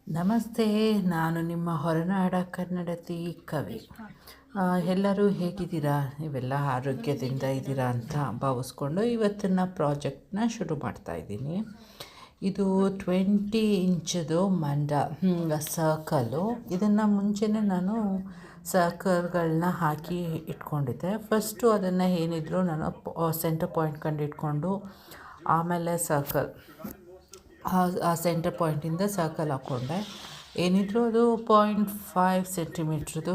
ನಮಸ್ತೆ. ನಾನು ನಿಮ್ಮ ಹೊರನಾಡ ಕನ್ನಡತಿ ಕವಿ. ಎಲ್ಲರೂ ಹೇಗಿದ್ದೀರಾ? ನೀವೆಲ್ಲ ಆರೋಗ್ಯದಿಂದ ಇದ್ದೀರಾ ಅಂತ ಭಾವಿಸ್ಕೊಂಡು ಇವತ್ತಿನ ಪ್ರಾಜೆಕ್ಟ್ನ ಶುರು ಮಾಡ್ತಾಯಿದ್ದೀನಿ. ಇದು 20 ಇಂಚದು ಸರ್ಕಲು. ಇದನ್ನು ಮುಂಚೆನೇ ನಾನು ಸರ್ಕಲ್ಗಳನ್ನ ಹಾಕಿ ಇಟ್ಕೊಂಡಿದ್ದೆ. ಫಸ್ಟು ಅದನ್ನು ಏನಿದ್ರು ನಾನು ಸೆಂಟರ್ ಪಾಯಿಂಟ್ ಕಂಡಿಟ್ಕೊಂಡು ಆಮೇಲೆ ಆ ಸೆಂಟರ್ ಪಾಯಿಂಟಿಂದ ಸರ್ಕಲ್ ಹಾಕ್ಕೊಂಡೆ. ಏನಿದ್ರು ಅದು 0.5 ಸೆಂಟಿಮೀಟ್ರದ್ದು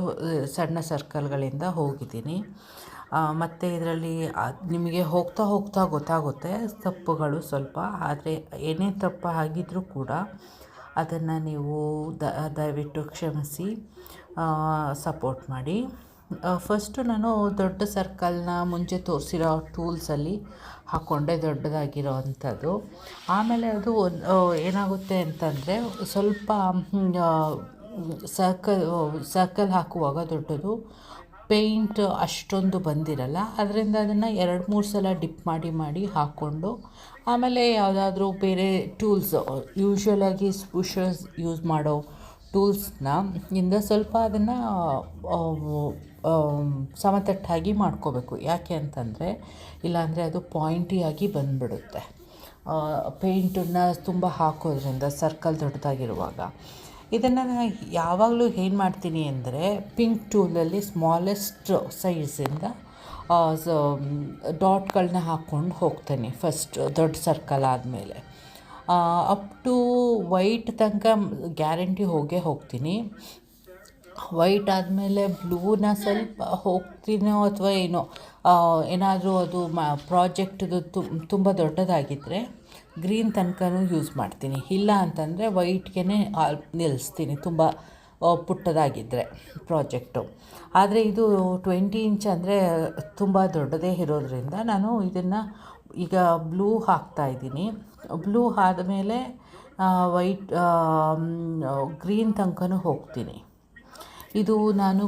ಸಣ್ಣ ಸರ್ಕಲ್ಗಳಿಂದ ಹೋಗಿದ್ದೀನಿ. ಮತ್ತು ಇದರಲ್ಲಿ ನಿಮಗೆ ಹೋಗ್ತಾ ಹೋಗ್ತಾ ಗೊತ್ತಾಗುತ್ತೆ ತಪ್ಪುಗಳು ಸ್ವಲ್ಪ. ಆದರೆ ಏನೇ ತಪ್ಪು ಆಗಿದ್ರೂ ಕೂಡ ಅದನ್ನು ನೀವು ದಯವಿಟ್ಟು ಕ್ಷಮಿಸಿ ಸಪೋರ್ಟ್ ಮಾಡಿ. ಫಸ್ಟು ನಾನು ದೊಡ್ಡ ಸರ್ಕಲ್ನ ಮುಂಚೆ ತೋರಿಸಿರೋ ಟೂಲ್ಸಲ್ಲಿ ಹಾಕ್ಕೊಂಡೆ, ದೊಡ್ಡದಾಗಿರೋ ಅಂಥದ್ದು. ಆಮೇಲೆ ಅದು ಏನಾಗುತ್ತೆ ಅಂತಂದರೆ ಸ್ವಲ್ಪ ಸರ್ಕಲ್ ಹಾಕುವಾಗ ದೊಡ್ಡದು ಪೇಂಟ್ ಅಷ್ಟೊಂದು ಬಂದಿರಲ್ಲ. ಅದರಿಂದ ಅದನ್ನು 2-3 ಸಲ ಡಿಪ್ ಮಾಡಿ ಹಾಕ್ಕೊಂಡು ಆಮೇಲೆ ಯಾವುದಾದ್ರೂ ಬೇರೆ ಟೂಲ್ಸ್, ಯೂಶ್ವಲಾಗಿ ಸ್ಪುಷರ್ಸ್ ಯೂಸ್ ಮಾಡೋ ಟೂಲ್ಸ್ನ ಇಂದ ಸ್ವಲ್ಪ ಅದನ್ನು ಸಮತಟ್ಟಾಗಿ ಮಾಡ್ಕೋಬೇಕು. ಯಾಕೆ ಅಂತಂದರೆ ಇಲ್ಲಾಂದರೆ ಅದು ಪಾಯಿಂಟಿಯಾಗಿ ಬಂದುಬಿಡುತ್ತೆ ಪೇಂಟನ್ನು ತುಂಬ ಹಾಕೋದ್ರಿಂದ ಸರ್ಕಲ್ ದೊಡ್ಡದಾಗಿರುವಾಗ. ಇದನ್ನು ನಾನು ಯಾವಾಗಲೂ ಏನು ಮಾಡ್ತೀನಿ ಅಂದರೆ ಪಿಂಕ್ ಟೂಲಲ್ಲಿ ಸ್ಮಾಲೆಸ್ಟ್ ಸೈಜಿಂದ ಡಾಟ್ಗಳನ್ನ ಹಾಕ್ಕೊಂಡು ಹೋಗ್ತೇನೆ ಫಸ್ಟ್ ದೊಡ್ಡ ಸರ್ಕಲ್ ಆದಮೇಲೆ. ಅಪ್ ಟು ವೈಟ್ ತನಕ ಗ್ಯಾರಂಟಿ ಹೋಗ್ತೀನಿ. ವೈಟ್ ಆದಮೇಲೆ ಬ್ಲೂನ ಸ್ವಲ್ಪ ಹೋಗ್ತೀನೋ ಅಥವಾ ಏನೋ, ಏನಾದರೂ ಅದು ಪ್ರಾಜೆಕ್ಟ್ದು ತುಂಬ ದೊಡ್ಡದಾಗಿದ್ದರೆ ಗ್ರೀನ್ ತನಕನೂ ಯೂಸ್ ಮಾಡ್ತೀನಿ. ಇಲ್ಲ ಅಂತಂದರೆ ವೈಟ್ಗೆ ನಿಲ್ಲಿಸ್ತೀನಿ ತುಂಬ ಪುಟ್ಟದಾಗಿದ್ದರೆ ಪ್ರಾಜೆಕ್ಟು. ಆದರೆ ಇದು 20 ಇಂಚ್ ಅಂದರೆ ತುಂಬ ದೊಡ್ಡದೇ ಇರೋದ್ರಿಂದ ನಾನು ಇದನ್ನು ಈಗ ಬ್ಲೂ ಹಾಕ್ತಾಯಿದ್ದೀನಿ. ಬ್ಲೂ ಆದಮೇಲೆ ಗ್ರೀನ್ ತನಕನೂ ಹೋಗ್ತೀನಿ. ಇದು ನಾನು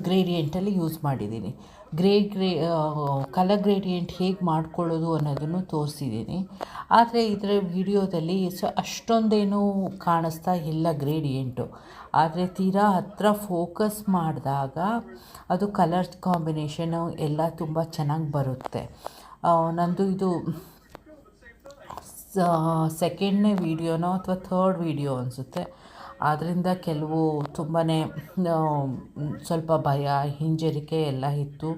ಗ್ರೇಡಿಯೆಂಟಲ್ಲಿ ಯೂಸ್ ಮಾಡಿದ್ದೀನಿ. ಕಲರ್ ಗ್ರೇಡಿಯೆಂಟ್ ಹೇಗೆ ಮಾಡ್ಕೊಳ್ಳೋದು ಅನ್ನೋದನ್ನು ತೋರಿಸಿದ್ದೀನಿ. ಆದರೆ ಇದರ ವಿಡಿಯೋದಲ್ಲಿ ಅಷ್ಟೊಂದೇನೂ ಕಾಣಿಸ್ತಾ ಇಲ್ಲ ಗ್ರೇಡಿಯೆಂಟು. ಆದರೆ ತೀರಾ ಹತ್ತಿರ ಫೋಕಸ್ ಮಾಡಿದಾಗ ಅದು ಕಲರ್ ಕಾಂಬಿನೇಷನು ಎಲ್ಲ ತುಂಬ ಚೆನ್ನಾಗಿ ಬರುತ್ತೆ. ನಂದು ಇದು ಸೆಕೆಂಡ್ನೇ ವೀಡಿಯೋನೋ ಅಥವಾ ಥರ್ಡ್ ವೀಡಿಯೋ ಅನಿಸುತ್ತೆ. ಆದ್ದರಿಂದ ಕೆಲವು ತುಂಬಾ ಸ್ವಲ್ಪ ಭಯ, ಹಿಂಜರಿಕೆ ಎಲ್ಲ ಇತ್ತು.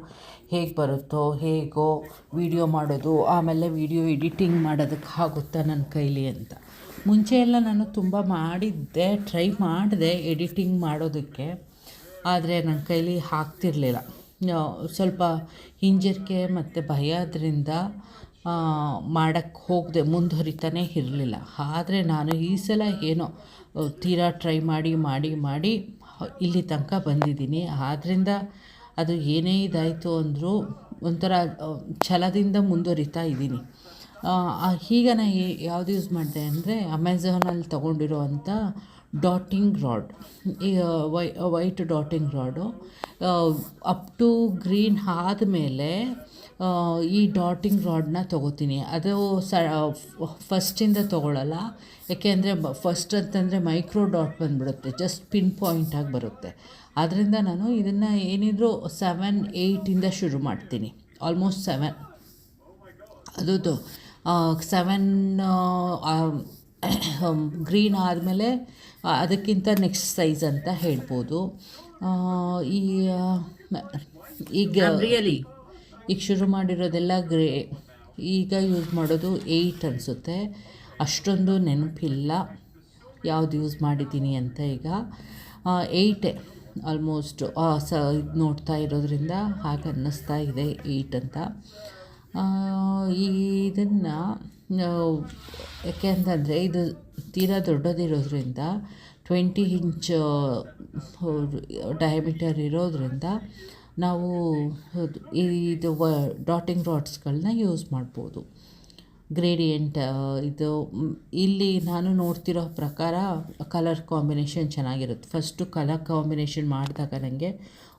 ಹೇಗೆ ಬರುತ್ತೋ ಹೇಗೋ ವೀಡಿಯೋ ಮಾಡೋದು, ಆಮೇಲೆ ವೀಡಿಯೋ ಎಡಿಟಿಂಗ್ ಮಾಡೋದಕ್ಕೆ ಆಗುತ್ತಾ ನನ್ನ ಕೈಲಿ ಅಂತ. ಮುಂಚೆ ಎಲ್ಲ ನಾನು ತುಂಬ ಟ್ರೈ ಮಾಡಿದೆ ಎಡಿಟಿಂಗ್ ಮಾಡೋದಕ್ಕೆ. ಆದರೆ ನನ್ನ ಕೈಲಿ ಆಗ್ತಿರ್ಲಿಲ್ಲ. ಸ್ವಲ್ಪ ಹಿಂಜರಿಕೆ ಮತ್ತು ಭಯದಿಂದ ಮಾಡೋಕ್ಕೆ ಹೋಗದೆ ಮುಂದುವರಿತಾನೇ ಇರಲಿಲ್ಲ. ಆದರೆ ನಾನು ಈ ಸಲ ಏನೋ ತೀರಾ ಟ್ರೈ ಮಾಡಿ ಇಲ್ಲಿ ತನಕ ಬಂದಿದ್ದೀನಿ. ಆದ್ದರಿಂದ ಅದು ಏನೇ ಇದಾಯಿತು ಅಂದರೂ ಒಂಥರ ಛಲದಿಂದ ಮುಂದುವರಿತಾ ಇದ್ದೀನಿ. ಈಗ ನಾನು ಯಾವುದು ಯೂಸ್ ಮಾಡಿದೆ ಅಂದರೆ ಅಮೆಝಾನಲ್ಲಿ ತೊಗೊಂಡಿರೋವಂಥ dotting rod, white dotting rod. Up to green ಆದಮೇಲೆ ಈ ಡಾಟಿಂಗ್ ರಾಡನ್ನ ತೊಗೋತೀನಿ. ಅದು ಫಸ್ಟಿಂದ ತೊಗೊಳ್ಳಲ್ಲ. ಯಾಕೆಂದರೆ ಫಸ್ಟ್ ಅಂತಂದರೆ ಮೈಕ್ರೋ ಡಾಟ್ ಬಂದುಬಿಡುತ್ತೆ, ಜಸ್ಟ್ ಪಿನ್ ಪಾಯಿಂಟಾಗಿ ಬರುತ್ತೆ. ಆದ್ದರಿಂದ ನಾನು ಇದನ್ನು ಏನಿದ್ರು 7-8 ಶುರು ಮಾಡ್ತೀನಿ. ಆಲ್ಮೋಸ್ಟ್ 7 ಅದು 7 ಗ್ರೀನ್ ಆದಮೇಲೆ ಅದಕ್ಕಿಂತ ನೆಕ್ಸ್ಟ್ ಸೈಜ್ ಅಂತ ಹೇಳ್ಬೋದು. ಈಗ ಶುರು ಮಾಡಿರೋದೆಲ್ಲ ಈಗ ಯೂಸ್ ಮಾಡೋದು 8 ಅನಿಸುತ್ತೆ. ಅಷ್ಟೊಂದು ನೆನಪಿಲ್ಲ ಯಾವುದು ಯೂಸ್ ಮಾಡಿದ್ದೀನಿ ಅಂತ. ಈಗ 8 ಆಲ್ಮೋಸ್ಟ್ ಇದು ನೋಡ್ತಾ ಇರೋದ್ರಿಂದ ಹಾಗೆ ಅನ್ನಿಸ್ತಾ ಇದೆ 8 ಅಂತ. ಇದನ್ನು ಯಾಕೆ ಅಂತಂದರೆ ಇದು ತೀರಾ ದೊಡ್ಡದಿರೋದ್ರಿಂದ 20 ಇಂಚ್ ಡಯಾಮೀಟರ್ ಇರೋದ್ರಿಂದ ನಾವು ಇದು ಡಾಟಿಂಗ್ ರಾಡ್ಸ್ಗಳನ್ನ ಯೂಸ್ ಮಾಡ್ಬೋದು. ಗ್ರೇಡಿಯೆಂಟ್ ಇದು ಇಲ್ಲಿ ನಾನು ನೋಡ್ತಿರೋ ಪ್ರಕಾರ ಕಲರ್ ಕಾಂಬಿನೇಷನ್ ಚೆನ್ನಾಗಿರುತ್ತೆ. ಫಸ್ಟು ಕಲರ್ ಕಾಂಬಿನೇಷನ್ ಮಾಡಿದಾಗ ನನಗೆ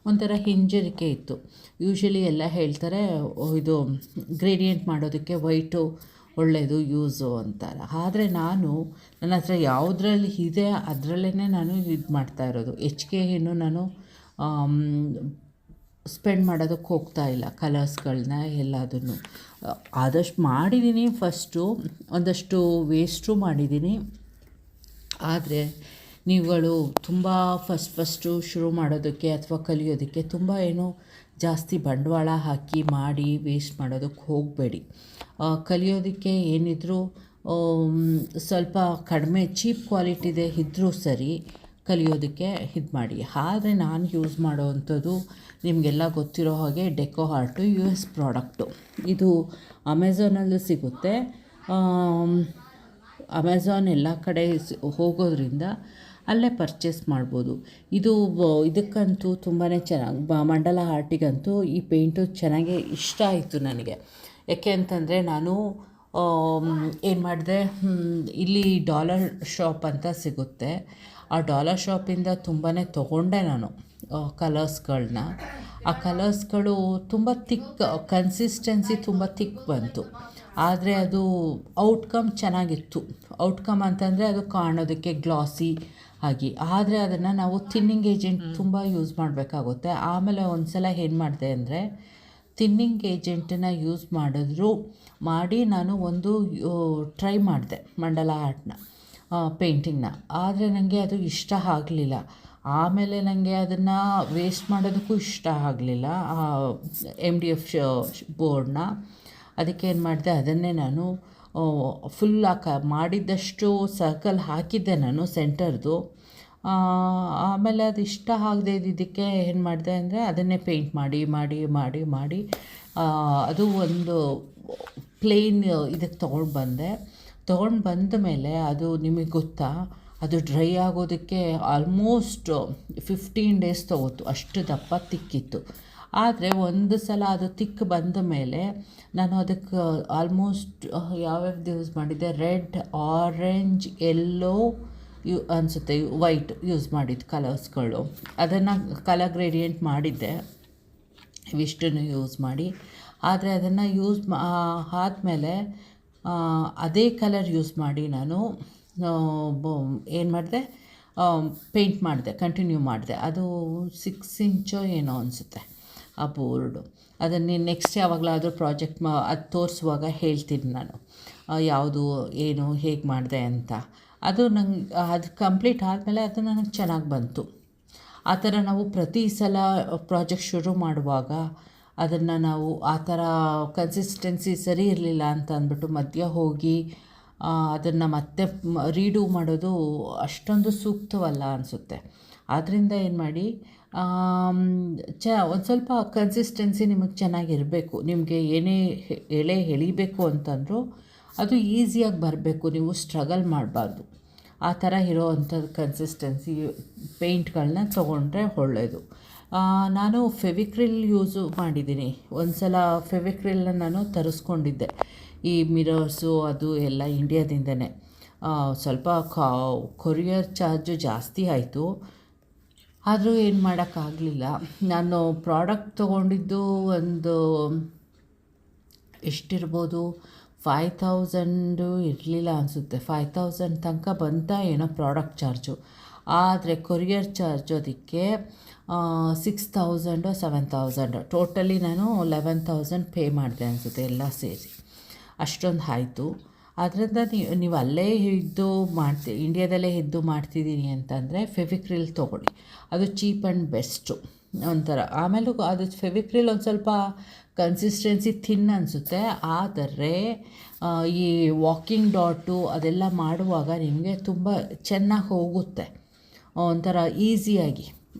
ಒಂಥರ ಹಿಂಜರಿಕೆ ಇತ್ತು. ಯೂಶ್ವಲಿ ಎಲ್ಲ ಹೇಳ್ತಾರೆ ಇದು ಗ್ರೇಡಿಯೆಂಟ್ ಮಾಡೋದಕ್ಕೆ ವೈಟು ಒಳ್ಳೆಯದು ಯೂಸು ಅಂತಾರೆ. ಆದರೆ ನನ್ನ ಹತ್ರ ಯಾವುದ್ರಲ್ಲಿ ಇದೆ ಅದರಲ್ಲೇ ನಾನು ಇದು ಮಾಡ್ತಾ ಇರೋದು. ಹೆಚ್ಚಿಗೆ ಏನು ನಾನು ಸ್ಪೆಂಡ್ ಮಾಡೋದಕ್ಕೆ ಹೋಗ್ತಾ ಇಲ್ಲ ಕಲರ್ಸ್ಗಳನ್ನ ಎಲ್ಲದನ್ನು. ಆದಷ್ಟು ಮಾಡಿದ್ದೀನಿ, ಫಸ್ಟು ಒಂದಷ್ಟು ವೇಸ್ಟು ಮಾಡಿದ್ದೀನಿ. ಆದರೆ ನೀವುಗಳು ತುಂಬ ಫಸ್ಟು ಶುರು ಮಾಡೋದಕ್ಕೆ ಅಥವಾ ಕಲಿಯೋದಕ್ಕೆ ತುಂಬ ಏನೋ ಜಾಸ್ತಿ ಬಂಡವಾಳ ಹಾಕಿ ಮಾಡಿ ವೇಸ್ಟ್ ಮಾಡೋದಕ್ಕೆ ಹೋಗಬೇಡಿ. ಕಲಿಯೋದಕ್ಕೆ ಏನಿದ್ರೂ ಸ್ವಲ್ಪ ಕಡಿಮೆ ಚೀಪ್ ಕ್ವಾಲಿಟಿದೆ ಇದ್ದರೂ ಸರಿ ಕಲಿಯೋದಕ್ಕೆ ಇದು ಮಾಡಿ. ಆದರೆ ನಾನು ಯೂಸ್ ಮಾಡೋವಂಥದ್ದು ನಿಮಗೆಲ್ಲ ಗೊತ್ತಿರೋ ಹಾಗೆ ಡೆಕೋ ಆರ್ಟು US ಪ್ರಾಡಕ್ಟು. ಇದು ಅಮೆಝಾನಲ್ಲೂ ಸಿಗುತ್ತೆ. ಅಮೆಝಾನ್ ಎಲ್ಲ ಕಡೆ ಹೋಗೋದ್ರಿಂದ ಅಲ್ಲೇ ಪರ್ಚೇಸ್ ಮಾಡ್ಬೋದು. ಇದಕ್ಕಂತೂ ತುಂಬಾ ಚೆನ್ನಾಗಿ ಮಂಡಲ ಆರ್ಟಿಗಂತೂ ಈ ಪೇಂಟು ಚೆನ್ನಾಗೇ ಇಷ್ಟ ಆಯಿತು ನನಗೆ. ಯಾಕೆ ಅಂತಂದರೆ ನಾನು ಏನು ಮಾಡಿದೆ, ಇಲ್ಲಿ ಡಾಲರ್ ಶಾಪ್ ಅಂತ ಸಿಗುತ್ತೆ. ಆ ಡಾಲರ್ ಶಾಪಿಂದ ತುಂಬಾ ತೊಗೊಂಡೆ ನಾನು ಕಲರ್ಸ್ಗಳನ್ನ. ಆ ಕಲರ್ಸ್ಗಳು ತುಂಬ ಥಿಕ್, ಕನ್ಸಿಸ್ಟೆನ್ಸಿ ತುಂಬ ಥಿಕ್ ಬಂತು. ಆದರೆ ಅದು ಔಟ್ಕಮ್ ಚೆನ್ನಾಗಿತ್ತು. ಔಟ್ಕಮ್ ಅಂತಂದರೆ ಅದು ಕಾಣೋದಕ್ಕೆ ಗ್ಲಾಸಿ ಆಗಿ. ಆದರೆ ಅದನ್ನು ನಾವು ಥಿನ್ನಿಂಗ್ ಏಜೆಂಟ್ ತುಂಬ ಯೂಸ್ ಮಾಡಬೇಕಾಗುತ್ತೆ. ಆಮೇಲೆ ಒಂದು ಸಲ ಏನು ಮಾಡಿದೆ ಅಂದರೆ, ಥಿನ್ನಿಂಗ್ ಏಜೆಂಟನ್ನು ಯೂಸ್ ಮಾಡಿ ನಾನು ಒಂದು ಟ್ರೈ ಮಾಡಿದೆ ಮಂಡಲ ಆರ್ಟ್ನ ಪೇಂಟಿಂಗ್ನ. ಆದರೆ ನನಗೆ ಅದು ಇಷ್ಟ ಆಗಲಿಲ್ಲ. ಆಮೇಲೆ ನನಗೆ ಅದನ್ನು ವೇಸ್ಟ್ ಮಾಡೋದಕ್ಕೂ ಇಷ್ಟ ಆಗಲಿಲ್ಲ MDF ಬೋರ್ಡ್ನ. ಅದಕ್ಕೆ ಏನು ಮಾಡಿದೆ, ಅದನ್ನೇ ನಾನು ಫುಲ್ ಮಾಡಿದ್ದಷ್ಟು ಸರ್ಕಲ್ ಹಾಕಿದ್ದೆ ನಾನು ಸೆಂಟರ್ದು. ಆಮೇಲೆ ಅದು ಇಷ್ಟ ಆಗದೆ ಇದ್ದಿದ್ದಕ್ಕೆ ಏನು ಮಾಡಿದೆ ಅಂದರೆ, ಅದನ್ನೇ ಪೇಂಟ್ ಮಾಡಿ ಅದು ಒಂದು ಪ್ಲೇನ್ ಇದಕ್ಕೆ ತೊಗೊಂಡು ಬಂದ ಮೇಲೆ ಅದು ನಿಮಗೆ ಗೊತ್ತಾ, ಅದು ಡ್ರೈ ಆಗೋದಕ್ಕೆ ಆಲ್ಮೋಸ್ಟ್ 15 days ತೊಗೋತು. ಅಷ್ಟು ದಪ್ಪ ತಿಕ್ಕಿತ್ತು. ಆದರೆ ಒಂದು ಸಲ ಅದು ತಿಕ್ಕು ಬಂದ ಮೇಲೆ ನಾನು ಅದಕ್ಕೆ ಆಲ್ಮೋಸ್ಟ್ ಯಾವ್ಯಾವ್ದು ಯೂಸ್ ಮಾಡಿದ್ದೆ, ರೆಡ್, ಆರೆಂಜ್, ಯೆಲ್ಲೋ ಅನಿಸುತ್ತೆ, ವೈಟ್ ಯೂಸ್ ಮಾಡಿದ್ದು ಕಲರ್ಸ್ಗಳು. ಅದನ್ನು ಕಲರ್ ಗ್ರೇಡಿಯೆಂಟ್ ಮಾಡಿದ್ದೆ ಇವಿಷ್ಟನ್ನು ಯೂಸ್ ಮಾಡಿ. ಆದರೆ ಅದನ್ನು ಆದಮೇಲೆ ಅದೇ ಕಲರ್ ಯೂಸ್ ಮಾಡಿ ನಾನು ಏನು ಮಾಡಿದೆ, ಪೇಂಟ್ ಮಾಡಿದೆ, ಕಂಟಿನ್ಯೂ ಮಾಡಿದೆ. ಅದು 6 ಇಂಚೋ ಏನೋ ಅನಿಸುತ್ತೆ ಆ ಬೋರ್ಡು. ಅದನ್ನು ನೆಕ್ಸ್ಟ್ ಯಾವಾಗಲಾದರೂ ಪ್ರಾಜೆಕ್ಟ್ ಅದು ತೋರಿಸುವಾಗ ಹೇಳ್ತೀನಿ ನಾನು ಯಾವುದು ಏನು ಹೇಗೆ ಮಾಡಿದೆ ಅಂತ. ಅದು ಕಂಪ್ಲೀಟ್ ಆದಮೇಲೆ ಅದು ನನಗೆ ಚೆನ್ನಾಗಿ ಬಂತು. ಆ ಥರ ನಾವು ಪ್ರತಿ ಸಲ ಪ್ರಾಜೆಕ್ಟ್ ಶುರು ಮಾಡುವಾಗ ಅದನ್ನು ನಾವು ಆ ಥರ ಕನ್ಸಿಸ್ಟೆನ್ಸಿ ಸರಿ ಇರಲಿಲ್ಲ ಅಂತ ಅಂದ್ಬಿಟ್ಟು ಮಧ್ಯ ಹೋಗಿ ಅದನ್ನು ಮತ್ತೆ ರೀಡೂ ಮಾಡೋದು ಅಷ್ಟೊಂದು ಸೂಕ್ತವಲ್ಲ ಅನಿಸುತ್ತೆ. ಆದ್ದರಿಂದ ಏನು ಮಾಡಿ, ಒಂದು ಸ್ವಲ್ಪ ಕನ್ಸಿಸ್ಟೆನ್ಸಿ ನಿಮಗೆ ಚೆನ್ನಾಗಿರಬೇಕು. ನಿಮಗೆ ಏನೇ ಎಳೆ ಎಳಿಬೇಕು ಅಂತಂದರೂ ಅದು ಈಸಿಯಾಗಿ ಬರಬೇಕು, ನೀವು ಸ್ಟ್ರಗಲ್ ಮಾಡಬಾರ್ದು. ಆ ಥರ ಇರೋವಂಥದ್ದು ಕನ್ಸಿಸ್ಟೆನ್ಸಿ ಪೇಂಟ್ಗಳನ್ನ ತೊಗೊಂಡ್ರೆ ಒಳ್ಳೆಯದು. ನಾನು ಫೆವಿಕ್ರಿಲ್ ಯೂಸು ಮಾಡಿದ್ದೀನಿ. ಒಂದು ಸಲ ಫೆವಿಕ್ರಿಲ್ನ ನಾನು ತರಿಸ್ಕೊಂಡಿದ್ದೆ. ಈ ಮಿರರ್ಸು ಅದು ಎಲ್ಲ ಇಂಡಿಯಾದಿಂದನೇ. ಸ್ವಲ್ಪ ಕೊರಿಯರ್ ಚಾರ್ಜು ಜಾಸ್ತಿ ಆಯಿತು. ಆದರೂ ಏನು ಮಾಡೋಕ್ಕಾಗಲಿಲ್ಲ. ನಾನು ಪ್ರಾಡಕ್ಟ್ ತೊಗೊಂಡಿದ್ದು ಒಂದು ಎಷ್ಟಿರ್ಬೋದು, 5000 ಇರಲಿಲ್ಲ ಅನಿಸುತ್ತೆ. 5000 ತನಕ ಬಂತ ಏನೋ ಪ್ರಾಡಕ್ಟ್ ಚಾರ್ಜು. ಆದರೆ ಕೊರಿಯರ್ ಚಾರ್ಜು ಅದಕ್ಕೆ 6000 7000, ಟೋಟಲಿ ನಾನು 11000 ಪೇ ಮಾಡಿದೆ ಅನಿಸುತ್ತೆ ಎಲ್ಲ ಸೇರಿ. ಅಷ್ಟೊಂದು ಆಯಿತು. ಅದರಿಂದ ನೀವು ಅಲ್ಲೇ ಇದ್ದು ಇಂಡಿಯಾದಲ್ಲೇ ಇದ್ದು ಮಾಡ್ತಿದ್ದೀನಿ ಅಂತಂದರೆ ಫೆವಿಕ್ರಿಲ್ ತೊಗೊಳ್ಳಿ. ಅದು ಚೀಪ್ ಆ್ಯಂಡ್ ಬೆಸ್ಟು ಒಂಥರ. ಆಮೇಲೂ ಅದು ಫೆವಿಕ್ರಿಲ್ ಒಂದು ಸ್ವಲ್ಪ ಕನ್ಸಿಸ್ಟೆನ್ಸಿ ಥಿನ್ ಅನಿಸುತ್ತೆ. ಆದರೆ ಈ ವಾಕಿಂಗ್ ಡಾಟು ಅದೆಲ್ಲ ಮಾಡುವಾಗ ನಿಮಗೆ ತುಂಬ ಚೆನ್ನಾಗಿ ಹೋಗುತ್ತೆ, ಒಂಥರ ಈಸಿಯಾಗಿ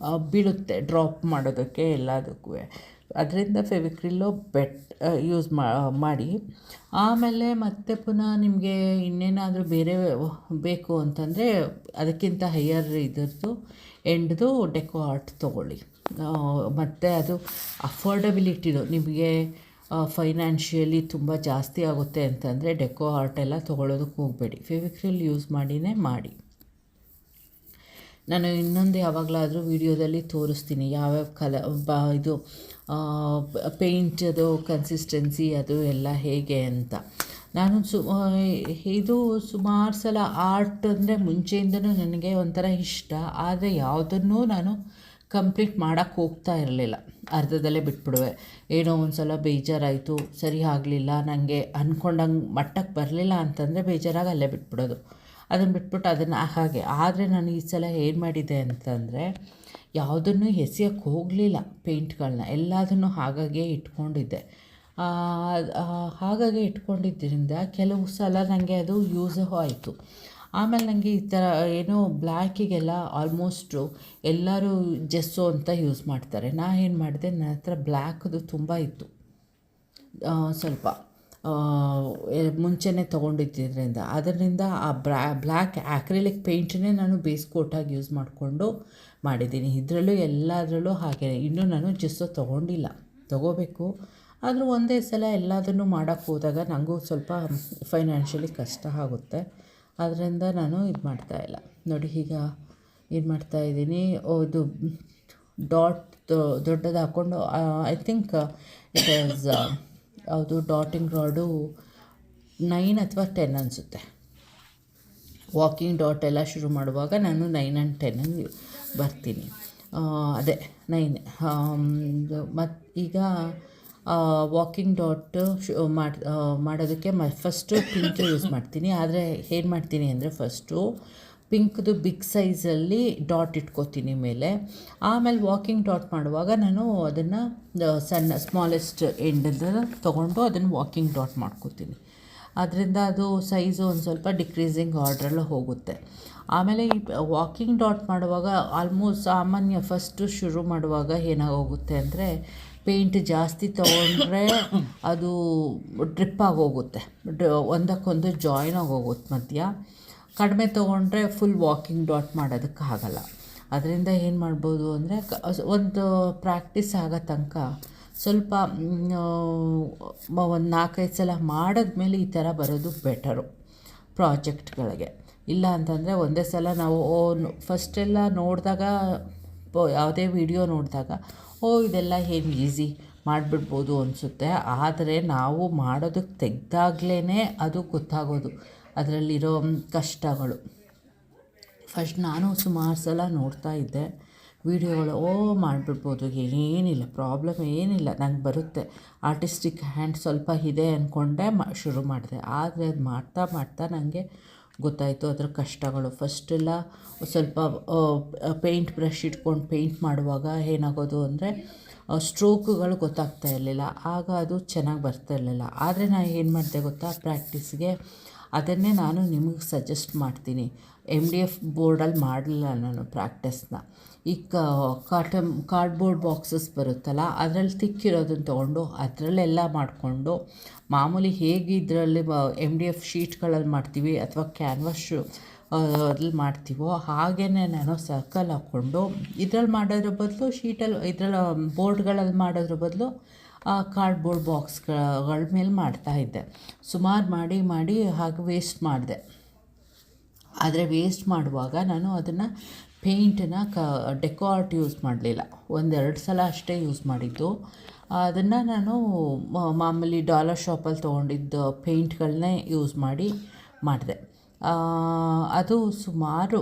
ಬೀಳುತ್ತೆ ಡ್ರಾಪ್ ಮಾಡೋದಕ್ಕೆ ಎಲ್ಲದಕ್ಕೂ. ಅದರಿಂದ ಫೆವಿಕ್ರಿಲ್ಲು ಯೂಸ್ ಮಾಡಿ. ಆಮೇಲೆ ಮತ್ತೆ ಪುನಃ ನಿಮಗೆ ಇನ್ನೇನಾದರೂ ಬೇರೆ ಬೇಕು ಅಂತಂದರೆ ಅದಕ್ಕಿಂತ ಹೈಯರ್ ಇದರದ್ದು ಎಂಡ್ದು ಡೆಕೋ ಆರ್ಟ್ ತೊಗೊಳ್ಳಿ. ಮತ್ತು ಅದು ಅಫೋರ್ಡಬಿಲಿಟಿದು, ನಿಮಗೆ ಫೈನಾನ್ಷಿಯಲಿ ತುಂಬ ಜಾಸ್ತಿ ಆಗುತ್ತೆ ಅಂತಂದರೆ ಡೆಕೋ ಆರ್ಟ್ ಎಲ್ಲ ತೊಗೊಳ್ಳೋದಕ್ಕೆ ಹೋಗಬೇಡಿ, ಫೆವಿಕ್ರಿಲ್ ಯೂಸ್ ಮಾಡಿನೇ ಮಾಡಿ. ನಾನು ಇನ್ನೊಂದು ಯಾವಾಗಲಾದರೂ ವೀಡಿಯೋದಲ್ಲಿ ತೋರಿಸ್ತೀನಿ ಯಾವ್ಯಾವ ಇದು ಪೇಂಟದು ಕನ್ಸಿಸ್ಟೆನ್ಸಿ ಅದು ಎಲ್ಲ ಹೇಗೆ ಅಂತ. ನಾನು ಇದು ಸುಮಾರು ಸಲ ಆರ್ಟ್ ಅಂದರೆ ಮುಂಚೆಯಿಂದನೂ ನನಗೆ ಒಂಥರ ಇಷ್ಟ. ಆದರೆ ಯಾವುದನ್ನೂ ನಾನು ಕಂಪ್ಲೀಟ್ ಮಾಡೋಕ್ಕೆ ಹೋಗ್ತಾ ಇರಲಿಲ್ಲ, ಅರ್ಧದಲ್ಲೇ ಬಿಟ್ಬಿಡುವೆ. ಏನೋ ಒಂದು ಸಲ ಬೇಜಾರಾಯಿತು, ಸರಿ ಆಗಲಿಲ್ಲ, ನನಗೆ ಅಂದ್ಕೊಂಡಂಗೆ ಮಟ್ಟಕ್ಕೆ ಬರಲಿಲ್ಲ ಅಂತಂದರೆ ಬೇಜಾರಾಗಿ ಅಲ್ಲೇ ಬಿಟ್ಬಿಡೋದು. ಅದನ್ನು ಬಿಟ್ಬಿಟ್ಟು ಅದನ್ನು ಹಾಗೆ. ಆದರೆ ನಾನು ಈ ಸಲ ಏನು ಮಾಡಿದೆ ಅಂತಂದರೆ, ಯಾವುದನ್ನು ಎಸೆಯೋಕ್ಕೆ ಹೋಗಲಿಲ್ಲ. ಪೇಂಟ್ಗಳನ್ನ ಎಲ್ಲದನ್ನು ಹಾಗಾಗೇ ಇಟ್ಕೊಂಡಿದ್ದೆ. ಹಾಗಾಗಿ ಇಟ್ಕೊಂಡಿದ್ದರಿಂದ ಕೆಲವು ಸಲ ನನಗೆ ಅದು ಯೂಸೂ ಆಯಿತು. ಆಮೇಲೆ ನನಗೆ ಈ ಥರ ಏನೋ ಬ್ಲ್ಯಾಕಿಗೆಲ್ಲ ಆಲ್ಮೋಸ್ಟು ಎಲ್ಲರೂ ಜೆಸ್ಸೋ ಅಂತ ಯೂಸ್ ಮಾಡ್ತಾರೆ. ಏನು ಮಾಡಿದೆ, ನನ್ನ ಹತ್ರ ಬ್ಲ್ಯಾಕ್ದು ತುಂಬ ಇತ್ತು. ಸ್ವಲ್ಪ ಮುಂಚೆನೇ ತೊಗೊಂಡಿದ್ದರಿಂದ ಅದರಿಂದ ಆ ಬ್ಲ್ಯಾಕ್ ಆ್ಯಕ್ರಿಲಿಕ್ ಪೇಂಟನ್ನೇ ನಾನು ಬೇಸ್ ಕೋಟಾಗಿ ಯೂಸ್ ಮಾಡಿಕೊಂಡು ಮಾಡಿದ್ದೀನಿ. ಇದರಲ್ಲೂ ಎಲ್ಲದರಲ್ಲೂ ಹಾಗೆ. ಇನ್ನೂ ನಾನು ಜೆಸ್ಸೋ ತೊಗೋಬೇಕು. ಆದರೂ ಒಂದೇ ಸಲ ಎಲ್ಲದನ್ನು ಮಾಡೋಕ್ಕೆ ಹೋದಾಗ ನನಗೂ ಸ್ವಲ್ಪ ಫೈನಾನ್ಷಿಯಲಿ ಕಷ್ಟ ಆಗುತ್ತೆ. ಆದ್ದರಿಂದ ನಾನು ಇದು ಮಾಡ್ತಾಯಿಲ್ಲ. ನೋಡಿ, ಈಗ ಏನು ಮಾಡ್ತಾಯಿದ್ದೀನಿ, ಇದು ಡಾಟ್ ದೊಡ್ಡದು ಹಾಕ್ಕೊಂಡು ಐ ಥಿಂಕ್ ಇಟ್ ಈಸ್ ಯಾವುದು ಡಾಟಿಂಗ್ ರಾಡು 9 ಅಥವಾ 10 ಅನಿಸುತ್ತೆ. ವಾಕಿಂಗ್ ಡಾಟ್ ಎಲ್ಲ ಶುರು ಮಾಡುವಾಗ ನಾನು 9 and 10 ಬರ್ತೀನಿ. ಅದೇ 9. ಮತ್ತು ಈಗ ವಾಕಿಂಗ್ ಡಾಟ್ ಮಾಡೋದಕ್ಕೆ ಫಸ್ಟು ಪಿಂಕ್ ಯೂಸ್ ಮಾಡ್ತೀನಿ. ಆದರೆ ಏನು ಮಾಡ್ತೀನಿ ಅಂದರೆ, ಫಸ್ಟು ಪಿಂಕ್ದು ಬಿಗ್ ಸೈಜಲ್ಲಿ ಡಾಟ್ ಇಟ್ಕೋತೀನಿ ಮೇಲೆ. ಆಮೇಲೆ ವಾಕಿಂಗ್ ಡಾಟ್ ಮಾಡುವಾಗ ನಾನು ಅದನ್ನು ಸ್ಮಾಲೆಸ್ಟ್ ಎಂಡನ್ನು ತೊಗೊಂಡು ಅದನ್ನು ವಾಕಿಂಗ್ ಡಾಟ್ ಮಾಡ್ಕೋತೀನಿ. ಅದರಿಂದ ಅದು ಸೈಜು ಒಂದು ಸ್ವಲ್ಪ ಡಿಕ್ರೀಸಿಂಗ್ ಆರ್ಡ್ರಲ್ಲೂ ಹೋಗುತ್ತೆ. ಆಮೇಲೆ ಈ ವಾಕಿಂಗ್ ಡಾಟ್ ಮಾಡುವಾಗ ಆಲ್ಮೋಸ್ಟ್ ಸಾಮಾನ್ಯ ಫಸ್ಟು ಶುರು ಮಾಡುವಾಗ ಏನಾಗೋಗುತ್ತೆ ಅಂದರೆ, ಪೇಂಟ್ ಜಾಸ್ತಿ ತೊಗೊಂಡ್ರೆ ಅದು ಡ್ರಿಪ್ ಆಗೋಗುತ್ತೆ, ಒಂದಕ್ಕೊಂದು ಜಾಯ್ನ್ ಆಗೋಗುತ್ತೆ ಮಧ್ಯ. ಕಡಿಮೆ ತೊಗೊಂಡ್ರೆ ಫುಲ್ ವಾಕಿಂಗ್ ಡಾಟ್ ಮಾಡೋದಕ್ಕಾಗಲ್ಲ. ಅದರಿಂದ ಏನು ಮಾಡ್ಬೋದು ಅಂದರೆ, ಒಂದು ಪ್ರಾಕ್ಟೀಸ್ ಆಗೋ ತನಕ ಸ್ವಲ್ಪ ಒಂದು 4-5 ಸಲ ಮಾಡಿದ್ಮೇಲೆ ಈ ಥರ ಬರೋದು ಬೆಟರು ಪ್ರಾಜೆಕ್ಟ್ಗಳಿಗೆ. ಇಲ್ಲ ಅಂತಂದರೆ ಒಂದೇ ಸಲ ನಾವು ಫಸ್ಟೆಲ್ಲ ನೋಡಿದಾಗ, ಯಾವುದೇ ವಿಡಿಯೋ ನೋಡಿದಾಗ ಇದೆಲ್ಲ ಏನು ಈಸಿ ಮಾಡಿಬಿಡ್ಬೋದು ಅನಿಸುತ್ತೆ. ಆದರೆ ನಾವು ಮಾಡೋದಕ್ಕೆ ತೆಗೆದಾಗ್ಲೇ ಅದು ಗೊತ್ತಾಗೋದು ಅದರಲ್ಲಿರೋ ಕಷ್ಟಗಳು. ಫಸ್ಟ್ ನಾನು ಸುಮಾರು ಸಲ ನೋಡ್ತಾ ಇದ್ದೆ ವೀಡಿಯೋಗಳು, ಮಾಡಿಬಿಡ್ಬೋದು, ಏನಿಲ್ಲ, ಪ್ರಾಬ್ಲಮ್ ಏನಿಲ್ಲ, ನಂಗೆ ಬರುತ್ತೆ, ಆರ್ಟಿಸ್ಟಿಕ್ ಹ್ಯಾಂಡ್ ಸ್ವಲ್ಪ ಇದೆ ಅಂದ್ಕೊಂಡೆ ಶುರು ಮಾಡಿದೆ. ಆದರೆ ಅದು ಮಾಡ್ತಾ ಮಾಡ್ತಾ ನನಗೆ ಗೊತ್ತಾಯಿತು ಅದರ ಕಷ್ಟಗಳು. ಫಸ್ಟೆಲ್ಲ ಸ್ವಲ್ಪ ಪೇಂಟ್ ಬ್ರಷ್ ಇಟ್ಕೊಂಡು ಪೇಂಟ್ ಮಾಡುವಾಗ ಏನಾಗೋದು ಅಂದರೆ, ಸ್ಟ್ರೋಕುಗಳು ಗೊತ್ತಾಗ್ತಾ ಇರಲಿಲ್ಲ. ಆಗ ಅದು ಚೆನ್ನಾಗಿ ಬರ್ತಾ ಇರಲಿಲ್ಲ. ಆದರೆ ನಾನು ಏನು ಮಾಡಿದೆ ಗೊತ್ತಾ, ಪ್ರಾಕ್ಟೀಸ್ಗೆ ಅದನ್ನೇ ನಾನು ನಿಮಗೆ ಸಜೆಸ್ಟ್ ಮಾಡ್ತೀನಿ. MDF ಬೋರ್ಡಲ್ಲಿ ಮಾಡಲಿಲ್ಲ ನಾನು ಪ್ರಾಕ್ಟೀಸ್ನ. ಈ ಕಾರ್ಡ್ಬೋರ್ಡ್ ಬಾಕ್ಸಸ್ ಬರುತ್ತಲ್ಲ, ಅದರಲ್ಲಿ ತಿಕ್ಕಿರೋದನ್ನು ತೊಗೊಂಡು ಅದರಲ್ಲೆಲ್ಲ ಮಾಡಿಕೊಂಡು, ಮಾಮೂಲಿ ಹೇಗೆ ಇದರಲ್ಲಿ MDF ಶೀಟ್ಗಳಲ್ಲಿ ಮಾಡ್ತೀವಿ ಅಥವಾ ಕ್ಯಾನ್ವಾಶು ಅದ್ರಲ್ಲಿ ಮಾಡ್ತೀವೋ ಹಾಗೇ ನಾನು ಸರ್ಕಲ್ ಹಾಕ್ಕೊಂಡು ಇದರಲ್ಲಿ ಮಾಡೋದ್ರ ಬದಲು ಇದರಲ್ಲಿ ಬೋರ್ಡ್ಗಳಲ್ಲಿ ಮಾಡೋದ್ರ ಬದಲು ಕಾರ್ಡ್ಬೋರ್ಡ್ ಬಾಕ್ಸ್ಗಳ ಮೇಲೆ ಮಾಡ್ತಾಯಿದ್ದೆ. ಸುಮಾರು ಮಾಡಿ ಹಾಗೆ ವೇಸ್ಟ್ ಮಾಡಿದೆ. ಆದರೆ ವೇಸ್ಟ್ ಮಾಡುವಾಗ ನಾನು ಅದನ್ನು ಪೇಂಟನ್ನು ಡೆಕೋ ಆರ್ಟ್ ಯೂಸ್ ಮಾಡಲಿಲ್ಲ. 1-2 ಸಲ ಅಷ್ಟೇ ಯೂಸ್ ಮಾಡಿದ್ದು. ಅದನ್ನು ನಾನು ಮಾಮೂಲಿ ಡಾಲರ್ ಶಾಪಲ್ಲಿ ತೊಗೊಂಡಿದ್ದು ಪೇಂಟ್ಗಳನ್ನೇ ಯೂಸ್ ಮಾಡಿದೆ. ಅದು ಸುಮಾರು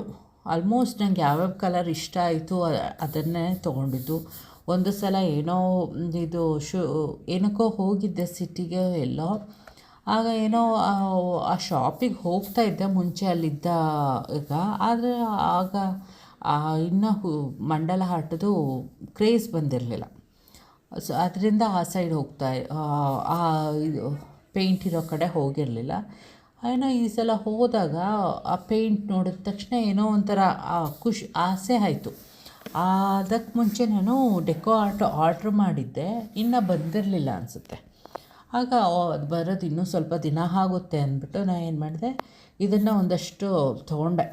ಆಲ್ಮೋಸ್ಟ್ ನನಗೆ ಯಾವ್ಯಾವ ಕಲರ್ ಇಷ್ಟ ಆಯಿತು ಅದನ್ನೇ ತೊಗೊಂಡಿದ್ದು. ಒಂದು ಸಲ ಏನಕ್ಕೋ ಹೋಗಿದ್ದೆ ಸಿಟಿಗೆ ಎಲ್ಲೋ. ಆಗ ಆ ಶಾಪಿಗೆ ಹೋಗ್ತಾ ಇದ್ದೆ ಮುಂಚೆ ಅಲ್ಲಿದ್ದ ಈಗ. ಆದರೆ ಆಗ ಇನ್ನೂ ಮಂಡಲ ಆಟದ್ದು ಕ್ರೇಜ್ ಬಂದಿರಲಿಲ್ಲ. ಸೊ ಅದರಿಂದ ಆ ಸೈಡ್ ಇದು ಪೇಂಟ್ ಇರೋ ಕಡೆ ಹೋಗಿರಲಿಲ್ಲ. ಈ ಸಲ ಹೋದಾಗ ಆ ಪೇಂಟ್ ನೋಡಿದ ತಕ್ಷಣ ಒಂಥರ ಆಸೆ ಆಯಿತು. ಅದಕ್ಕೆ ಮುಂಚೆ ನಾನು ಡೆಕೋ ಆರ್ಟ್ ಆರ್ಡ್ರ್ ಮಾಡಿದ್ದೆ, ಇನ್ನೂ ಬಂದಿರಲಿಲ್ಲ ಅನಿಸುತ್ತೆ. ಆಗ ಅದು ಬರೋದು ಇನ್ನೂ ಸ್ವಲ್ಪ ದಿನ ಆಗುತ್ತೆ ಅಂದ್ಬಿಟ್ಟು ನಾನು ಏನು ಮಾಡಿದೆ, ಇದನ್ನು ಒಂದಷ್ಟು ತೊಗೊಂಡೆ.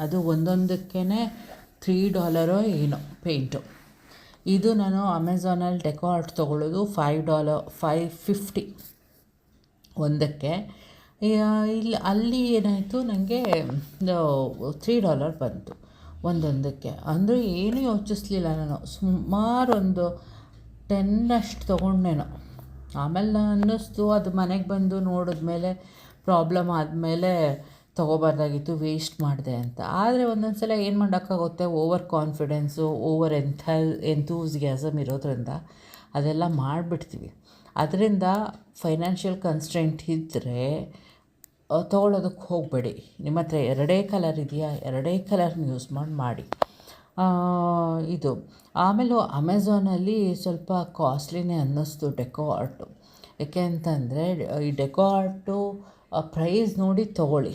ಅದು ಒಂದೊಂದಕ್ಕೇ $3 ಏನೋ ಪೇಂಟು. ಇದು ನಾನು ಅಮೆಝಾನಲ್ಲಿ ಡೆಕೋ ಆರ್ಟ್ ತೊಗೊಳ್ಳೋದು $550 ಒಂದಕ್ಕೆ. ಅಲ್ಲಿ ಏನಾಯಿತು, ನನಗೆ $3 ಬಂತು ಒಂದೊಂದಕ್ಕೆ. ಅಂದರೆ ಏನೂ ಯೋಚಿಸ್ಲಿಲ್ಲ ನಾನು. ಸುಮಾರು ಒಂದು 10 ಅಷ್ಟು ತೊಗೊಂಡೇನೋ. ಆಮೇಲೆ ಅನ್ನಿಸ್ತು, ಅದು ಮನೆಗೆ ಬಂದು ನೋಡಿದ್ಮೇಲೆ ಪ್ರಾಬ್ಲಮ್ ಆದಮೇಲೆ ತೊಗೋಬಾರ್ದಾಗಿತ್ತು, ವೇಸ್ಟ್ ಮಾಡಿದೆ ಅಂತ. ಆದರೆ ಒಂದೊಂದು ಸಲ ಏನು ಮಾಡೋಕ್ಕಾಗುತ್ತೆ, ಓವರ್ ಕಾನ್ಫಿಡೆನ್ಸು, ಓವರ್ ಎಂಥೂಸಿಯಾಸಮ್ ಇರೋದ್ರಿಂದ ಅದೆಲ್ಲ ಮಾಡಿಬಿಡ್ತೀವಿ. ಅದರಿಂದ ಫೈನಾನ್ಷಿಯಲ್ ಕನ್ಸ್ಟ್ರೆಂಟ್ ಇದ್ದರೆ ತೊಗೊಳೋದಕ್ಕೆ ಹೋಗಬೇಡಿ. ನಿಮ್ಮ ಹತ್ರ ಎರಡೇ ಕಲರ್ ಇದೆಯಾ, ಎರಡೇ ಕಲರ್ನ ಯೂಸ್ ಮಾಡಿ. ಇದು ಆಮೇಲೆ ಅಮೆಝಾನಲ್ಲಿ ಸ್ವಲ್ಪ ಕಾಸ್ಟ್ಲಿನೇ ಅನ್ನಿಸ್ತು ಡೆಕೋ ಆರ್ಟು. ಏಕೆ ಅಂತಂದರೆ ಈ ಡೆಕೋ ಆರ್ಟು ಪ್ರೈಸ್ ನೋಡಿ ತೊಗೊಳ್ಳಿ.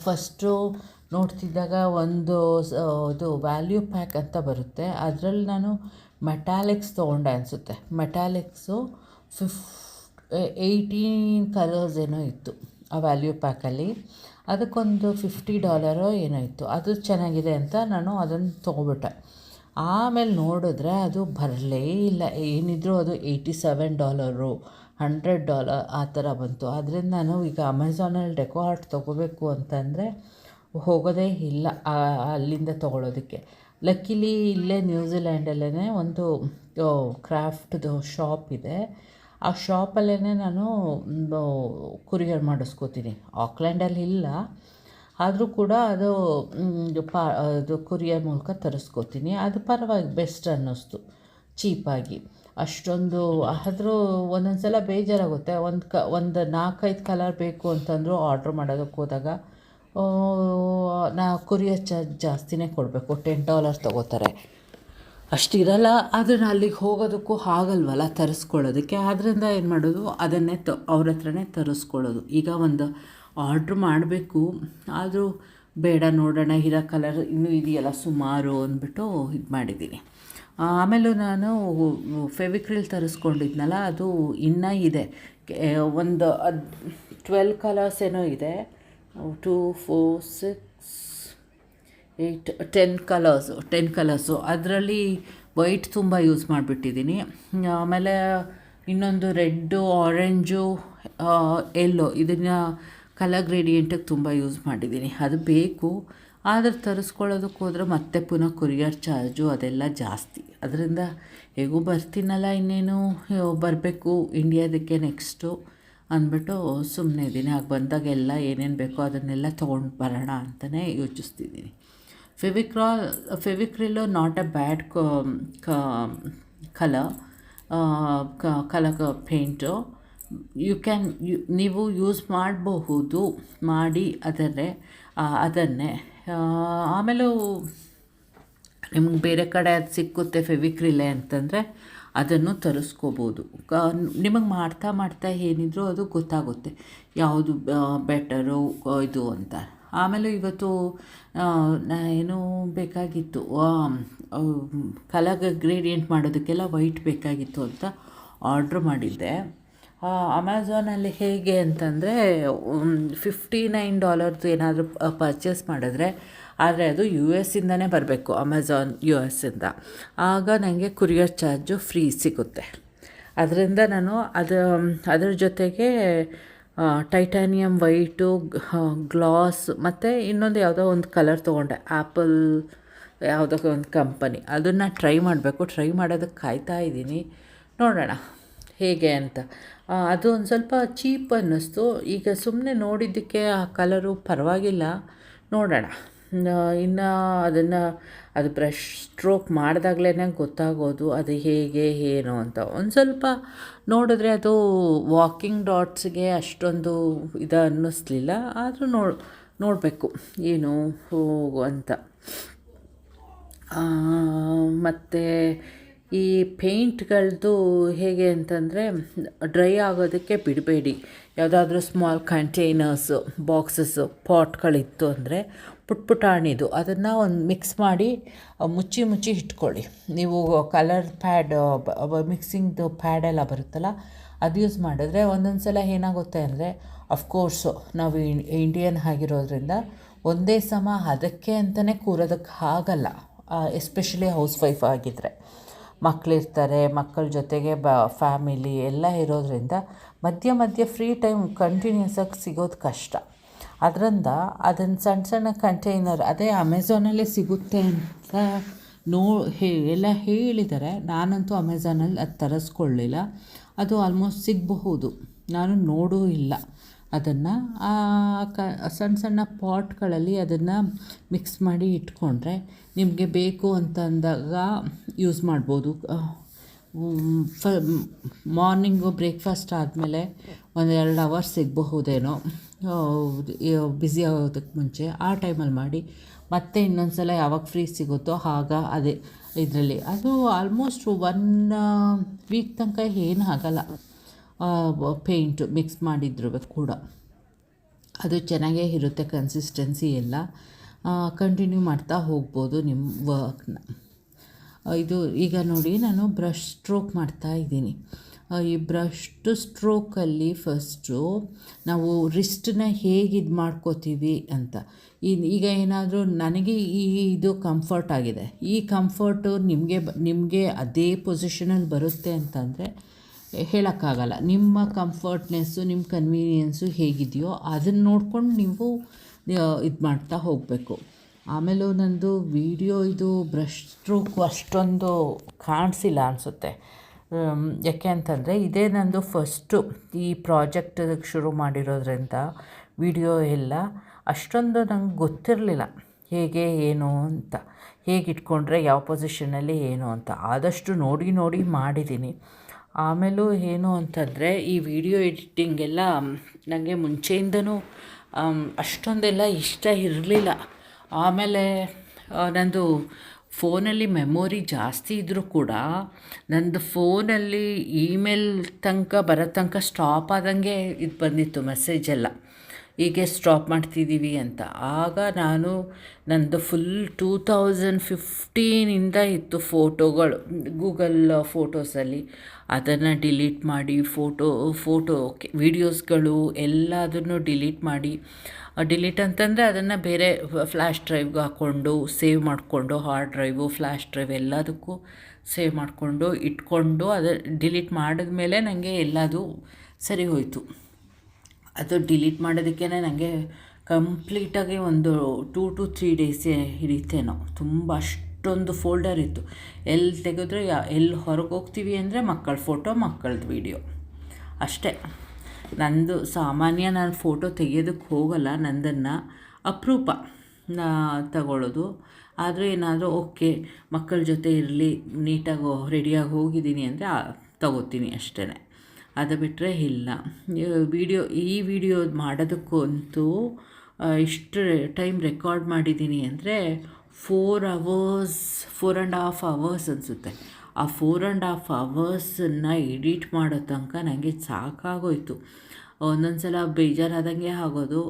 ಫಸ್ಟು ನೋಡ್ತಿದ್ದಾಗ ಒಂದು ಇದು ವ್ಯಾಲ್ಯೂ ಪ್ಯಾಕ್ ಅಂತ ಬರುತ್ತೆ, ಅದರಲ್ಲಿ ನಾನು ಮೆಟಾಲಿಕ್ಸ್ ತೊಗೊಂಡೆ ಅನಿಸುತ್ತೆ. ಮೆಟಾಲಿಕ್ಸು 18 ಕಲರ್ಸ್ ಏನೋ ಇತ್ತು ಆ ವ್ಯಾಲ್ಯೂ ಪ್ಯಾಕಲ್ಲಿ. ಅದಕ್ಕೊಂದು $50 ಏನೋ ಇತ್ತು. ಅದು ಚೆನ್ನಾಗಿದೆ ಅಂತ ನಾನು ಅದನ್ನು ತೊಗೊಬಿಟ್ಟೆ. ಆಮೇಲೆ ನೋಡಿದ್ರೆ ಅದು ಬರಲೇ ಇಲ್ಲ. ಏನಿದ್ರು ಅದು $87, $100 ಆ ಥರ ಬಂತು. ಆದ್ದರಿಂದ ನಾನು ಈಗ ಅಮೆಝಾನಲ್ಲಿ ಡೆಕೋ ಆರ್ಟ್ ತೊಗೋಬೇಕು ಅಂತಂದರೆ ಹೋಗೋದೇ ಇಲ್ಲ ಅಲ್ಲಿಂದ ತೊಗೊಳೋದಕ್ಕೆ. ಲಕ್ಕಿಲಿ ಇಲ್ಲೇ ನ್ಯೂಜಿಲ್ಯಾಂಡಲ್ಲೇ ಒಂದು ಕ್ರಾಫ್ಟ್ದು ಶಾಪ್ ಇದೆ. ಆ ಶಾಪಲ್ಲೇ ನಾನು ಕೊರಿಯರ್ ಮಾಡಿಸ್ಕೋತೀನಿ. ಆಕ್ಲ್ಯಾಂಡಲ್ಲಿ ಇಲ್ಲ, ಆದರೂ ಕೂಡ ಅದು ಅದು ಕೊರಿಯರ್ ಮೂಲಕ ತರಿಸ್ಕೋತೀನಿ. ಅದು ಪರವಾಗಿ ಬೆಸ್ಟ್ ಅನ್ನಿಸ್ತು, ಚೀಪಾಗಿ. ಅಷ್ಟೊಂದು ಆದರೂ ಒಂದೊಂದು ಸಲ ಬೇಜಾರಾಗುತ್ತೆ. ಒಂದು 4-5 ಕಲರ್ ಬೇಕು ಅಂತಂದರೂ ಆರ್ಡ್ರ್ ಮಾಡೋದಕ್ಕೆ ಹೋದಾಗ ಕೊರಿಯರ್ ಚಾರ್ಜ್ ಜಾಸ್ತಿನೇ ಕೊಡಬೇಕು, $10 ತೊಗೋತಾರೆ. ಅಷ್ಟಿರಲ್ಲ. ಅದನ್ನು ಅಲ್ಲಿಗೆ ಹೋಗೋದಕ್ಕೂ ಆಗಲ್ವಲ್ಲ ತರಿಸ್ಕೊಳ್ಳೋದಕ್ಕೆ. ಆದ್ದರಿಂದ ಏನು ಮಾಡೋದು, ಅದನ್ನೇ ಅವ್ರ ಹತ್ರನೇ ತರಿಸ್ಕೊಳ್ಳೋದು. ಈಗ ಒಂದು ಆರ್ಡ್ರ್ ಮಾಡಬೇಕು, ಆದರೂ ಬೇಡ ನೋಡೋಣ, ಇರೋ ಕಲರ್ ಇನ್ನೂ ಇದೆಯಲ್ಲ ಸುಮಾರು ಅಂದ್ಬಿಟ್ಟು ಇದು ಮಾಡಿದ್ದೀನಿ. ಆಮೇಲೂ ನಾನು ಫೆವಿಕ್ರಿಲ್ ತರಿಸ್ಕೊಂಡಿದ್ನಲ್ಲ, ಅದು ಇನ್ನೂ ಇದೆ. ಒಂದು 12 ಕಲರ್ಸ್ ಏನೋ ಇದೆ. 2, 4, 6, 8, 10 ಕಲರ್ಸು. ಅದರಲ್ಲಿ ವೈಟ್ ತುಂಬ ಯೂಸ್ ಮಾಡಿಬಿಟ್ಟಿದ್ದೀನಿ. ಆಮೇಲೆ ಇನ್ನೊಂದು ರೆಡ್ಡು, ಆರೆಂಜು, ಎಲ್ಲೋ, ಇದನ್ನು ಕಲರ್ ಗ್ರೇಡಿಯೆಂಟಿಗೆ ತುಂಬ ಯೂಸ್ ಮಾಡಿದ್ದೀನಿ. ಅದು ಬೇಕು, ಆದರೆ ತರಿಸ್ಕೊಳ್ಳೋದಕ್ಕೆ ಹೋದರೆ ಮತ್ತೆ ಪುನಃ ಕೊರಿಯರ್ ಚಾರ್ಜು ಅದೆಲ್ಲ ಜಾಸ್ತಿ. ಅದರಿಂದ ಹೇಗೂ ಬರ್ತೀನಲ್ಲ, ಇನ್ನೇನು ಬರಬೇಕು ಇಂಡಿಯಾದಕ್ಕೆ ನೆಕ್ಸ್ಟು ಅಂದ್ಬಿಟ್ಟು ಸುಮ್ಮನೆ ಇದ್ದೀನಿ. ಆಗ ಬಂದಾಗೆಲ್ಲ ಏನೇನು ಬೇಕೋ ಅದನ್ನೆಲ್ಲ ತೊಗೊಂಡು ಬರೋಣ ಅಂತಲೇ ಯೋಚಿಸ್ತಿದ್ದೀನಿ. Fevicryl not a bad colour paint. ನೀವು ಯೂಸ್ ಮಾಡಬಹುದು, ಮಾಡಿ ಅದನ್ನೇ ಆಮೇಲೂ ನಿಮ್ಗೆ ಬೇರೆ ಕಡೆ ಅದು ಸಿಕ್ಕುತ್ತೆ ಫೆವಿಕ್ರಿಲೇ ಅಂತಂದರೆ ಅದನ್ನು ತರಿಸ್ಕೋಬೋದು. ನಿಮಗೆ ಮಾಡ್ತಾ ಏನಿದ್ರು ಅದು ಗೊತ್ತಾಗುತ್ತೆ ಯಾವುದು ಬೆಟರು ಇದು ಅಂತ. ಆಮೇಲೆ ಇವತ್ತು ಏನೂ ಬೇಕಾಗಿತ್ತು, ಕಲರ್ ಗ್ರೇಡಿಯೆಂಟ್ ಮಾಡೋದಕ್ಕೆಲ್ಲ ವೈಟ್ ಬೇಕಾಗಿತ್ತು ಅಂತ ಆರ್ಡ್ರ್ ಮಾಡಿದ್ದೆ. ಅಮೆಝಾನಲ್ಲಿ ಹೇಗೆ ಅಂತಂದರೆ $59 ಏನಾದರೂ ಪರ್ಚೇಸ್ ಮಾಡಿದ್ರೆ, ಆದರೆ ಅದು US ಇಂದನೇ ಬರಬೇಕು, ಅಮೆಝಾನ್ US ಇಂದ. ಆಗ ನನಗೆ ಕೊರಿಯರ್ ಚಾರ್ಜು ಫ್ರೀ ಸಿಗುತ್ತೆ. ಅದರಿಂದ ನಾನು ಅದರ ಜೊತೆಗೆ ಟೈಟಾನಿಯಂ ವೈಟು, ಗ್ಲಾಸ್ ಮತ್ತು ಇನ್ನೊಂದು ಯಾವುದೋ ಒಂದು ಕಲರ್ ತೊಗೊಂಡೆ, ಆ್ಯಪಲ್ ಯಾವುದೋ ಒಂದು ಕಂಪನಿ. ಅದನ್ನು ಟ್ರೈ ಮಾಡಬೇಕು. ಟ್ರೈ ಮಾಡೋದಕ್ಕೆ ಕಾಯ್ತಾ ಇದ್ದೀನಿ, ನೋಡೋಣ ಹೇಗೆ ಅಂತ. ಅದು ಒಂದು ಸ್ವಲ್ಪ ಚೀಪ್ ಅನ್ನಿಸ್ತು. ಈಗ ಸುಮ್ಮನೆ ನೋಡಿದ್ದಕ್ಕೆ ಆ ಕಲರು ಪರವಾಗಿಲ್ಲ, ನೋಡೋಣ. ಇನ್ನು ಅದು ಬ್ರಷ್ ಸ್ಟ್ರೋಕ್ ಮಾಡಿದಾಗಲೇ ಗೊತ್ತಾಗೋದು ಅದು ಹೇಗೆ ಏನು ಅಂತ. ಒಂದು ಸ್ವಲ್ಪ ನೋಡಿದ್ರೆ ಅದು ವಾಕಿಂಗ್ ಡಾಟ್ಸ್ಗೆ ಅಷ್ಟೊಂದು ಇದು ಅನ್ನಿಸ್ಲಿಲ್ಲ, ಆದರೂ ನೋಡಬೇಕು ಏನು ಅಂತ. ಮತ್ತು ಈ ಪೇಂಟ್ಗಳದ್ದು ಹೇಗೆ ಅಂತಂದರೆ, ಡ್ರೈ ಆಗೋದಕ್ಕೆ ಬಿಡಬೇಡಿ. ಯಾವುದಾದ್ರೂ ಸ್ಮಾಲ್ ಕಂಟೈನರ್ಸು, ಬಾಕ್ಸಸ್ಸು, ಪಾಟ್ಗಳಿತ್ತು ಅಂದರೆ ಪುಟಾಣಿದು ಅದನ್ನು ಒಂದು ಮಿಕ್ಸ್ ಮಾಡಿ ಮುಚ್ಚಿ ಇಟ್ಕೊಳ್ಳಿ. ನೀವು ಕಲರ್ ಪ್ಯಾಡ್, ಮಿಕ್ಸಿಂಗ್ದು ಪ್ಯಾಡೆಲ್ಲ ಬರುತ್ತಲ್ಲ, ಅದು ಯೂಸ್ ಮಾಡಿದ್ರೆ ಒಂದೊಂದು ಸಲ ಏನಾಗುತ್ತೆ ಅಂದರೆ, ಅಫ್ಕೋರ್ಸು ನಾವು ಇಂಡಿಯನ್ ಆಗಿರೋದ್ರಿಂದ ಒಂದೇ ಸಮ ಅದಕ್ಕೆ ಅಂತಲೇ ಕೂರೋದಕ್ಕೆ ಆಗಲ್ಲ. ಎಸ್ಪೆಷಲಿ ಹೌಸ್ ವೈಫ್ ಆಗಿದ್ದರೆ, ಮಕ್ಕಳಿರ್ತಾರೆ, ಮಕ್ಕಳ ಜೊತೆಗೆ ಫ್ಯಾಮಿಲಿ ಎಲ್ಲ ಇರೋದ್ರಿಂದ ಮಧ್ಯ ಫ್ರೀ ಟೈಮ್ ಕಂಟಿನ್ಯೂಸ್ ಆಗಿ ಸಿಗೋದು ಕಷ್ಟ. ಅದರಿಂದ ಅದನ್ನು ಸಣ್ಣ ಕಂಟೈನರ್ ಅದೇ ಅಮೆಝಾನಲ್ಲೇ ಸಿಗುತ್ತೆ ಅಂತ ಎಲ್ಲ ಹೇಳಿದ್ದಾರೆ. ನಾನಂತೂ ಅಮೆಝಾನಲ್ಲಿ ಅದು ತರಿಸ್ಕೊಳ್ಳಿಲ್ಲ. ಅದು ಆಲ್ಮೋಸ್ಟ್ ಸಿಗಬಹುದು, ನಾನು ನೋಡೂ ಇಲ್ಲ. ಅದನ್ನು ಸಣ್ಣ ಸಣ್ಣ ಪಾಟ್ಗಳಲ್ಲಿ ಅದನ್ನು ಮಿಕ್ಸ್ ಮಾಡಿ ಇಟ್ಕೊಂಡ್ರೆ ನಿಮಗೆ ಬೇಕು ಅಂತ ಅಂದಾಗ ಯೂಸ್ ಮಾಡ್ಬೋದು. ಮಾರ್ನಿಂಗು ಬ್ರೇಕ್ಫಾಸ್ಟ್ ಆದಮೇಲೆ 1-2 ಅವರ್ಸ್ ಸಿಗಬಹುದೇನೋ ಬ್ಯುಸಿ ಆಗೋದಕ್ಕೆ ಮುಂಚೆ, ಆ ಟೈಮಲ್ಲಿ ಮಾಡಿ ಮತ್ತೆ ಇನ್ನೊಂದು ಸಲ ಯಾವಾಗ ಫ್ರೀ ಸಿಗುತ್ತೋ ಆಗ ಅದೇ ಇದರಲ್ಲಿ ಅದು ಆಲ್ಮೋಸ್ಟ್ 1 ವೀಕ್ ತನಕ ಏನು ಆಗಲ್ಲ. ಪೇಂಟ್ ಮಿಕ್ಸ್ ಮಾಡಿದ್ರು ಕೂಡ ಅದು ಚೆನ್ನಾಗೇ ಇರುತ್ತೆ. ಕನ್ಸಿಸ್ಟೆನ್ಸಿ ಎಲ್ಲ ಕಂಟಿನ್ಯೂ ಮಾಡ್ತಾ ಹೋಗ್ಬೋದು ನಿಮ್ಮ ವರ್ಕ್ನ. ಇದು ಈಗ ನೋಡಿ ನಾನು ಬ್ರಷ್ ಸ್ಟ್ರೋಕ್ ಮಾಡ್ತಾ ಇದ್ದೀನಿ. ಈ ಬ್ರಷ್ ಸ್ಟ್ರೋಕಲ್ಲಿ ಫಸ್ಟು ನಾವು ರಿಸ್ಟನ್ನ ಹೇಗೆ ಇದು ಮಾಡ್ಕೋತೀವಿ ಅಂತ. ಈಗ ಏನಾದರೂ ನನಗೆ ಇದು ಕಂಫರ್ಟ್ ಆಗಿದೆ, ಈ ಕಂಫರ್ಟು ನಿಮಗೆ ಅದೇ ಪೊಸಿಷನಲ್ಲಿ ಬರುತ್ತೆ ಅಂತಂದರೆ ಹೇಳೋಕ್ಕಾಗಲ್ಲ. ನಿಮ್ಮ ಕಂಫರ್ಟ್ನೆಸ್ಸು, ನಿಮ್ಮ ಕನ್ವೀನಿಯನ್ಸು ಹೇಗಿದೆಯೋ ಅದನ್ನು ನೋಡ್ಕೊಂಡು ನೀವು ಇದು ಮಾಡ್ತಾ ಹೋಗಬೇಕು. ಆಮೇಲೆ ನಂದು ವಿಡಿಯೋ ಇದು ಬ್ರಷ್ ಸ್ಟ್ರೋಕು ಅಷ್ಟೊಂದು ಕಾಣಿಸಿಲ್ಲ ಅನಿಸುತ್ತೆ. ಯಾಕೆ ಅಂತಂದರೆ ಇದೇ ನಂದು ಫಸ್ಟು ಈ ಪ್ರಾಜೆಕ್ಟ್ ಶುರು ಮಾಡಿರೋದ್ರಿಂದ ವಿಡಿಯೋ ಎಲ್ಲ ಅಷ್ಟೊಂದು ನಂಗೆ ಗೊತ್ತಿರಲಿಲ್ಲ ಹೇಗೆ ಏನು ಅಂತ, ಹೇಗೆ ಇಟ್ಕೊಂಡ್ರೆ ಯಾವ ಪೊಸಿಷನಲ್ಲಿ ಏನು ಅಂತ. ಆದಷ್ಟು ನೋಡಿ ಮಾಡಿದ್ದೀನಿ. ಆಮೇಲೂ ಏನು ಅಂತಂದರೆ ಈ ವಿಡಿಯೋ ಎಡಿಟಿಂಗೆಲ್ಲ ನನಗೆ ಮುಂಚೆಯಿಂದನೂ ಅಷ್ಟೊಂದೆಲ್ಲ ಇಷ್ಟ ಇರಲಿಲ್ಲ. ಆಮೇಲೆ ನಂದು ಫೋನಲ್ಲಿ ಮೆಮೊರಿ ಜಾಸ್ತಿ ಇದ್ದರೂ ಕೂಡ ನಂದು ಫೋನಲ್ಲಿ ಇಮೇಲ್ ತನಕ ಬರೋ ತನಕ ಸ್ಟಾಪ್ ಆದಂಗೆ ಇದು ಬಂದಿತ್ತು ಮೆಸೇಜೆಲ್ಲ, ಹೀಗೆ ಸ್ಟಾಪ್ ಮಾಡ್ತಿದ್ದೀವಿ ಅಂತ. ಆಗ ನಾನು ನಂದು ಫುಲ್ 2015ಇಂದ ಇತ್ತು ಫೋಟೋಗಳು ಗೂಗಲ್ ಫೋಟೋಸಲ್ಲಿ. ಅದನ್ನು ಡಿಲೀಟ್ ಮಾಡಿ ಫೋಟೋ ವೀಡಿಯೋಸ್ಗಳು ಎಲ್ಲದನ್ನು ಡಿಲೀಟ್ ಮಾಡಿ, ಡಿಲೀಟ್ ಅಂತಂದರೆ ಅದನ್ನು ಬೇರೆ ಫ್ಲ್ಯಾಶ್ ಡ್ರೈವ್ಗೆ ಹಾಕ್ಕೊಂಡು ಸೇವ್ ಮಾಡಿಕೊಂಡು, ಹಾರ್ಡ್ ಡ್ರೈವು ಫ್ಲ್ಯಾಶ್ ಡ್ರೈವ್ ಎಲ್ಲದಕ್ಕೂ ಸೇವ್ ಮಾಡಿಕೊಂಡು ಇಟ್ಕೊಂಡು ಅದು ಡಿಲೀಟ್ ಮಾಡಿದ್ಮೇಲೆ ನನಗೆ ಎಲ್ಲದು ಸರಿ ಹೋಯಿತು. ಅದು ಡಿಲೀಟ್ ಮಾಡೋದಕ್ಕೇ ನನಗೆ ಕಂಪ್ಲೀಟಾಗಿ ಒಂದು 2 to 3 ಡೇಸೇ ಹಿಡಿತೇನೋ. ತುಂಬ ಅಷ್ಟೊಂದು ಫೋಲ್ಡರ್ ಇತ್ತು. ಎಲ್ಲಿ ತೆಗೆದ್ರೆ ಎಲ್ಲಿ ಹೊರಗೆ ಹೋಗ್ತೀವಿ ಅಂದರೆ ಮಕ್ಕಳ ಫೋಟೋ, ಮಕ್ಕಳದ್ದು ವೀಡಿಯೋ ಅಷ್ಟೇ. ನಂದು ಸಾಮಾನ್ಯ ನಾನು ಫೋಟೋ ತೆಗೆಯೋದಕ್ಕೆ ಹೋಗಲ್ಲ, ನಂದನ್ನು ಅಪರೂಪ ತಗೊಳ್ಳೋದು. ಆದರೆ ಏನಾದರೂ ಓಕೆ ಮಕ್ಕಳ ಜೊತೆ ಇರಲಿ, ನೀಟಾಗಿ ರೆಡಿಯಾಗಿ ಹೋಗಿದ್ದೀನಿ ಅಂದರೆ ತಗೋತೀನಿ ಅಷ್ಟೇ. ಅದು ಬಿಟ್ಟರೆ ಇಲ್ಲ. ಈ ವಿಡಿಯೋ ಮಾಡೋದಕ್ಕಂತೂ ಇಷ್ಟು ಟೈಮ್ ರೆಕಾರ್ಡ್ ಮಾಡಿದ್ದೀನಿ ಅಂದರೆ 4.5 ಅವರ್ಸ್ ಅನಿಸುತ್ತೆ. ಆ 4.5 ಅವರ್ಸನ್ನು ಎಡಿಟ್ ಮಾಡೋ ತನಕ ನನಗೆ ಸಾಕಾಗೋಯಿತು. ಒಂದೊಂದು ಸಲ ಬೇಜಾರಾದಂಗೆ ಆಗೋದು,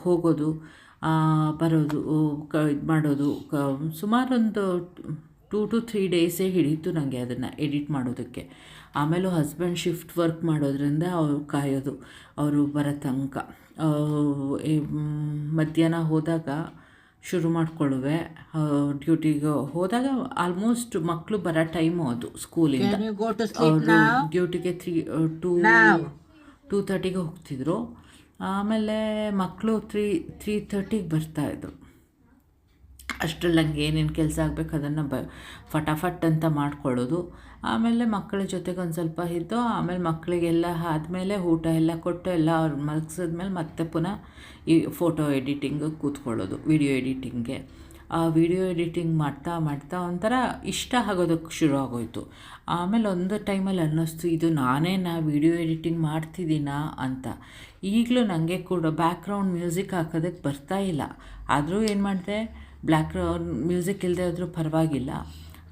ಹೋಗೋದು, ಬರೋದು, ಇದು ಮಾಡೋದು. ಸುಮಾರೊಂದು 2 to 3 ಡೇಸೇ ಹಿಡಿತು ನನಗೆ ಅದನ್ನು ಎಡಿಟ್ ಮಾಡೋದಕ್ಕೆ. ಆಮೇಲೂ ಹಸ್ಬೆಂಡ್ ಶಿಫ್ಟ್ ವರ್ಕ್ ಮಾಡೋದ್ರಿಂದ ಅವ್ರು ಕಾಯೋದು, ಅವರು ಬರೋ ತನಕ. ಮಧ್ಯಾಹ್ನ ಹೋದಾಗ ಶುರು ಮಾಡಿಕೊಳ್ಳುವೆ, ಡ್ಯೂಟಿಗೆ ಹೋದಾಗ ಆಲ್ಮೋಸ್ಟ್ ಮಕ್ಕಳು ಬರೋ ಟೈಮು ಅದು ಸ್ಕೂಲಿಂದ. ಅವರು ಡ್ಯೂಟಿಗೆ 2:30ಗೆ ಹೋಗ್ತಿದ್ರು. ಆಮೇಲೆ ಮಕ್ಕಳು 3:30ಗೆ ಬರ್ತಾಯಿದ್ರು. ಅಷ್ಟರಲ್ಲಿ ನಂಗೆ ಏನೇನು ಕೆಲಸ ಆಗಬೇಕು ಅದನ್ನು ಫಟಾಫಟ್ ಅಂತ ಮಾಡ್ಕೊಳ್ಳೋದು. ಆಮೇಲೆ ಮಕ್ಕಳ ಜೊತೆಗೆ ಒಂದು ಸ್ವಲ್ಪ ಇದ್ದು, ಆಮೇಲೆ ಮಕ್ಕಳಿಗೆಲ್ಲ ಆದಮೇಲೆ ಊಟ ಎಲ್ಲ ಕೊಟ್ಟು ಎಲ್ಲ ಅವ್ರು ಮಲಗಿಸಿದ್ಮೇಲೆ ಮತ್ತೆ ಪುನಃ ಈ ಫೋಟೋ ಎಡಿಟಿಂಗ್ ಕೂತ್ಕೊಳ್ಳೋದು, ವಿಡಿಯೋ ಎಡಿಟಿಂಗ್ಗೆ. ಆ ವಿಡಿಯೋ ಎಡಿಟಿಂಗ್ ಮಾಡ್ತಾ ಒಂಥರ ಇಷ್ಟ ಆಗೋದಕ್ಕೆ ಶುರು ಆಗೋಯಿತು. ಆಮೇಲೆ ಒಂದು ಟೈಮಲ್ಲಿ ಅನ್ನಿಸ್ತು, ಇದು ನಾನೇ ವಿಡಿಯೋ ಎಡಿಟಿಂಗ್ ಮಾಡ್ತಿದ್ದೀನಾ ಅಂತ. ಈಗಲೂ ನನಗೆ ಕೂಡ ಬ್ಯಾಕ್ಗ್ರೌಂಡ್ ಮ್ಯೂಸಿಕ್ ಹಾಕೋದಕ್ಕೆ ಬರ್ತಾಯಿಲ್ಲ. ಆದರೂ ಏನು ಮಾಡಿದೆ, ಬ್ಯಾಕ್ಗ್ರೌಂಡ್ ಮ್ಯೂಸಿಕ್ ಇಲ್ಲದೆ ಆದರೂ ಪರವಾಗಿಲ್ಲ,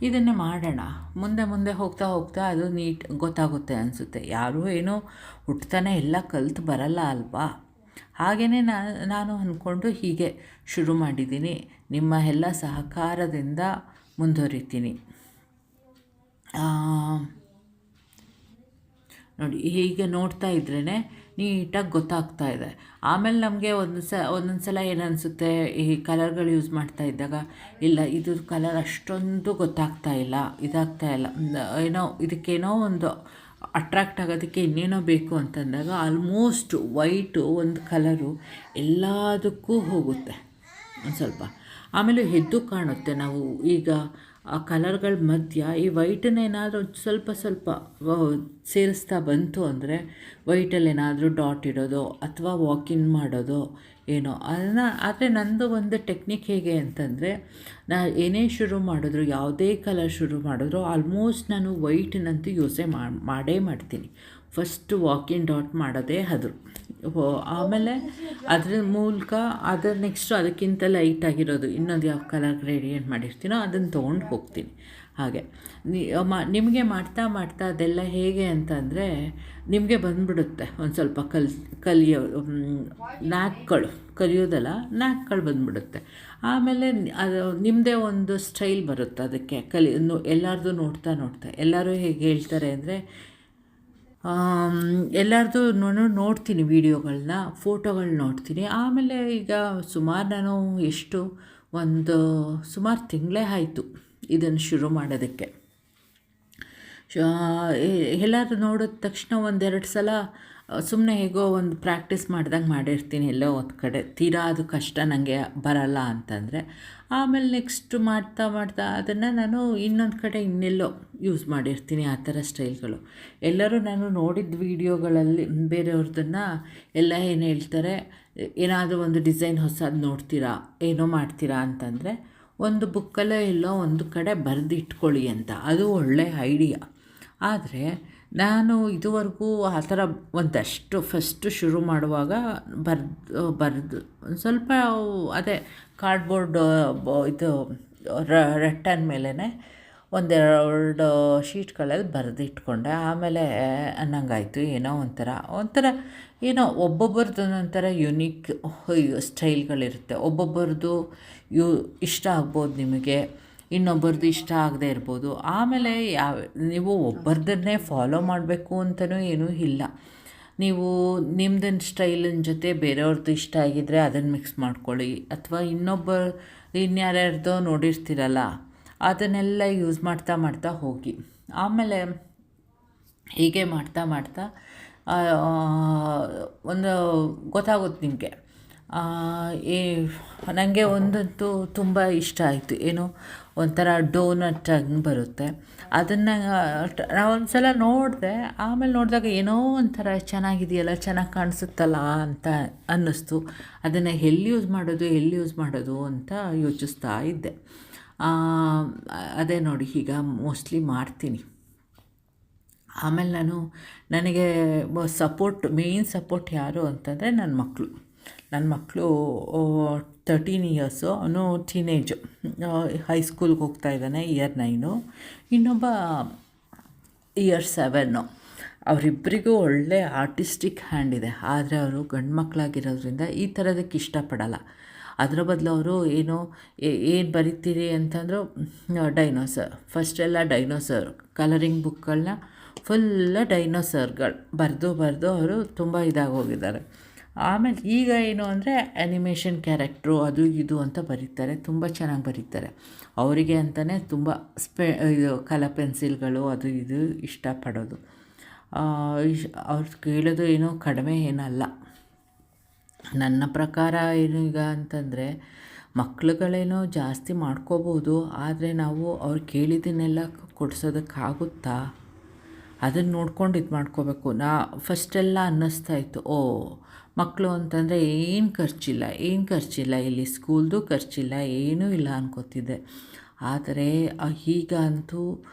ಇದನ್ನೇ ಮಾಡೋಣ. ಮುಂದೆ ಹೋಗ್ತಾ ಅದು ನೀಟ್ ಗೊತ್ತಾಗುತ್ತೆ ಅನಿಸುತ್ತೆ. ಯಾರೂ ಏನೋ ಹುಟ್ಟತಾನೆ ಎಲ್ಲ ಕಲಿತು ಬರಲ್ಲ ಅಲ್ವಾ. ಹಾಗೆಯೇ ನಾನು ಅಂದ್ಕೊಂಡು ಹೀಗೆ ಶುರು ಮಾಡಿದ್ದೀನಿ. ನಿಮ್ಮ ಎಲ್ಲ ಸಹಕಾರದಿಂದ ಮುಂದುವರಿತೀನಿ. ನೋಡಿ, ಹೀಗೆ ನೋಡ್ತಾ ಇದ್ರೇ ನೀಟಾಗಿ ಗೊತ್ತಾಗ್ತಾ ಇದೆ. ಆಮೇಲೆ ನಮಗೆ ಒಂದೊಂದು ಸಲ ಏನನ್ನಿಸುತ್ತೆ, ಈ ಕಲರ್ಗಳು ಯೂಸ್ ಮಾಡ್ತಾ ಇದ್ದಾಗ, ಇಲ್ಲ ಇದು ಕಲರ್ ಅಷ್ಟೊಂದು ಗೊತ್ತಾಗ್ತಾ ಇಲ್ಲ, ಇದಾಗ್ತಾ ಇಲ್ಲ, ಏನೋ ಇದಕ್ಕೇನೋ ಒಂದು ಅಟ್ರ್ಯಾಕ್ಟ್ ಆಗೋದಕ್ಕೆ ಇನ್ನೇನೋ ಬೇಕು ಅಂತಂದಾಗ ಆಲ್ಮೋಸ್ಟ್ ವೈಟು ಒಂದು ಕಲರು ಎಲ್ಲದಕ್ಕೂ ಹೋಗುತ್ತೆ ಒಂದು ಸ್ವಲ್ಪ. ಆಮೇಲೆ ಎದ್ದು ಕಾಣುತ್ತೆ. ನಾವು ಈಗ ಆ ಕಲರ್ಗಳ ಮಧ್ಯ ಈ ವೈಟನ್ನೇನಾದರೂ ಸ್ವಲ್ಪ ಸ್ವಲ್ಪ ಸೇರಿಸ್ತಾ ಬಂತು ಅಂದರೆ ವೈಟಲ್ಲಿ ಏನಾದರೂ ಡಾಟ್ ಇಡೋದು ಅಥವಾ ವಾಕಿನ್ ಮಾಡೋದು ಏನೋ ಅದನ್ನು. ಆದರೆ ನಂದು ಒಂದು ಟೆಕ್ನಿಕ್ ಹೇಗೆ ಅಂತಂದರೆ, ನಾನು ಏನೇ ಶುರು ಮಾಡಿದ್ರು, ಯಾವುದೇ ಕಲರ್ ಶುರು ಮಾಡಿದ್ರು ಆಲ್ಮೋಸ್ಟ್ ನಾನು ವೈಟ್ನಂತೂ ಯೂಸೇ ಮಾಡೇ ಮಾಡ್ತೀನಿ. ಫಸ್ಟು ವಾಕಿನ್ ಡಾಟ್ ಮಾಡೋದೇ ಅದು. ಆಮೇಲೆ ಅದ್ರ ಮೂಲಕ ನೆಕ್ಸ್ಟು ಅದಕ್ಕಿಂತ ಲೈಟಾಗಿರೋದು ಇನ್ನೊಂದು ಯಾವ ಕಲರ್ ಗ್ರೇಡಿಯಂಟ್ ಮಾಡಿರ್ತೀನೋ ಅದನ್ನು ತೊಗೊಂಡು ಹೋಗ್ತೀನಿ. ಹಾಗೆ ನಿಮಗೆ ಮಾಡ್ತಾ ಮಾಡ್ತಾ ಅದೆಲ್ಲ ಹೇಗೆ ಅಂತಂದರೆ ನಿಮಗೆ ಬಂದುಬಿಡುತ್ತೆ ಒಂದು ಸ್ವಲ್ಪ ಕಲಿಯೋದಲ್ಲ, ನ್ಯಾಕ್ಗಳು ಬಂದುಬಿಡುತ್ತೆ. ಆಮೇಲೆ ಅದು ನಿಮ್ಮದೇ ಒಂದು ಸ್ಟೈಲ್ ಬರುತ್ತೆ ಅದಕ್ಕೆ. ಎಲ್ಲರದು ನೋಡ್ತಾ ಎಲ್ಲರೂ ಹೇಗೆ ಹೇಳ್ತಾರೆ ಅಂದರೆ, ಎಲ್ಲರದು ನೋಡ್ತೀನಿ ವೀಡಿಯೋಗಳನ್ನ, ಫೋಟೋಗಳು ನೋಡ್ತೀನಿ. ಆಮೇಲೆ ಈಗ ನಾನು ಸುಮಾರು ತಿಂಗಳೇ ಆಯಿತು ಇದನ್ನು ಶುರು ಮಾಡೋದಕ್ಕೆ. ಎಲ್ಲರೂ ನೋಡಿದ ತಕ್ಷಣ ಒಂದೆರಡು ಸಲ ಸುಮ್ಮನೆ ಹೇಗೋ ಒಂದು ಪ್ರಾಕ್ಟೀಸ್ ಮಾಡ್ದಂಗೆ ಮಾಡಿರ್ತೀನಿ ಎಲ್ಲೋ ಒಂದು ಕಡೆ. ತೀರಾ ಅದು ಕಷ್ಟ ನನಗೆ ಬರಲ್ಲ ಅಂತಂದರೆ ಆಮೇಲೆ ನೆಕ್ಸ್ಟ್ ಮಾಡ್ತಾ ಅದನ್ನು ನಾನು ಇನ್ನೊಂದು ಕಡೆ ಇನ್ನೆಲ್ಲೋ ಯೂಸ್ ಮಾಡಿರ್ತೀನಿ. ಆ ಥರ ಸ್ಟೈಲ್ಗಳು ಎಲ್ಲರೂ ನಾನು ನೋಡಿದ ವೀಡಿಯೋಗಳಲ್ಲಿ ಬೇರೆಯವ್ರದನ್ನು ಎಲ್ಲ ಏನು ಹೇಳ್ತಾರೆ, ಏನಾದರೂ ಒಂದು ಡಿಸೈನ್ ಹೊಸದು ನೋಡ್ತೀರಾ, ಏನೋ ಮಾಡ್ತೀರಾ ಅಂತಂದರೆ ಒಂದು ಬುಕ್ಕಲ್ಲೋ ಎಲ್ಲೋ ಒಂದು ಕಡೆ ಬರೆದಿಟ್ಕೊಳ್ಳಿ ಅಂತ. ಅದು ಒಳ್ಳೆಯ ಐಡಿಯಾ. ಆದರೆ ನಾನು ಇದುವರೆಗೂ ಆ ಥರ ಒಂದಷ್ಟು ಫಸ್ಟು ಶುರು ಮಾಡುವಾಗ ಬರೆದು ಸ್ವಲ್ಪ ಅದೇ ಕಾರ್ಡ್ಬೋರ್ಡ್ ಇದು ರಟ್ಟನ್ ಮೇಲೇ ಒಂದೆರಡು ಶೀಟ್ಗಳಲ್ಲಿ ಬರೆದಿಟ್ಕೊಂಡೆ. ಆಮೇಲೆ ಅನ್ನಂಗಾಯಿತು, ಏನೋ ಒಂಥರ ಏನೋ ಒಬ್ಬೊಬ್ಬರದ್ದು ಒಂಥರ ಯುನೀಕ್ ಸ್ಟೈಲ್ಗಳಿರುತ್ತೆ. ಒಬ್ಬೊಬ್ಬರದ್ದು ಇಷ್ಟ ಆಗ್ಬೋದು ನಿಮಗೆ, ಇನ್ನೊಬ್ಬರದ್ದು ಇಷ್ಟ ಆಗದೆ ಇರ್ಬೋದು. ಆಮೇಲೆ ನೀವು ಒಬ್ಬರದನ್ನೇ ಫಾಲೋ ಮಾಡಬೇಕು ಅಂತಲೂ ಏನೂ ಇಲ್ಲ. ನೀವು ನಿಮ್ಮದನ್ನ ಸ್ಟೈಲಿನ ಜೊತೆ ಬೇರೆಯವ್ರದ್ದು ಇಷ್ಟ ಆಗಿದ್ದರೆ ಅದನ್ನು ಮಿಕ್ಸ್ ಮಾಡ್ಕೊಳ್ಳಿ, ಅಥವಾ ಇನ್ಯಾರ್ಯಾರ್ದೋ ನೋಡಿರ್ತೀರಲ್ಲ ಅದನ್ನೆಲ್ಲ ಯೂಸ್ ಮಾಡ್ತಾ ಹೋಗಿ. ಆಮೇಲೆ ಹೀಗೆ ಮಾಡ್ತಾ ಒಂದು ಗೊತ್ತಾಗುತ್ತೆ ನಿಮಗೆ. ನನಗೆ ಒಂದಂತೂ ತುಂಬ ಇಷ್ಟ ಆಯಿತು, ಏನು ಒಂಥರ ಡೋನಟ್ ಹಂಗೆ ಬರುತ್ತೆ. ಅದನ್ನು ನಾವು ಒಂದು ಸಲ ನೋಡಿದೆ. ಆಮೇಲೆ ನೋಡಿದಾಗ ಏನೋ ಒಂಥರ ಚೆನ್ನಾಗಿದೆಯಲ್ಲ, ಚೆನ್ನಾಗಿ ಕಾಣಿಸುತ್ತಲ್ಲ ಅಂತ ಅನ್ನಿಸ್ತು. ಅದನ್ನು ಎಲ್ಲಿ ಯೂಸ್ ಮಾಡೋದು ಅಂತ ಯೋಚಿಸ್ತಾ ಇದ್ದೆ. ಅದೇ ನೋಡಿ, ಈಗ ಮೋಸ್ಟ್ಲಿ ಮಾಡ್ತೀನಿ. ಆಮೇಲೆ ನನಗೆ ಮೇನ್ ಸಪೋರ್ಟ್ ಯಾರು ಅಂತಂದರೆ ನನ್ನ ಮಕ್ಕಳು 13 ಇಯರ್ಸು, ಅವನು ಟೀನೇಜು, ಹೈಸ್ಕೂಲ್ಗೆ ಹೋಗ್ತಾ ಇದ್ದಾನೆ, ಇಯರ್ 9. ಇನ್ನೊಬ್ಬ ಇಯರ್ 7. ಅವರಿಬ್ಬರಿಗೂ ಒಳ್ಳೆ ಆರ್ಟಿಸ್ಟಿಕ್ ಹ್ಯಾಂಡ್ ಇದೆ. ಆದರೆ ಅವರು ಗಂಡು ಮಕ್ಕಳಾಗಿರೋದ್ರಿಂದ ಈ ಥರದಕ್ಕೆ ಇಷ್ಟಪಡಲ್ಲ. ಅದರ ಬದಲು ಅವರು ಏನು ಬರಿತೀರಿ ಅಂತಂದರೂ ಡೈನೋಸರ್, ಫಸ್ಟೆಲ್ಲ ಡೈನೋಸರ್ ಕಲರಿಂಗ್ ಬುಕ್ಗಳನ್ನ ಫುಲ್ಲ ಡೈನೋಸರ್ಗಳು ಬರೆದು ಅವರು ತುಂಬ ಇದಾಗೋಗಿದ್ದಾರೆ. ಆಮೇಲೆ ಈಗ ಏನು ಅಂದರೆ ಆ್ಯನಿಮೇಷನ್ ಕ್ಯಾರೆಕ್ಟ್ರು ಅದು ಇದು ಅಂತ ಬರೀತಾರೆ, ತುಂಬ ಚೆನ್ನಾಗಿ ಬರೀತಾರೆ. ಅವರಿಗೆ ಅಂತಲೇ ತುಂಬ ಇದು ಕಲರ್ ಪೆನ್ಸಿಲ್ಗಳು ಅದು ಇದು ಇಷ್ಟಪಡೋದು. ಅವ್ರು ಕೇಳೋದು ಏನೋ ಕಡಿಮೆ ಏನಲ್ಲ. ನನ್ನ ಪ್ರಕಾರ ಏನು ಈಗ ಅಂತಂದರೆ, ಮಕ್ಳುಗಳೇನೋ ಜಾಸ್ತಿ ಮಾಡ್ಕೋಬೋದು, ಆದರೆ ನಾವು ಅವ್ರು ಕೇಳಿದ್ದನ್ನೆಲ್ಲ ಕೊಡಿಸೋದಕ್ಕಾಗುತ್ತಾ ಅದನ್ನು ನೋಡ್ಕೊಂಡು ಇದು ಮಾಡ್ಕೋಬೇಕು. ಫಸ್ಟೆಲ್ಲ ಅನ್ನಿಸ್ತಾಯಿತ್ತು, ಮಕ್ಕಳು ಅಂತಂದರೆ ಏನು ಖರ್ಚಿಲ್ಲ, ಇಲ್ಲಿ ಸ್ಕೂಲ್ದು ಖರ್ಚಿಲ್ಲ, ಏನೂ ಇಲ್ಲ ಅನ್ಕೋತಿದ್ದೆ. ಆದರೆ ಈಗ ಅಂತೂ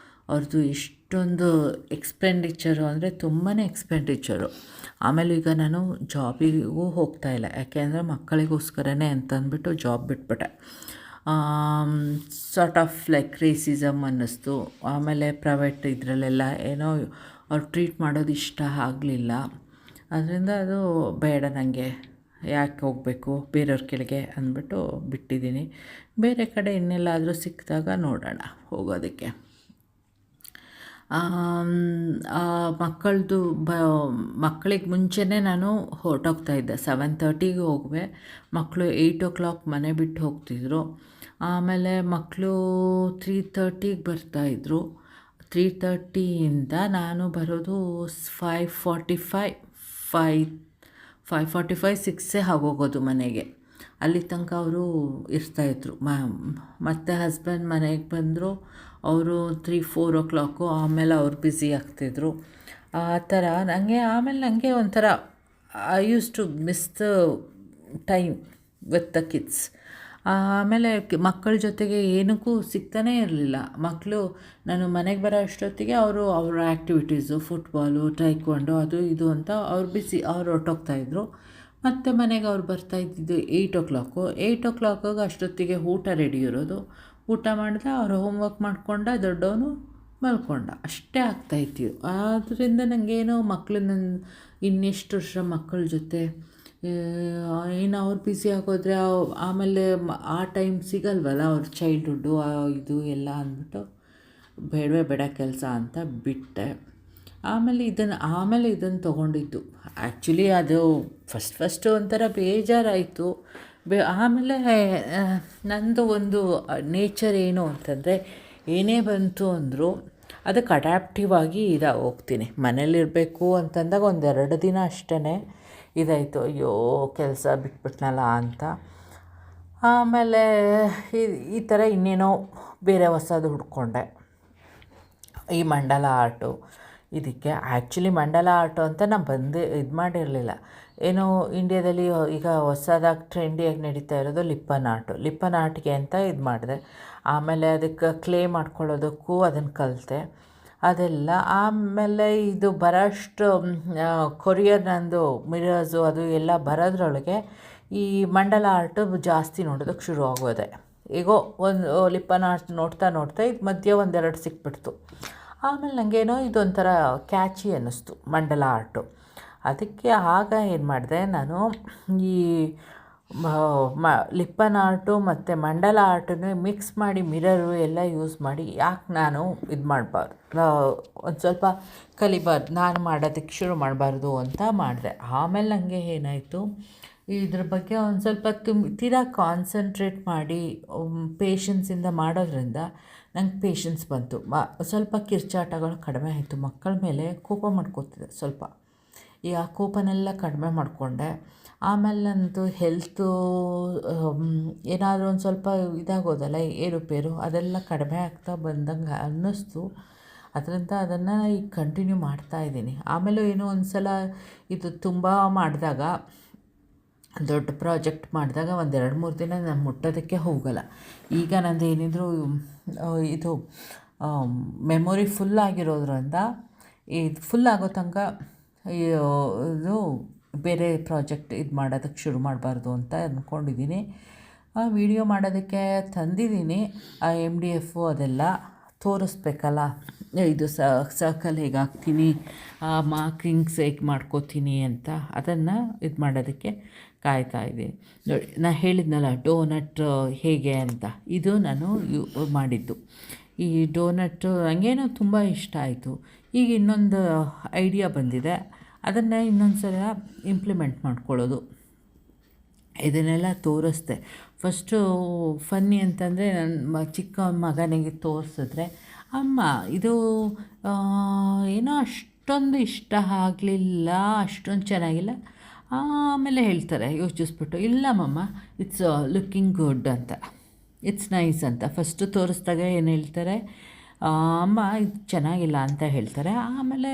ಅವ್ರದ್ದು ಎಷ್ಟೊಂದು ಎಕ್ಸ್ಪೆಂಡಿಚರು ಅಂದರೆ ತುಂಬಾ ಎಕ್ಸ್ಪೆಂಡಿಚರು. ಆಮೇಲೆ ಈಗ ನಾನು ಜಾಬಿಗೂ ಹೋಗ್ತಾಯಿಲ್ಲ, ಯಾಕೆಂದರೆ ಮಕ್ಕಳಿಗೋಸ್ಕರನೇ ಅಂತಂದ್ಬಿಟ್ಟು ಜಾಬ್ ಬಿಟ್ಬಿಟ್ಟೆ. ಸಾರ್ಟ್ ಆಫ್ ಲೈಕ್ ರೇಸಿಸಮ್ ಅನ್ನಿಸ್ತು. ಆಮೇಲೆ ಪ್ರೈವೇಟ್ ಇದರಲ್ಲೆಲ್ಲ ಏನೋ ಅವ್ರು ಟ್ರೀಟ್ ಮಾಡೋದು ಇಷ್ಟ ಆಗಲಿಲ್ಲ. ಅದರಿಂದ ಅದು ಬೇಡ, ನನಗೆ ಯಾಕೆ ಹೋಗಬೇಕು ಬೇರೆಯವ್ರ ಕೆಳಗೆ ಅಂದ್ಬಿಟ್ಟು ಬಿಟ್ಟಿದ್ದೀನಿ. ಬೇರೆ ಕಡೆ ಇನ್ನೆಲ್ಲಾದರೂ ಸಿಕ್ಕಿದಾಗ ನೋಡೋಣ ಹೋಗೋದಕ್ಕೆ. ಮಕ್ಕಳಿಗೆ ಮುಂಚೆನೇ ನಾನು ಹೊರಟೋಗ್ತಾಯಿದ್ದೆ. 7:30ಗೆ ಹೋಗುವೆ, ಮಕ್ಕಳು 8 o'clock ಮನೆ ಬಿಟ್ಟು ಹೋಗ್ತಿದ್ರು. ಆಮೇಲೆ ಮಕ್ಕಳು 3:30ಗೆ ಬರ್ತಾಯಿದ್ರು. 3:30ಇಂದ ನಾನು ಬರೋದು 5:45 6 ಆಗೋಗೋದು ಮನೆಗೆ. ಅಲ್ಲಿ ತನಕ ಅವರು ಇರ್ತಾಯಿದ್ರು. ಮತ್ತು ಹಸ್ಬೆಂಡ್ ಮನೆಗೆ ಬಂದರು, ಅವರು 3-4 ಆಮೇಲೆ ಅವ್ರು ಬ್ಯುಸಿ ಆಗ್ತಿದ್ರು. ಆ ಥರ ನನಗೆ ಒಂಥರ I use to miss the time with the kids. ಆಮೇಲೆ ಮಕ್ಕಳ ಜೊತೆಗೆ ಏನಕ್ಕೂ ಸಿಗ್ತಾನೇ ಇರಲಿಲ್ಲ. ಮಕ್ಕಳು ನಾನು ಮನೆಗೆ ಬರೋ ಅಷ್ಟೊತ್ತಿಗೆ ಅವರ ಆ್ಯಕ್ಟಿವಿಟೀಸು, ಫುಟ್ಬಾಲು, ಟೈಕ್ವಾಂಡೋ, ಅದು ಇದು ಅಂತ ಅವ್ರು ಹೊರಟೋಗ್ತಾಯಿದ್ರು. ಮತ್ತು ಮನೆಗೆ ಅವ್ರು ಬರ್ತಾಯಿದ್ದಿದ್ದು 8 ಅಷ್ಟೊತ್ತಿಗೆ ಊಟ ರೆಡಿ ಇರೋದು. ಊಟ ಮಾಡಿದೆ, ಅವರು ಹೋಮ್ವರ್ಕ್ ಮಾಡಿಕೊಂಡ, ದೊಡ್ಡವನು ಮಲ್ಕೊಂಡ, ಅಷ್ಟೇ ಆಗ್ತಾಯಿತ್ತು. ಆದ್ದರಿಂದ ನನಗೇನೋ ಇನ್ನೆಷ್ಟು ವರ್ಷ ಮಕ್ಕಳ ಜೊತೆ ಏನು ಅವ್ರು ಬ್ಯುಸಿ ಆಗೋದ್ರೆ ಆಮೇಲೆ ಆ ಟೈಮ್ ಸಿಗಲ್ವಲ್ಲ, ಅವ್ರ ಚೈಲ್ಡ್ಹುಡ್ಡು ಇದು ಎಲ್ಲ ಅಂದ್ಬಿಟ್ಟು ಬೇಡವೇ ಬೇಡ ಕೆಲಸ ಅಂತ ಬಿಟ್ಟೆ. ಆಮೇಲೆ ಇದನ್ನು ತೊಗೊಂಡಿದ್ದು ಆ್ಯಕ್ಚುಲಿ ಅದು ಫಸ್ಟು ಒಂಥರ ಬೇಜಾರಾಯಿತು. ಆಮೇಲೆ ನಂದು ಒಂದು ನೇಚರ್ ಏನು ಅಂತಂದರೆ, ಏನೇ ಬಂತು ಅಂದರೂ ಅದಕ್ಕೆ ಅಡ್ಯಾಪ್ಟಿವ್ ಆಗಿ ಹೋಗ್ತೀನಿ. ಮನೇಲಿರಬೇಕು ಅಂತಂದಾಗ 1-2 ದಿನ ಅಷ್ಟೇ ಇದಾಯಿತು, ಅಯ್ಯೋ ಕೆಲಸ ಬಿಟ್ಬಿಟ್ನಲ್ಲ ಅಂತ. ಆಮೇಲೆ ಈ ಥರ ಇನ್ನೇನೋ ಬೇರೆ ಹೊಸದು ಹುಡ್ಕೊಂಡೆ, ಈ ಮಂಡಲ ಆರ್ಟು. ಇದಕ್ಕೆ ಆ್ಯಕ್ಚುಲಿ ಮಂಡಲ ಆರ್ಟು ಅಂತ ನಾನು ಇದು ಮಾಡಿರಲಿಲ್ಲ. ಏನೋ ಇಂಡಿಯಾದಲ್ಲಿ ಈಗ ಹೊಸದಾಗಿ ಟ್ರೆಂಡಿಯಾಗಿ ನಡೀತಾ ಇರೋದು ಲಿಪ್ಪನ್ ಆರ್ಟ್ಗೆ ಅಂತ ಇದು ಮಾಡಿದೆ. ಆಮೇಲೆ ಅದಕ್ಕೆ ಕ್ಲೇ ಮಾಡ್ಕೊಳ್ಳೋದಕ್ಕೂ ಅದನ್ನು ಕಲಿತೆ ಅದೆಲ್ಲ. ಆಮೇಲೆ ಇದು ಬರೋಷ್ಟು ಕೊರಿಯರ್ ನಂದು ಮಿರರ್ಸು ಅದು ಎಲ್ಲ ಬರೋದ್ರೊಳಗೆ ಈ ಮಂಡಲ ಆರ್ಟು ಜಾಸ್ತಿ ನೋಡೋದಕ್ಕೆ ಶುರು ಆಗೋದೆ. ಈಗೋ ಒಂದು ಲಿಪ್ಪನ್ ಆರ್ಟ್ ನೋಡ್ತಾ ಇದು ಮಧ್ಯೆ 1-2 ಸಿಕ್ಬಿಡ್ತು. ಆಮೇಲೆ ನನಗೇನೋ ಇದೊಂಥರ ಕ್ಯಾಚಿ ಅನ್ನಿಸ್ತು ಮಂಡಲ ಆರ್ಟು. ಅದಕ್ಕೆ ಆಗ ಏನು ಮಾಡಿದೆ, ನಾನು ಈ ಲಿಪ್ಪನ್ ಆರ್ಟು ಮತ್ತು ಮಂಡಲ ಆರ್ಟನ್ನು ಮಿಕ್ಸ್ ಮಾಡಿ ಮಿರರು ಎಲ್ಲ ಯೂಸ್ ಮಾಡಿ ಯಾಕೆ ನಾನು ಇದು ಮಾಡಬಾರ್ದು, ಒಂದು ಸ್ವಲ್ಪ ಕಲಿಬಾರ್ದು, ನಾನು ಮಾಡೋದಕ್ಕೆ ಶುರು ಮಾಡಬಾರ್ದು ಅಂತ ಮಾಡಿದೆ. ಆಮೇಲೆ ನನಗೆ ಏನಾಯಿತು, ಇದ್ರ ಬಗ್ಗೆ ಒಂದು ಸ್ವಲ್ಪ ತೀರಾ ಕಾನ್ಸಂಟ್ರೇಟ್ ಮಾಡಿ ಪೇಷನ್ಸಿಂದ ಮಾಡೋದ್ರಿಂದ ನಂಗೆ ಪೇಷನ್ಸ್ ಬಂತು. ಸ್ವಲ್ಪ ಕಿರ್ಚಾಟಗಳು ಕಡಿಮೆ ಆಯಿತು. ಮಕ್ಕಳ ಮೇಲೆ ಕೋಪ ಮಾಡ್ಕೋತಿದ್ದೆ ಸ್ವಲ್ಪ. ಈ ಆ ಕೋಪನೆಲ್ಲ ಕಡಿಮೆ ಮಾಡಿಕೊಂಡೆ. ಆಮೇಲೆ ನಂದು ಹೆಲ್ತು ಏನಾದರೂ ಒಂದು ಸ್ವಲ್ಪ ಇದಾಗೋದಲ್ಲ, ಏರುಪೇರು ಅದೆಲ್ಲ ಕಡಿಮೆ ಆಗ್ತಾ ಬಂದಂಗೆ ಅನ್ನಿಸ್ತು. ಅದರಿಂದ ಅದನ್ನು ಈಗ ಕಂಟಿನ್ಯೂ ಮಾಡ್ತಾಯಿದ್ದೀನಿ. ಆಮೇಲೂ ಏನೋ ಒಂದು ಸಲ ಇದು ತುಂಬ ಮಾಡಿದಾಗ, ದೊಡ್ಡ ಪ್ರಾಜೆಕ್ಟ್ ಮಾಡಿದಾಗ 1-2-3 ದಿನ ನಾನು ಮುಟ್ಟೋದಕ್ಕೆ ಹೋಗಲ್ಲ. ಈಗ ನಂದು ಏನಿದ್ರು ಇದು ಮೆಮೊರಿ ಫುಲ್ ಆಗಿರೋದ್ರಿಂದ ಇದು ಫುಲ್ ಆಗೋ ತನಕ ಇದು ಬೇರೆ ಪ್ರಾಜೆಕ್ಟ್ ಇದು ಮಾಡೋದಕ್ಕೆ ಶುರು ಮಾಡಬಾರ್ದು ಅಂತ ಅಂದ್ಕೊಂಡಿದ್ದೀನಿ. ವಿಡಿಯೋ ಮಾಡೋದಕ್ಕೆ ತಂದಿದ್ದೀನಿ. MDF ಅದೆಲ್ಲ ತೋರಿಸ್ಬೇಕಲ್ಲ, ಇದು ಸರ್ಕಲ್ ಹೇಗೆ ಹಾಕ್ತೀನಿ, ಮಾರ್ಕಿಂಗ್ಸ್ ಹೇಗೆ ಮಾಡ್ಕೋತೀನಿ ಅಂತ ಅದನ್ನು ಇದು ಮಾಡೋದಕ್ಕೆ ಕಾಯ್ತಾಯಿದ್ದೀನಿ. ನೋಡಿ, ನಾನು ಹೇಳಿದ್ನಲ್ಲ ಡೋನಟ್ ಹೇಗೆ ಅಂತ, ಇದು ನಾನು ಮಾಡಿದ್ದು. ಈ ಡೋನಟ್ಟು ನನಗೇನೋ ತುಂಬ ಇಷ್ಟ ಆಯಿತು. ಈಗ ಇನ್ನೊಂದು ಐಡಿಯಾ ಬಂದಿದೆ, ಅದನ್ನು ಇನ್ನೊಂದು ಸಲ ಇಂಪ್ಲಿಮೆಂಟ್ ಮಾಡ್ಕೊಳ್ಳೋದು. ಇದನ್ನೆಲ್ಲ ತೋರಿಸ್ದೆ. ಫಸ್ಟು ಫನ್ನಿ ಅಂತಂದರೆ, ನನ್ನ ಚಿಕ್ಕ ಮಗನಿಗೆ ತೋರಿಸಿದ್ರೆ, ಅಮ್ಮ ಇದು ಏನೋ ಅಷ್ಟೊಂದು ಇಷ್ಟ ಆಗಲಿಲ್ಲ, ಅಷ್ಟೊಂದು ಚೆನ್ನಾಗಿಲ್ಲ. ಆಮೇಲೆ ಹೇಳ್ತಾರೆ ಯೋಚಿಸ್ಬಿಟ್ಟು, ಇಲ್ಲ ಮಮ್ಮ ಇಟ್ಸ್ ಲುಕ್ಕಿಂಗ್ ಗುಡ್ ಅಂತ, ಇಟ್ಸ್ ನೈಸ್ ಅಂತ. ಫಸ್ಟು ತೋರಿಸ್ದಾಗ ಏನು ಹೇಳ್ತಾರೆ, ಅಮ್ಮ ಇದು ಚೆನ್ನಾಗಿಲ್ಲ ಅಂತ ಹೇಳ್ತಾರೆ. ಆಮೇಲೆ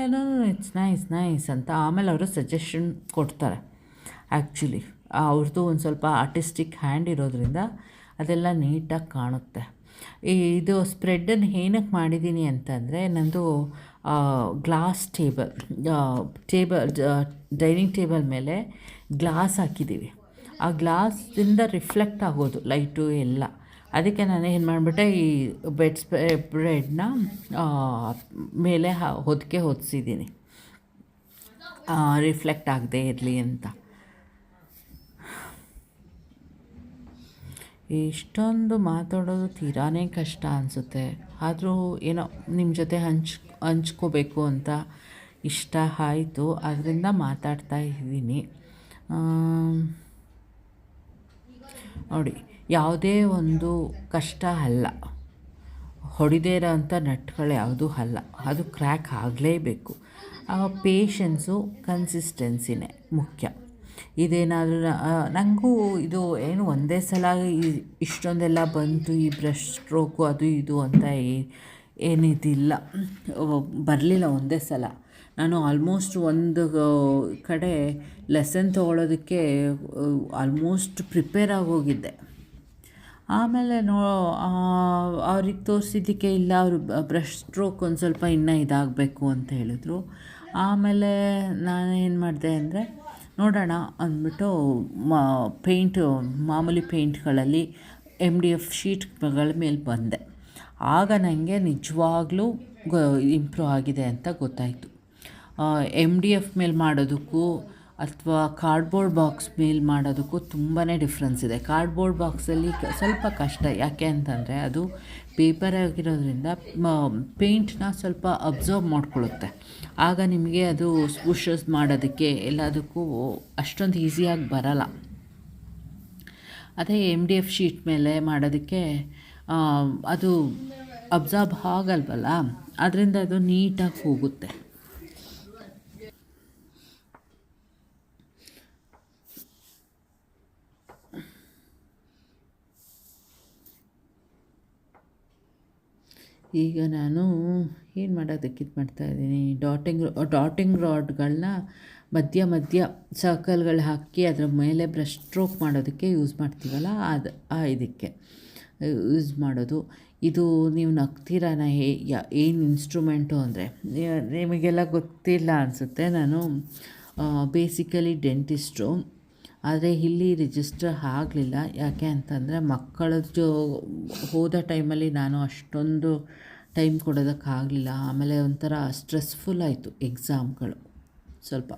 ಇಟ್ಸ್ ನೈಸ್ ಅಂತ ಆಮೇಲೆ ಅವರು ಸಜೆಷನ್ ಕೊಡ್ತಾರೆ. ಆ್ಯಕ್ಚುಲಿ ಅವ್ರದ್ದು ಒಂದು ಸ್ವಲ್ಪ ಆರ್ಟಿಸ್ಟಿಕ್ ಹ್ಯಾಂಡ್ ಇರೋದ್ರಿಂದ ಅದೆಲ್ಲ ನೀಟಾಗಿ ಕಾಣುತ್ತೆ. ಇದು ಸ್ಪ್ರೆಡ್ಡನ್ನು ಏನಕ್ಕೆ ಮಾಡಿದ್ದೀನಿ ಅಂತಂದರೆ, ನಂದು ಗ್ಲಾಸ್ ಡೈನಿಂಗ್ ಟೇಬಲ್ ಮೇಲೆ ಗ್ಲಾಸ್ ಹಾಕಿದ್ದೀವಿ. ಆ ಗ್ಲಾಸಿಂದ ರಿಫ್ಲೆಕ್ಟ್ ಆಗೋದು ಲೈಟು ಎಲ್ಲ. ಅದಕ್ಕೆ ನಾನು ಏನು ಮಾಡಿಬಿಟ್ಟೆ, ಈ ಬ್ರೆಡ್ನ ಮೇಲೆ ಹೊದಿಸಿದ್ದೀನಿ, ರಿಫ್ಲೆಕ್ಟ್ ಆಗದೆ ಇರಲಿ ಅಂತ. ಇಷ್ಟೊಂದು ಮಾತಾಡೋದು ತೀರಾ ಕಷ್ಟ ಅನಿಸುತ್ತೆ. ಆದರೂ ಏನೋ ನಿಮ್ಮ ಜೊತೆ ಹಂಚ್ಕೋಬೇಕು ಅಂತ ಇಷ್ಟ ಆಯಿತು, ಅದರಿಂದ ಮಾತಾಡ್ತಾ ಇದ್ದೀನಿ. ನೋಡಿ, ಯಾವುದೇ ಒಂದು ಕಷ್ಟ ಅಲ್ಲ, ಹೊಡಿದೇ ಇರೋಂಥ ನಟ್ಗಳು ಯಾವುದೂ ಅಲ್ಲ, ಅದು ಕ್ರ್ಯಾಕ್ ಆಗಲೇಬೇಕು. ಪೇಷನ್ಸು ಕನ್ಸಿಸ್ಟೆನ್ಸಿನೇ ಮುಖ್ಯ. ಇದೇನಾದರೂ ನನಗೂ ಇದು ಏನು ಒಂದೇ ಸಲ ಇಷ್ಟೊಂದೆಲ್ಲ ಬಂತು ಈ ಬ್ರಷ್ ಸ್ಟ್ರೋಕು ಅದು ಇದು ಅಂತ ಏನಿದಿಲ್ಲ, ಬರಲಿಲ್ಲ ಒಂದೇ ಸಲ. ನಾನು ಆಲ್ಮೋಸ್ಟ್ ಒಂದು ಕಡೆ ಲೆಸನ್ ತೊಗೊಳೋದಕ್ಕೆ ಆಲ್ಮೋಸ್ಟ್ ಪ್ರಿಪೇರ್ ಆಗೋಗಿದ್ದೆ. ಆಮೇಲೆ ಅವ್ರಿಗೆ ತೋರಿಸಿದ್ದಕ್ಕೆ ಇಲ್ಲ, ಅವರು ಬ್ರಷ್ ಸ್ಟ್ರೋಕ್ ಒಂದು ಸ್ವಲ್ಪ ಇನ್ನೂ ಇದಾಗಬೇಕು ಅಂತ ಹೇಳಿದ್ರು. ಆಮೇಲೆ ನಾನು ಏನು ಮಾಡಿದೆ ಅಂದರೆ ನೋಡೋಣ ಅಂದ್ಬಿಟ್ಟು ಮಾಮೂಲಿ ಪೇಂಟ್ಗಳಲ್ಲಿ MDF ಶೀಟ್ಗಳ ಮೇಲೆ ಬಂದೆ. ಆಗ ನನಗೆ ನಿಜವಾಗ್ಲೂ ಇಂಪ್ರೂವ್ ಆಗಿದೆ ಅಂತ ಗೊತ್ತಾಯಿತು. MDF ಮೇಲೆ ಮಾಡೋದಕ್ಕೂ ಅಥವಾ ಕಾರ್ಡ್ಬೋರ್ಡ್ ಬಾಕ್ಸ್ ಮೇಲೆ ಮಾಡೋದಕ್ಕೂ ತುಂಬಾ ಡಿಫ್ರೆನ್ಸ್ ಇದೆ. ಕಾರ್ಡ್ಬೋರ್ಡ್ ಬಾಕ್ಸಲ್ಲಿ ಸ್ವಲ್ಪ ಕಷ್ಟ, ಯಾಕೆ ಅಂತಂದರೆ ಅದು ಪೇಪರ್ ಆಗಿರೋದ್ರಿಂದ ಪೇಂಟ್ನ ಸ್ವಲ್ಪ ಅಬ್ಸರ್ವ್ ಮಾಡ್ಕೊಳ್ಳುತ್ತೆ. ಆಗ ನಿಮಗೆ ಅದು ಸ್ಪೂಷಸ್ ಮಾಡೋದಕ್ಕೆ ಎಲ್ಲದಕ್ಕೂ ಅಷ್ಟೊಂದು ಈಸಿಯಾಗಿ ಬರಲ್ಲ. ಅದೇ MDF ಶೀಟ್ ಮೇಲೆ ಮಾಡೋದಕ್ಕೆ ಅದು ಅಬ್ಸರ್ವ್ ಆಗಲ್ವಲ್ಲ, ಅದರಿಂದ ಅದು ನೀಟಾಗಿ ಹೋಗುತ್ತೆ. ಈಗ ನಾನು ಏನು ಮಾಡೋದಕ್ಕೆ ಇದು ಮಾಡ್ತಾಯಿದ್ದೀನಿ, ಡಾಟಿಂಗ್ ರಾಡ್ಗಳನ್ನ ಮಧ್ಯ ಸರ್ಕಲ್ಗಳು ಹಾಕಿ ಅದರ ಮೇಲೆ ಬ್ರಷ್ ಸ್ಟ್ರೋಕ್ ಮಾಡೋದಕ್ಕೆ ಯೂಸ್ ಮಾಡ್ತೀವಲ್ಲ, ಅದು ಇದಕ್ಕೆ ಯೂಸ್ ಮಾಡೋದು. ಇದು ನೀವು ನಗ್ತೀರಾ ಏನು ಇನ್ಸ್ಟ್ರೂಮೆಂಟು ಅಂದರೆ, ನಿಮಗೆಲ್ಲ ಗೊತ್ತಿಲ್ಲ ಅನಿಸುತ್ತೆ. ನಾನು ಬೇಸಿಕಲಿ ಡೆಂಟಿಸ್ಟು, ಆದರೆ ಇಲ್ಲಿ ರಿಜಿಸ್ಟರ್ ಆಗಲಿಲ್ಲ. ಯಾಕೆ ಅಂತಂದರೆ ಮಕ್ಕಳದ್ದು ಹೋದ ಟೈಮಲ್ಲಿ ನಾನು ಅಷ್ಟೊಂದು ಟೈಮ್ ಕೊಡೋದಕ್ಕಾಗಲಿಲ್ಲ. ಆಮೇಲೆ ಒಂಥರ ಸ್ಟ್ರೆಸ್ಫುಲ್ ಆಯಿತು ಎಕ್ಸಾಮ್ಗಳು. ಸ್ವಲ್ಪ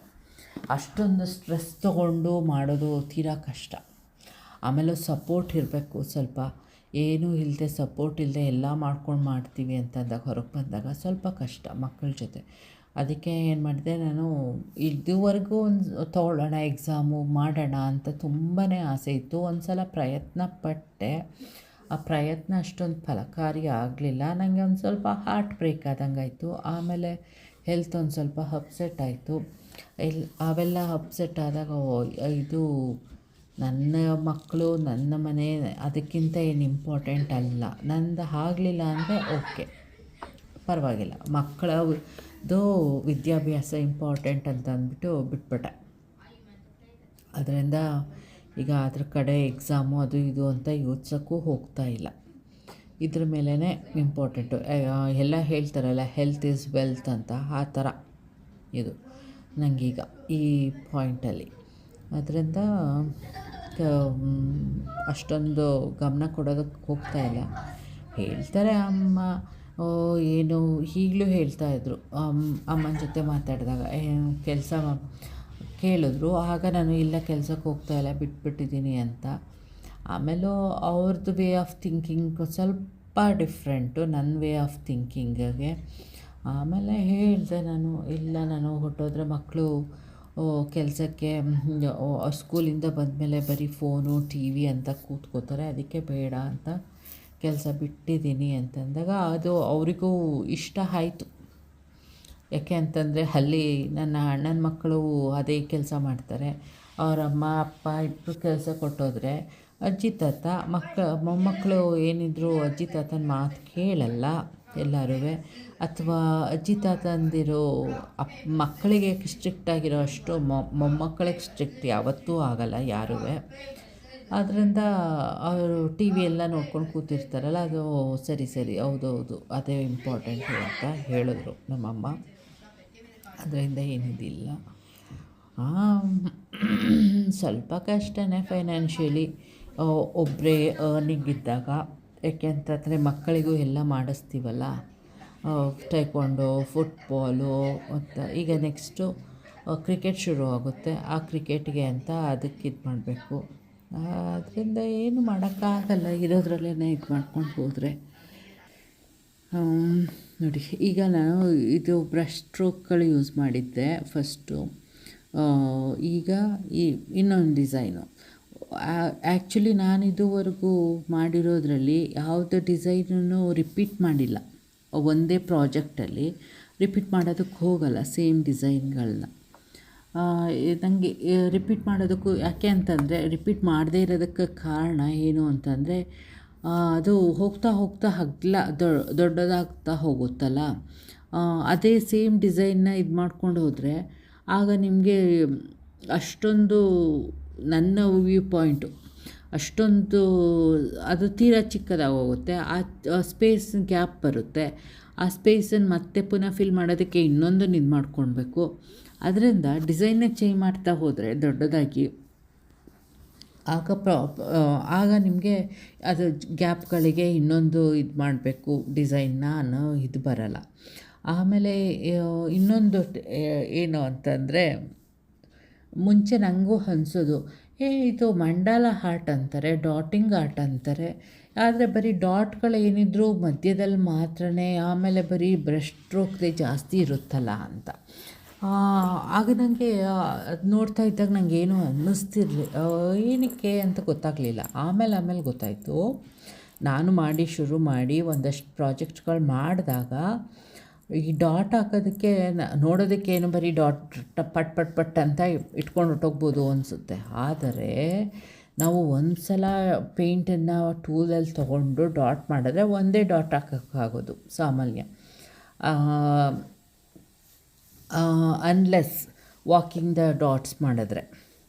ಅಷ್ಟೊಂದು ಸ್ಟ್ರೆಸ್ ತೊಗೊಂಡು ಮಾಡೋದು ತೀರಾ ಕಷ್ಟ. ಆಮೇಲೆ ಸಪೋರ್ಟ್ ಇರಬೇಕು ಸ್ವಲ್ಪ, ಏನೂ ಇಲ್ಲದೆ ಸಪೋರ್ಟ್ ಇಲ್ಲದೆ ಎಲ್ಲ ಮಾಡ್ತೀವಿ ಅಂತಂದಾಗ ಹೊರಗೆ ಬಂದಾಗ ಸ್ವಲ್ಪ ಕಷ್ಟ ಮಕ್ಕಳ ಜೊತೆ. ಅದಕ್ಕೆ ಏನು ಮಾಡಿದೆ, ನಾನು ಇದುವರೆಗೂ ಒಂದು ತೊಗೊಳ್ಳೋಣ ಎಕ್ಸಾಮು ಮಾಡೋಣ ಅಂತ ತುಂಬಾ ಆಸೆ ಇತ್ತು. ಒಂದು ಸಲ ಪ್ರಯತ್ನ ಪಟ್ಟೆ, ಆ ಪ್ರಯತ್ನ ಅಷ್ಟೊಂದು ಫಲಕಾರಿ ಆಗಲಿಲ್ಲ. ನನಗೆ ಒಂದು ಸ್ವಲ್ಪ ಹಾರ್ಟ್ ಬ್ರೇಕ್ ಆದಂಗೆ ಆಯಿತು. ಆಮೇಲೆ ಹೆಲ್ತ್ ಒಂದು ಸ್ವಲ್ಪ ಅಪ್ಸೆಟ್ ಆಯಿತು. ಅವೆಲ್ಲ ಅಪ್ಸೆಟ್ ಆದಾಗ ಇದು ನನ್ನ ಮಕ್ಕಳು ನನ್ನ ಮನೆ ಅದಕ್ಕಿಂತ ಏನು ಇಂಪಾರ್ಟೆಂಟ್ ಅಲ್ಲ, ನಂದು ಆಗಲಿಲ್ಲ ಅಂದರೆ ಓಕೆ ಪರವಾಗಿಲ್ಲ, ಮಕ್ಕಳದು ವಿದ್ಯಾಭ್ಯಾಸ ಇಂಪಾರ್ಟೆಂಟ್ ಅಂತ ಅಂದ್ಬಿಟ್ಟು ಬಿಟ್ಬಿಟ್ಟೆ. ಅದರಿಂದ ಈಗ ಅದ್ರ ಕಡೆ ಎಕ್ಸಾಮು ಅದು ಇದು ಅಂತ ಯೋಚಿಸೋಕ್ಕೂ ಹೋಗ್ತಾ ಇಲ್ಲ. ಇದ್ರ ಮೇಲೇ ಇಂಪಾರ್ಟೆಂಟು. ಎಲ್ಲ ಹೇಳ್ತಾರಲ್ಲ ಹೆಲ್ತ್ ಈಸ್ ವೆಲ್ತ್ ಅಂತ, ಆ ಥರ ಇದು ನನಗೀಗ ಈ ಪಾಯಿಂಟಲ್ಲಿ. ಅದರಿಂದ ಅಷ್ಟೊಂದು ಗಮನ ಕೊಡೋದಕ್ಕೆ ಹೋಗ್ತಾ ಇಲ್ಲ. ಹೇಳ್ತಾರೆ ಅಮ್ಮ, ಏನು ಈಗಲೂ ಹೇಳ್ತಾಯಿದ್ರು, ಅಮ್ಮನ ಜೊತೆ ಮಾತಾಡಿದಾಗ ಕೆಲಸ ಕೇಳಿದ್ರು. ಆಗ ನಾನು ಇಲ್ಲ ಕೆಲ್ಸಕ್ಕೆ ಹೋಗ್ತಾಯಿಲ್ಲ ಬಿಟ್ಬಿಟ್ಟಿದ್ದೀನಿ ಅಂತ. ಆಮೇಲೂ ಅವ್ರದ್ದು ವೇ ಆಫ್ ಥಿಂಕಿಂಗ್ ಸ್ವಲ್ಪ ಡಿಫ್ರೆಂಟು ನನ್ನ ವೇ ಆಫ್ ಥಿಂಕಿಂಗಿಗೆ. ಆಮೇಲೆ ಹೇಳಿದೆ ನಾನು, ಇಲ್ಲ ನಾನು ಹೊರಟೋದ್ರೆ ಮಕ್ಕಳು ಕೆಲಸಕ್ಕೆ ಸ್ಕೂಲಿಂದ ಬಂದಮೇಲೆ ಬರೀ ಫೋನು TV ಅಂತ ಕೂತ್ಕೋತಾರೆ, ಅದಕ್ಕೆ ಬೇಡ ಅಂತ ಕೆಲಸ ಬಿಟ್ಟಿದ್ದೀನಿ ಅಂತಂದಾಗ ಅದು ಅವರಿಗೂ ಇಷ್ಟ ಆಯಿತು. ಯಾಕೆ ಅಂತಂದರೆ ಅಲ್ಲಿ ನನ್ನ ಅಣ್ಣನ ಮಕ್ಕಳು ಅದೇ ಕೆಲಸ ಮಾಡ್ತಾರೆ. ಅವ್ರ ಅಮ್ಮ ಅಪ್ಪ ಇಬ್ಬರು ಕೆಲಸ ಕೊಟ್ಟೋದ್ರೆ ಅಜ್ಜಿ ತಾತ ಮೊಮ್ಮಕ್ಕಳು ಏನಿದ್ರು ಅಜ್ಜಿ ತಾತನ ಮಾತು ಕೇಳಲ್ಲ ಎಲ್ಲರೂ. ಅಥವಾ ಅಜ್ಜಿ ತಾತ ಅಂದಿರೋ ಮಕ್ಕಳಿಗೆ ಸ್ಟ್ರಿಕ್ಟ್ ಆಗಿರೋ ಅಷ್ಟು ಮೊಮ್ಮಕ್ಕಳಿಗೆ ಸ್ಟ್ರಿಕ್ಟ್ ಯಾವತ್ತೂ ಆಗಲ್ಲ ಯಾರೂ. ಆದ್ದರಿಂದ ಅವರು TV ಎಲ್ಲ ನೋಡ್ಕೊಂಡು ಕೂತಿರ್ತಾರಲ್ಲ, ಅದು ಸರಿ ಹೌದೌದು ಅದೇ ಇಂಪಾರ್ಟೆಂಟು ಅಂತ ಹೇಳಿದ್ರು ನಮ್ಮಮ್ಮ. ಅದರಿಂದ ಏನಿದಿಲ್ಲ. ಸ್ವಲ್ಪ ಕಷ್ಟನೇ ಫೈನಾನ್ಷಿಯಲಿ ಒಬ್ಬರೇ ಅರ್ನಿಂಗ್ ಇದ್ದಾಗ. ಯಾಕೆ ಅಂತಂದರೆ ಮಕ್ಕಳಿಗೂ ಎಲ್ಲ ಮಾಡಿಸ್ತೀವಲ್ಲ, ಟೈಕ್ವಾಂಡೋ, ಫುಟ್ಬಾಲು ಮತ್ತು ಈಗ ನೆಕ್ಸ್ಟು ಕ್ರಿಕೆಟ್ ಶುರು ಆಗುತ್ತೆ. ಆ ಕ್ರಿಕೆಟ್ಗೆ ಅಂತ ಅದಕ್ಕೆ ಇದು ಮಾಡಬೇಕು. ಅದರಿಂದ ಏನು ಮಾಡೋಕ್ಕಾಗಲ್ಲ, ಇರೋದ್ರಲ್ಲೇ ಇದು ಮಾಡ್ಕೊಂಡು ಹೋದರೆ. ನೋಡಿ, ಈಗ ನಾನು ಇದು ಬ್ರಷ್ ಸ್ಟ್ರೋಕ್ಗಳು ಯೂಸ್ ಮಾಡಿದ್ದೆ ಫಸ್ಟು. ಈಗ ಇನ್ನೊಂದು ಡಿಸೈನು. ಆ್ಯಕ್ಚುಲಿ ನಾನು ಇದುವರೆಗೂ ಮಾಡಿರೋದ್ರಲ್ಲಿ ಯಾವುದೇ ಡಿಸೈನನ್ನು ರಿಪೀಟ್ ಮಾಡಿಲ್ಲ. ಒಂದೇ ಪ್ರಾಜೆಕ್ಟಲ್ಲಿ ರಿಪೀಟ್ ಮಾಡೋದಕ್ಕೆ ಹೋಗಲ್ಲ ಸೇಮ್ ಡಿಸೈನ್ಗಳನ್ನ. ನನಗೆ ರಿಪೀಟ್ ಮಾಡೋದಕ್ಕೂ ಯಾಕೆ ಅಂತಂದರೆ ರಿಪೀಟ್ ಮಾಡದೇ ಇರೋದಕ್ಕೆ ಕಾರಣ ಏನು ಅಂತಂದರೆ ಅದು ಹೋಗ್ತಾ ಹೋಗ್ತಾ ಹಗ್ಲ ದೊಡ್ಡದಾಗ್ತಾ ಹೋಗುತ್ತಲ್ಲ, ಅದೇ ಸೇಮ್ ಡಿಸೈನ್ನ ಇದು ಮಾಡ್ಕೊಂಡು ಹೋದರೆ ಆಗ ನಿಮಗೆ ಅಷ್ಟೊಂದು ನನ್ನ ವ್ಯೂ ಪಾಯಿಂಟು ಅಷ್ಟೊಂದು ಅದು ತೀರಾ ಚಿಕ್ಕದಾಗಿ ಹೋಗುತ್ತೆ. ಆ ಸ್ಪೇಸ್ ಗ್ಯಾಪ್ ಬರುತ್ತೆ. ಆ ಸ್ಪೇಸನ್ನು ಮತ್ತೆ ಪುನಃ ಫಿಲ್ ಮಾಡೋದಕ್ಕೆ ಇನ್ನೊಂದನ್ನು ಇದು ಮಾಡ್ಕೊಳ್ಬೇಕು. ಅದರಿಂದ ಡಿಸೈನ್ನ ಚೇಂಜ್ ಮಾಡ್ತಾ ಹೋದರೆ ದೊಡ್ಡದಾಗಿ ಆಗ ನಿಮಗೆ ಅದು ಗ್ಯಾಪ್ಗಳಿಗೆ ಇನ್ನೊಂದು ಇದು ಮಾಡಬೇಕು ಡಿಸೈನ್ನ ಅನ್ನೋ ಇದು ಬರಲ್ಲ. ಆಮೇಲೆ ಇನ್ನೊಂದು ಏನು ಅಂತಂದರೆ, ಮುಂಚೆ ನನಗೂ ಅನಿಸೋದು ಇದು ಮಂಡಲ ಆರ್ಟ್ ಅಂತಾರೆ, ಡಾಟಿಂಗ್ ಆರ್ಟ್ ಅಂತಾರೆ, ಆದರೆ ಬರೀ ಡಾಟ್ಗಳು ಏನಿದ್ರು ಮಧ್ಯದಲ್ಲಿ ಮಾತ್ರನೇ, ಆಮೇಲೆ ಬರೀ ಬ್ರಷ್ ಸ್ಟ್ರೋಕ್ದೇ ಜಾಸ್ತಿ ಇರುತ್ತಲ್ಲ ಅಂತ. ಆಗ ನನಗೆ ಅದು ನೋಡ್ತಾ ಇದ್ದಾಗ ನನಗೇನು ಏನಕ್ಕೆ ಅಂತ ಗೊತ್ತಾಗಲಿಲ್ಲ. ಆಮೇಲೆ ಗೊತ್ತಾಯಿತು. ನಾನು ಶುರು ಮಾಡಿ ಒಂದಷ್ಟು ಪ್ರಾಜೆಕ್ಟ್ಗಳು ಮಾಡಿದಾಗ ಈ ಡಾಟ್ ಹಾಕೋದಕ್ಕೆ ನೋಡೋದಕ್ಕೇನು ಬರೀ ಡಾಟ್ ಪಟ್ ಅಂತ ಇಟ್ಕೊಂಡು ಹೊಟ್ಟೋಗ್ಬೋದು ಅನಿಸುತ್ತೆ. ಆದರೆ ನಾವು ಒಂದು ಸಲ ಪೇಂಟನ್ನು ಟೂಲಲ್ಲಿ ತೊಗೊಂಡು ಡಾಟ್ ಮಾಡಿದ್ರೆ ಒಂದೇ ಡಾಟ್ ಹಾಕೋಕ್ಕಾಗೋದು ಸಾಮಾನ್ಯ. ಅನ್ಲೆಸ್ ವಾಕಿಂಗ್ ದ ಡಾಟ್ಸ್ ಮಾಡಿದ್ರೆ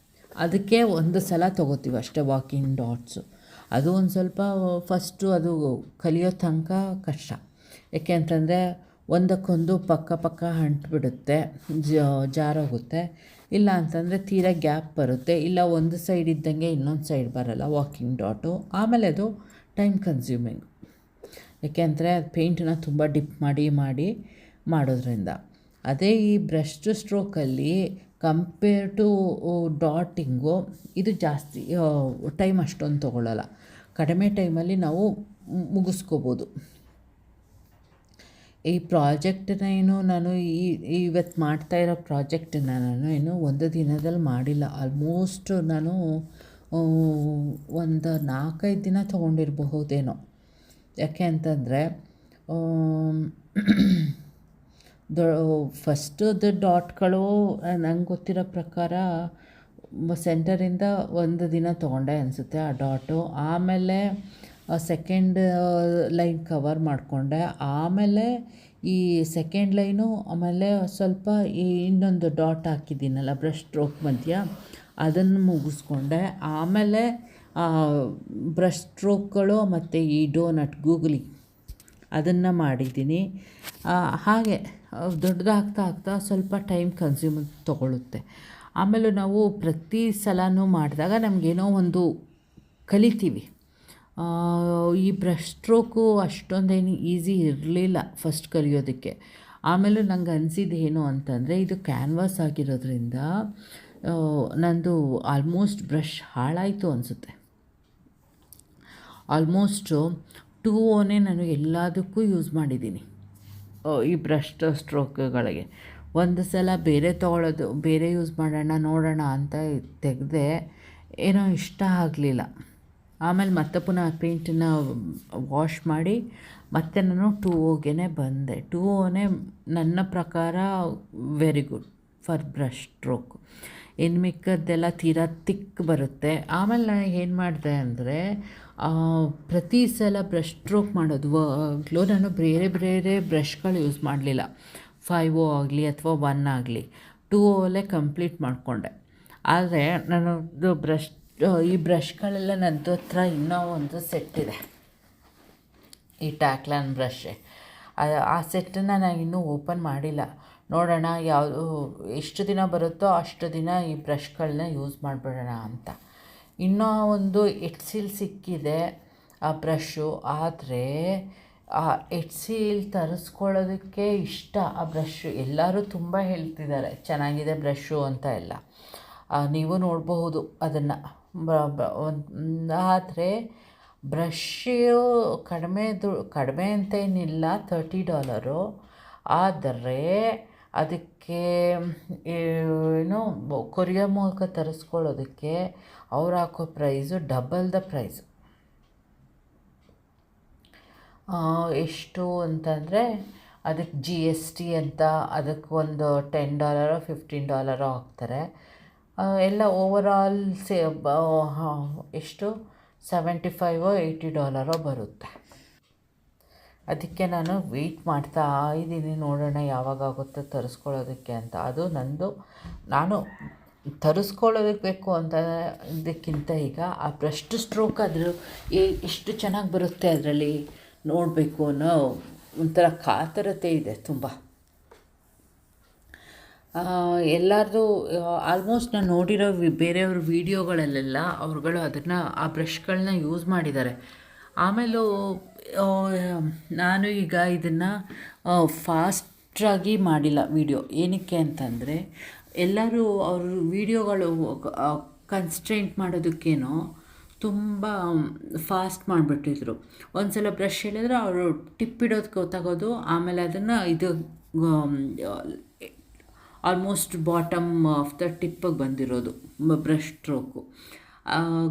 ಅದಕ್ಕೆ ಒಂದು ಸಲ ತೊಗೋತೀವಿ ಅಷ್ಟೇ ವಾಕಿಂಗ್ ಡಾಟ್ಸು. ಅದು ಒಂದು ಸ್ವಲ್ಪ ಫಸ್ಟು ಅದು ಕಲಿಯೋ ತನಕ ಕಷ್ಟ. ಏಕೆ ಅಂತಂದರೆ ಒಂದಕ್ಕೊಂದು ಪಕ್ಕ ಅಂಟ್ಬಿಡುತ್ತೆ, ಜಾರೋಗುತ್ತೆ. ಇಲ್ಲ ಅಂತಂದರೆ ತೀರಾ ಗ್ಯಾಪ್ ಬರುತ್ತೆ, ಇಲ್ಲ ಒಂದು ಸೈಡ್ ಇದ್ದಂಗೆ ಇನ್ನೊಂದು ಸೈಡ್ ಬರೋಲ್ಲ ವಾಕಿಂಗ್ ಡಾಟು. ಆಮೇಲೆ ಅದು ಟೈಮ್ ಕನ್ಸ್ಯೂಮಿಂಗ್. ಏಕೆ ಅಂದರೆ ಅದು ಪೇಂಟನ್ನ ತುಂಬ ಡಿಪ್ ಮಾಡಿ ಮಾಡೋದ್ರಿಂದ. ಅದೇ ಈ ಬ್ರಷ್ ಸ್ಟ್ರೋಕಲ್ಲಿ ಕಂಪೇರ್ ಟು ಡಾಟಿಂಗು ಇದು ಜಾಸ್ತಿ ಟೈಮ್ ಅಷ್ಟೊಂದು ತೊಗೊಳ್ಳಲ್ಲ. ಕಡಿಮೆ ಟೈಮಲ್ಲಿ ನಾವು ಮುಗಿಸ್ಕೋಬೋದು. ಈ ಪ್ರಾಜೆಕ್ಟನ್ನ ನಾನು ಇವತ್ತು ಮಾಡ್ತಾಯಿರೋ ಪ್ರಾಜೆಕ್ಟನ್ನು ನಾನು ಒಂದು ದಿನದಲ್ಲಿ ಮಾಡಿಲ್ಲ. ಆಲ್ಮೋಸ್ಟ್ ನಾನು ಒಂದು 4-5 ದಿನ ತೊಗೊಂಡಿರಬಹುದೇನೋ. ಯಾಕೆ ಅಂತಂದರೆ ಫಸ್ಟದು ಡಾಟ್ಗಳು ನಂಗೆ ಗೊತ್ತಿರೋ ಪ್ರಕಾರ ಸೆಂಟರಿಂದ ಒಂದು ದಿನ ತೊಗೊಂಡೆ ಅನಿಸುತ್ತೆ ಆ ಡಾಟು. ಆಮೇಲೆ ಸೆಕೆಂಡ್ ಲೈನ್ ಕವರ್ ಮಾಡಿಕೊಂಡೆ. ಆಮೇಲೆ ಈ ಸೆಕೆಂಡ್ ಲೈನು, ಆಮೇಲೆ ಸ್ವಲ್ಪ ಈ ಇನ್ನೊಂದು ಡಾಟ್ ಹಾಕಿದ್ದೀನಲ್ಲ ಬ್ರಷ್ ಸ್ಟ್ರೋಕ್ ಮಧ್ಯ, ಅದನ್ನು ಮುಗಿಸ್ಕೊಂಡೆ. ಆಮೇಲೆ ಬ್ರಷ್ ಸ್ಟ್ರೋಕ್ಗಳು ಮತ್ತು ಈ ಡೋನಟ್ ಗೂಗ್ಲಿ ಅದನ್ನು ಮಾಡಿದ್ದೀನಿ. ಹಾಗೆ ದೊಡ್ಡದಾಗ್ತಾ ಸ್ವಲ್ಪ ಟೈಮ್ ಕನ್ಸ್ಯೂಮ್ ತೊಗೊಳುತ್ತೆ. ಆಮೇಲೆ ನಾವು ಪ್ರತಿ ಸಲನೂ ಮಾಡಿದಾಗ ನಮಗೇನೋ ಒಂದು ಕಲಿತೀವಿ. ಈ ಬ್ರಷ್ ಸ್ಟ್ರೋಕು ಅಷ್ಟೊಂದೇನು ಈಸಿ ಇರಲಿಲ್ಲ ಫಸ್ಟ್ ಕಲಿಯೋದಕ್ಕೆ. ಆಮೇಲೆ ನಂಗೆ ಅನಿಸಿದ್ದು ಏನು ಅಂತಂದರೆ, ಇದು ಕ್ಯಾನ್ವಾಸ್ ಆಗಿರೋದ್ರಿಂದ ನಂದು ಆಲ್ಮೋಸ್ಟ್ ಬ್ರಷ್ ಹಾಳಾಯಿತು ಅನಿಸುತ್ತೆ. ಆಲ್ಮೋಸ್ಟು 2 ನಾನು ಎಲ್ಲದಕ್ಕೂ ಯೂಸ್ ಮಾಡಿದ್ದೀನಿ ಈ ಬ್ರಷ್ ಸ್ಟ್ರೋಕ್ಗಳಿಗೆ. ಒಂದು ಸಲ ಬೇರೆ ಯೂಸ್ ನೋಡೋಣ ಅಂತ ತೆಗೆದೆ, ಏನೋ ಇಷ್ಟ ಆಗಲಿಲ್ಲ. ಆಮೇಲೆ ಮತ್ತೆ ಪುನಃ ಪೇಂಟನ್ನು ವಾಶ್ ಮಾಡಿ ಮತ್ತೆ ನಾನು 2O ಬಂದೆ. 2O ನನ್ನ ಪ್ರಕಾರ very good for brush stroke. ಇನ್ನು ಮಿಕ್ಕದ್ದೆಲ್ಲ ತೀರಾ ತಿಕ್ ಬರುತ್ತೆ. ಆಮೇಲೆ ನಾನು ಏನು ಮಾಡಿದೆ ಅಂದರೆ, ಪ್ರತಿ ಸಲ ಬ್ರಷ್ ಸ್ಟ್ರೋಕ್ ಮಾಡೋದುವಾಗಲೂ ನಾನು ಬೇರೆ ಬ್ರಷ್ಗಳು ಯೂಸ್ ಮಾಡಲಿಲ್ಲ. 5O ಆಗಲಿ ಅಥವಾ 1 ಆಗಲಿ 2O ಕಂಪ್ಲೀಟ್ ಮಾಡಿಕೊಂಡೆ. ಆದರೆ ನಾನು ಈ ಬ್ರಷ್ಗಳೆಲ್ಲ ನನ್ನ ಹತ್ರ ಇನ್ನೂ ಒಂದು ಸೆಟ್ ಇದೆ, ಈ ಟ್ಯಾಕ್ಲಾನ್ ಬ್ರಷೆ. ಆ ಸೆಟ್ಟನ್ನು ನಾನು ಇನ್ನೂ ಓಪನ್ ಮಾಡಿಲ್ಲ. ನೋಡೋಣ ಎಷ್ಟು ದಿನ ಬರುತ್ತೋ ಅಷ್ಟು ದಿನ ಈ ಬ್ರಷ್ಗಳನ್ನ ಯೂಸ್ ಮಾಡಿಬಿಡೋಣ ಅಂತ. ಇನ್ನೂ ಒಂದು ಎಟ್ಸಿಲ್ ಸಿಕ್ಕಿದೆ ಆ ಬ್ರಷು. ಆದರೆ ಆ ಎಟ್ಸಿಲ್ ತರಿಸ್ಕೊಳ್ಳೋದಕ್ಕೆ ಇಷ್ಟ. ಆ ಬ್ರಷ್ ಎಲ್ಲರೂ ತುಂಬ ಹೇಳ್ತಿದ್ದಾರೆ ಚೆನ್ನಾಗಿದೆ ಬ್ರಷು ಅಂತ ಎಲ್ಲ. ನೀವು ನೋಡಬಹುದು ಅದನ್ನು. ಆದರೆ ಬ್ರಷು ಕಡಿಮೆ ಅಂತೇನಿಲ್ಲ, $30. ಆದರೆ ಅದಕ್ಕೆ ಕೊರಿಯರ್ ಮೂಲಕ ತರಿಸ್ಕೊಳ್ಳೋದಕ್ಕೆ ಅವ್ರು ಹಾಕೋ ಪ್ರೈಸು ಡಬಲ್ ದ ಪ್ರೈಸು. ಎಷ್ಟು ಅಂತಂದರೆ ಅದಕ್ಕೆ GST ಅಂತ ಅದಕ್ಕೆ ಒಂದು $10 $15 ಹಾಕ್ತಾರೆ. ಎಲ್ಲ ಓವರಾಲ್ ಎಷ್ಟು $75 ಬರುತ್ತೆ. ಅದಕ್ಕೆ ನಾನು ವೆಯ್ಟ್ ಮಾಡ್ತಾ ಇದ್ದೀನಿ, ನೋಡೋಣ ಯಾವಾಗಾಗುತ್ತೆ ತರಿಸ್ಕೊಳ್ಳೋದಕ್ಕೆ ಅಂತ. ಅದು ನಾನು ತರಿಸ್ಕೊಳ್ಳೋದಕ್ಕೆ ಬೇಕು ಅಂತ ಇದಕ್ಕಿಂತ ಈಗ ಆ ಬ್ರಷ್ ಸ್ಟ್ರೋಕ್ ಎಷ್ಟು ಚೆನ್ನಾಗಿ ಬರುತ್ತೆ ಅದರಲ್ಲಿ ನೋಡಬೇಕು ಅನ್ನೋ ಒಂಥರ ಕಾತರತೆ ಇದೆ ತುಂಬ. ಎಲ್ಲರದು ಆಲ್ಮೋಸ್ಟ್ ನಾನು ನೋಡಿರೋ ಬೇರೆಯವ್ರ ವೀಡಿಯೋಗಳಲ್ಲೆಲ್ಲ ಅವ್ರುಗಳು ಆ ಬ್ರಷ್ಗಳನ್ನ ಯೂಸ್ ಮಾಡಿದ್ದಾರೆ. ಆಮೇಲೂ ನಾನು ಈಗ ಇದನ್ನು ಫಾಸ್ಟಾಗಿ ಮಾಡಿಲ್ಲ ವೀಡಿಯೋ. ಏನಕ್ಕೆ ಅಂತಂದರೆ ಎಲ್ಲರೂ ಅವ್ರ ವೀಡಿಯೋಗಳು ಕನ್ಸ್ಟ್ರೆಂಟ್ ಮಾಡೋದಕ್ಕೇನೋ ತುಂಬ ಫಾಸ್ಟ್ ಮಾಡಿಬಿಟ್ಟಿದ್ರು. ಒಂದು ಸಲ ಬ್ರಷ್ ಹೇಳಿದ್ರೆ ಅವರು ಟಿಪ್ ಇಡೋದು ಗೊತ್ತಾಗೋದು, ಆಮೇಲೆ ಅದನ್ನು ಆಲ್ಮೋಸ್ಟ್ ಬಾಟಮ್ ಆಫ್ ದ ಟಿಪ್ಪಿಗೆ ಬಂದಿರೋದು ಬ್ರಷ್ ಸ್ಟ್ರೋಕು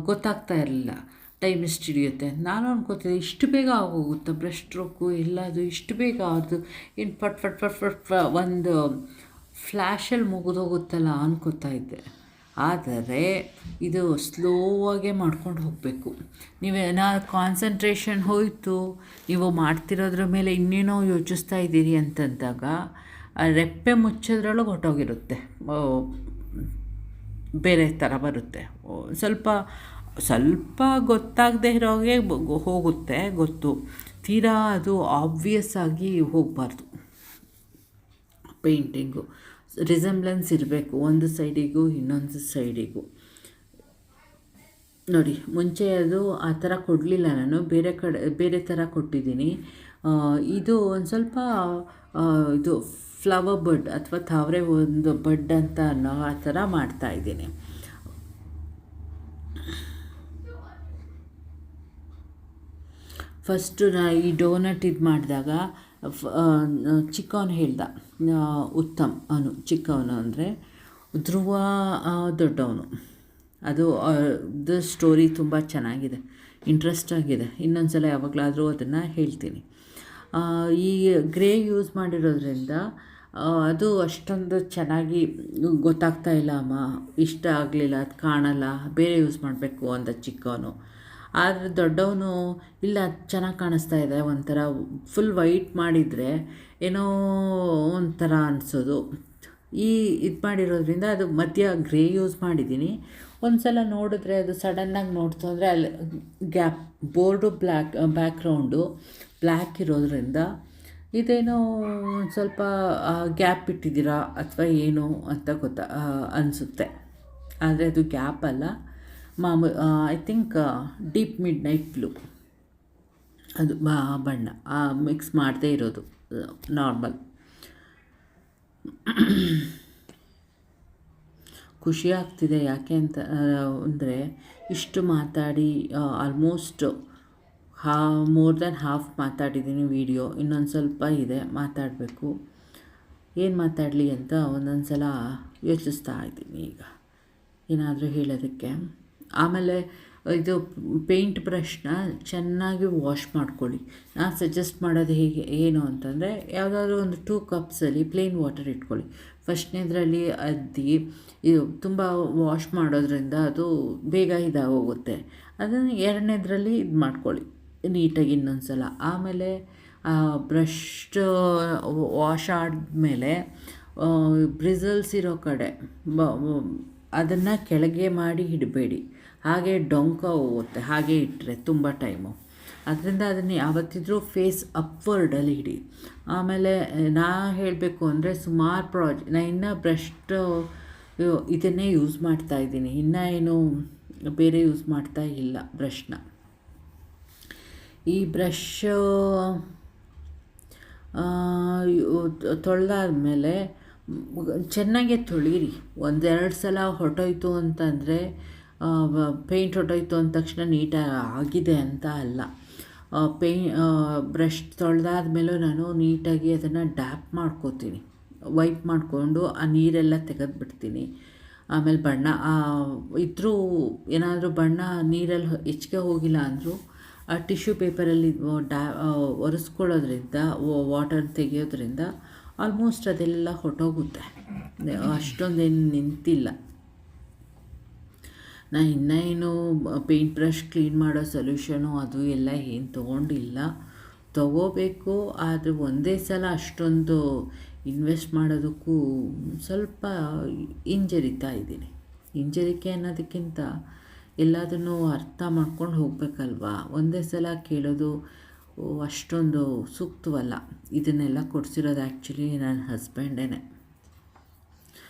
ಗೊತ್ತಾಗ್ತಾ ಇರಲಿಲ್ಲ. ಟೈಮ್ ಎಷ್ಟು ಹಿಡಿಯುತ್ತೆ ನಾನು ಅನ್ಕೋತಿದ್ದೆ, ಇಷ್ಟು ಬೇಗ ಆಗೋಗುತ್ತಾ ಬ್ರಷ್ ಸ್ಟ್ರೋಕು ಎಲ್ಲದು ಇಷ್ಟು ಬೇಗ ಅದು ಏನು ಫಟ್ ಫಟ್ ಫಟ್ ಫಟ್ ಒಂದು ಫ್ಲ್ಯಾಶಲ್ಲಿ ಮುಗಿದೋಗುತ್ತಲ್ಲ ಅನ್ಕೋತಾ ಇದ್ದೆ. ಆದರೆ ಇದು ಸ್ಲೋವಾಗೇ ಮಾಡ್ಕೊಂಡು ಹೋಗಬೇಕು. ಕಾನ್ಸಂಟ್ರೇಷನ್ ಹೋಯಿತು, ನೀವು ಮಾಡ್ತಿರೋದ್ರ ಮೇಲೆ ಇನ್ನೇನೋ ಯೋಚಿಸ್ತಾ ಇದ್ದೀರಿ ಅಂತಂದಾಗ ರೆಪ್ಪೆ ಮುಚ್ಚೋದ್ರೊಳಗೆ ಹೊಟ್ಟೋಗಿರುತ್ತೆ, ಬೇರೆ ಥರ ಬರುತ್ತೆ. ಸ್ವಲ್ಪ ಗೊತ್ತಾಗದೇ ಇರೋಗೆ ಹೋಗುತ್ತೆ ಗೊತ್ತು, ತೀರಾ ಅದು ಆಬ್ವಿಯಸ್ ಆಗಿ ಹೋಗಬಾರ್ದು. ಪೇಂಟಿಂಗು ರಿಸೆಂಬ್ಲೆನ್ಸ್ ಇರಬೇಕು ಒಂದು ಸೈಡಿಗೂ ಇನ್ನೊಂದು ಸೈಡಿಗೂ. ನೋಡಿ, ಮುಂಚೆ ಅದು ಆ ಥರ ಕೊಡಲಿಲ್ಲ, ನಾನು ಬೇರೆ ಥರ ಕೊಟ್ಟಿದ್ದೀನಿ. ಇದು ಒಂದು ಸ್ವಲ್ಪ ಇದು ಫ್ಲವರ್ ಬಡ್ ಅಥವಾ ತಾವರೆ ಒಂದು ಬಡ್ ಅಂತ ಅನ್ನೋ ಆ ಥರ ಮಾಡ್ತಾಯಿದ್ದೀನಿ. ಫಸ್ಟು ಈ ಡೋನಟ್ ಇದು ಮಾಡಿದಾಗ ಚಿಕ್ಕವನು ಹೇಳ್ದ, ಉತ್ತಮ್ ಅವನು ಚಿಕ್ಕವನು ಅಂದರೆ ಧ್ರುವ ದೊಡ್ಡವನು. ಅದು ಸ್ಟೋರಿ ತುಂಬ ಚೆನ್ನಾಗಿದೆ, ಇಂಟ್ರೆಸ್ಟ್ ಆಗಿದೆ. ಇನ್ನೊಂದು ಸಲ ಯಾವಾಗಲಾದರೂ ಅದನ್ನು ಹೇಳ್ತೀನಿ. ಈ ಗ್ರೇ ಯೂಸ್ ಮಾಡಿರೋದ್ರಿಂದ ಅದು ಅಷ್ಟೊಂದು ಚೆನ್ನಾಗಿ ಗೊತ್ತಾಗ್ತಾ ಇಲ್ಲ. ಇಷ್ಟ ಆಗಲಿಲ್ಲ, ಅದು ಕಾಣಲ್ಲ, ಬೇರೆ ಯೂಸ್ ಮಾಡಬೇಕು ಅಂತ ಚಿಕ್ಕವನು. ಆದರೆ ದೊಡ್ಡವನು ಇಲ್ಲ, ಚೆನ್ನಾಗಿ ಕಾಣಿಸ್ತಾ ಇದೆ, ಒಂಥರ ಫುಲ್ ವೈಟ್ ಮಾಡಿದರೆ ಏನೋ ಒಂಥರ ಅನಿಸೋದು. ಇದು ಮಾಡಿರೋದ್ರಿಂದ ಅದು ಮಧ್ಯ ಗ್ರೇ ಯೂಸ್ ಮಾಡಿದ್ದೀನಿ. ಒಂದು ಸಲ ನೋಡಿದ್ರೆ ಅದು ಸಡನ್ನಾಗಿ ನೋಡ್ತು ಅಂದರೆ ಅಲ್ಲಿ ಗ್ಯಾಪ್, ಬೋರ್ಡು ಬ್ಯಾಕ್ಗ್ರೌಂಡು ಬ್ಲ್ಯಾಕ್ ಇರೋದ್ರಿಂದ ಇದೇನೋ ಸ್ವಲ್ಪ ಗ್ಯಾಪ್ ಇಟ್ಟಿದ್ದೀರಾ ಅಥವಾ ಏನು ಅಂತ ಅನಿಸುತ್ತೆ. ಆದರೆ ಅದು ಗ್ಯಾಪ್ ಅಲ್ಲ, I think deep mid night blue ಅದು ಬಣ್ಣ ಮಿಕ್ಸ್ ಮಾಡದೇ ಇರೋದು, ನಾರ್ಮಲ್. ಖುಷಿ ಆಗ್ತಿದೆ. ಯಾಕೆ ಅಂತ ಅಂದರೆ ಇಷ್ಟು ಮಾತಾಡಿ ಆಲ್ಮೋಸ್ಟ್ ಮೋರ್ ದ್ಯಾನ್ ಹಾಫ್ ಮಾತಾಡಿದ್ದೀನಿ ವೀಡಿಯೋ. ಇನ್ನೊಂದು ಸ್ವಲ್ಪ ಇದೆ ಮಾತಾಡಬೇಕು. ಏನು ಮಾತಾಡಲಿ ಅಂತ ಒಂದೊಂದು ಸಲ ಯೋಚಿಸ್ತಾ ಇದ್ದೀನಿ ಈಗ ಏನಾದರೂ ಹೇಳೋದಕ್ಕೆ. ಆಮೇಲೆ ಇದು ಪೇಂಟ್ ಬ್ರಷ್ನ ಚೆನ್ನಾಗಿ ವಾಶ್ ಮಾಡ್ಕೊಳ್ಳಿ. ನಾನು ಸಜೆಸ್ಟ್ ಮಾಡೋದು ಏನು ಅಂತಂದರೆ, ಯಾವುದಾದ್ರೂ ಒಂದು 2 ಕಪ್ಸಲ್ಲಿ ಪ್ಲೇನ್ ವಾಟರ್ ಇಟ್ಕೊಳ್ಳಿ. ಫಸ್ಟ್ನೇದರಲ್ಲಿ ಇದು ತುಂಬ ವಾಶ್ ಮಾಡೋದ್ರಿಂದ ಅದು ಬೇಗ ಇದಾಗೋಗುತ್ತೆ. ಅದನ್ನು ಎರಡನೇದರಲ್ಲಿ ಇದು ಮಾಡ್ಕೊಳ್ಳಿ ನೀಟಾಗಿ ಇನ್ನೊಂದು ಸಲ. ಆಮೇಲೆ ಬ್ರಷ್ ವಾಶ್ ಆದಮೇಲೆ ಬ್ರಿಸಲ್ಸ್ ಇರೋ ಕಡೆ ಅದನ್ನು ಕೆಳಗೆ ಮಾಡಿ ಇಡಬೇಡಿ, ಹಾಗೆ ಡೊಂಕ ಹೋಗುತ್ತೆ ಹಾಗೆ ಇಟ್ಟರೆ ತುಂಬ ಟೈಮು. ಅದರಿಂದ ಅದನ್ನು ಯಾವತ್ತಿದ್ರೂ ಫೇಸ್ ಅಪ್ವರ್ಡಲ್ಲಿ ಇಡಿ. ಆಮೇಲೆ ಹೇಳಬೇಕು ಅಂದರೆ ಸುಮಾರು ನಾನು ಇನ್ನೂ ಬ್ರಷ್ ಇದನ್ನೇ ಯೂಸ್ ಮಾಡ್ತಾಯಿದ್ದೀನಿ, ಇನ್ನೂ ಏನು ಬೇರೆ ಯೂಸ್ ಮಾಡ್ತಾ ಇಲ್ಲ ಬ್ರಷ್ನ. ಈ ಬ್ರಷ್ ತೊಳೆದಾದ್ಮೇಲೆ ಚೆನ್ನಾಗೆ ತೊಳೀರಿ. 1-2 ಸಲ ಹೊರಟೋಯ್ತು ಅಂತಂದರೆ ಪೇಂಟ್ ಹೊರಟೋಯ್ತು ಅಂದ ತಕ್ಷಣ ನೀಟಾಗಿ ಆಗಿದೆ ಅಂತ ಅಲ್ಲ. ಬ್ರಷ್ ತೊಳೆದಾದ್ಮೇಲೂ ನಾನು ನೀಟಾಗಿ ಅದನ್ನು ಡ್ಯಾಪ್ ಮಾಡ್ಕೋತೀನಿ, ವೈಪ್ ಮಾಡಿಕೊಂಡು ಆ ನೀರೆಲ್ಲ ತೆಗೆದುಬಿಡ್ತೀನಿ. ಆಮೇಲೆ ಬಣ್ಣ ಏನಾದರೂ ಬಣ್ಣ ನೀರಲ್ಲಿ ಹೆಚ್ಚಿಗೆ ಹೋಗಿಲ್ಲ ಅಂದರೂ ಆ ಟಿಶ್ಯೂ ಪೇಪರಲ್ಲಿ ಒರೆಸ್ಕೊಳ್ಳೋದ್ರಿಂದ ವಾಟರ್ ತೆಗೆಯೋದ್ರಿಂದ ಆಲ್ಮೋಸ್ಟ್ ಅದೆಲ್ಲ ಹೊಟ್ಟೋಗುತ್ತೆ, ಅಷ್ಟೊಂದೇನು ನಿಂತಿಲ್ಲ. ನಾನು ಇನ್ನೇನು ಪೇಂಟ್ ಬ್ರಷ್ ಕ್ಲೀನ್ ಮಾಡೋ ಸೊಲ್ಯೂಷನು ಅದು ಎಲ್ಲ ಏನು ತೊಗೊಂಡಿಲ್ಲ, ತೊಗೋಬೇಕು. ಆದರೆ ಒಂದೇ ಸಲ ಅಷ್ಟೊಂದು ಇನ್ವೆಸ್ಟ್ ಮಾಡೋದಕ್ಕೂ ಸ್ವಲ್ಪ ಹಿಂಜರಿತಾ ಇದ್ದೀನಿ. ಹಿಂಜರಿಕೆ ಅನ್ನೋದಕ್ಕಿಂತ ಎಲ್ಲದನ್ನೂ ಅರ್ಥ ಮಾಡ್ಕೊಂಡು ಹೋಗಬೇಕಲ್ವಾ. ಒಂದೇ ಸಲ ಕೇಳೋದು ಅಷ್ಟೊಂದು ಸೂಕ್ತವಲ್ಲ. ಇದನ್ನೆಲ್ಲ ಕೊಡಿಸಿರೋದು ಆ್ಯಕ್ಚುಲಿ ನನ್ನ ಹಸ್ಬೆಂಡೇ.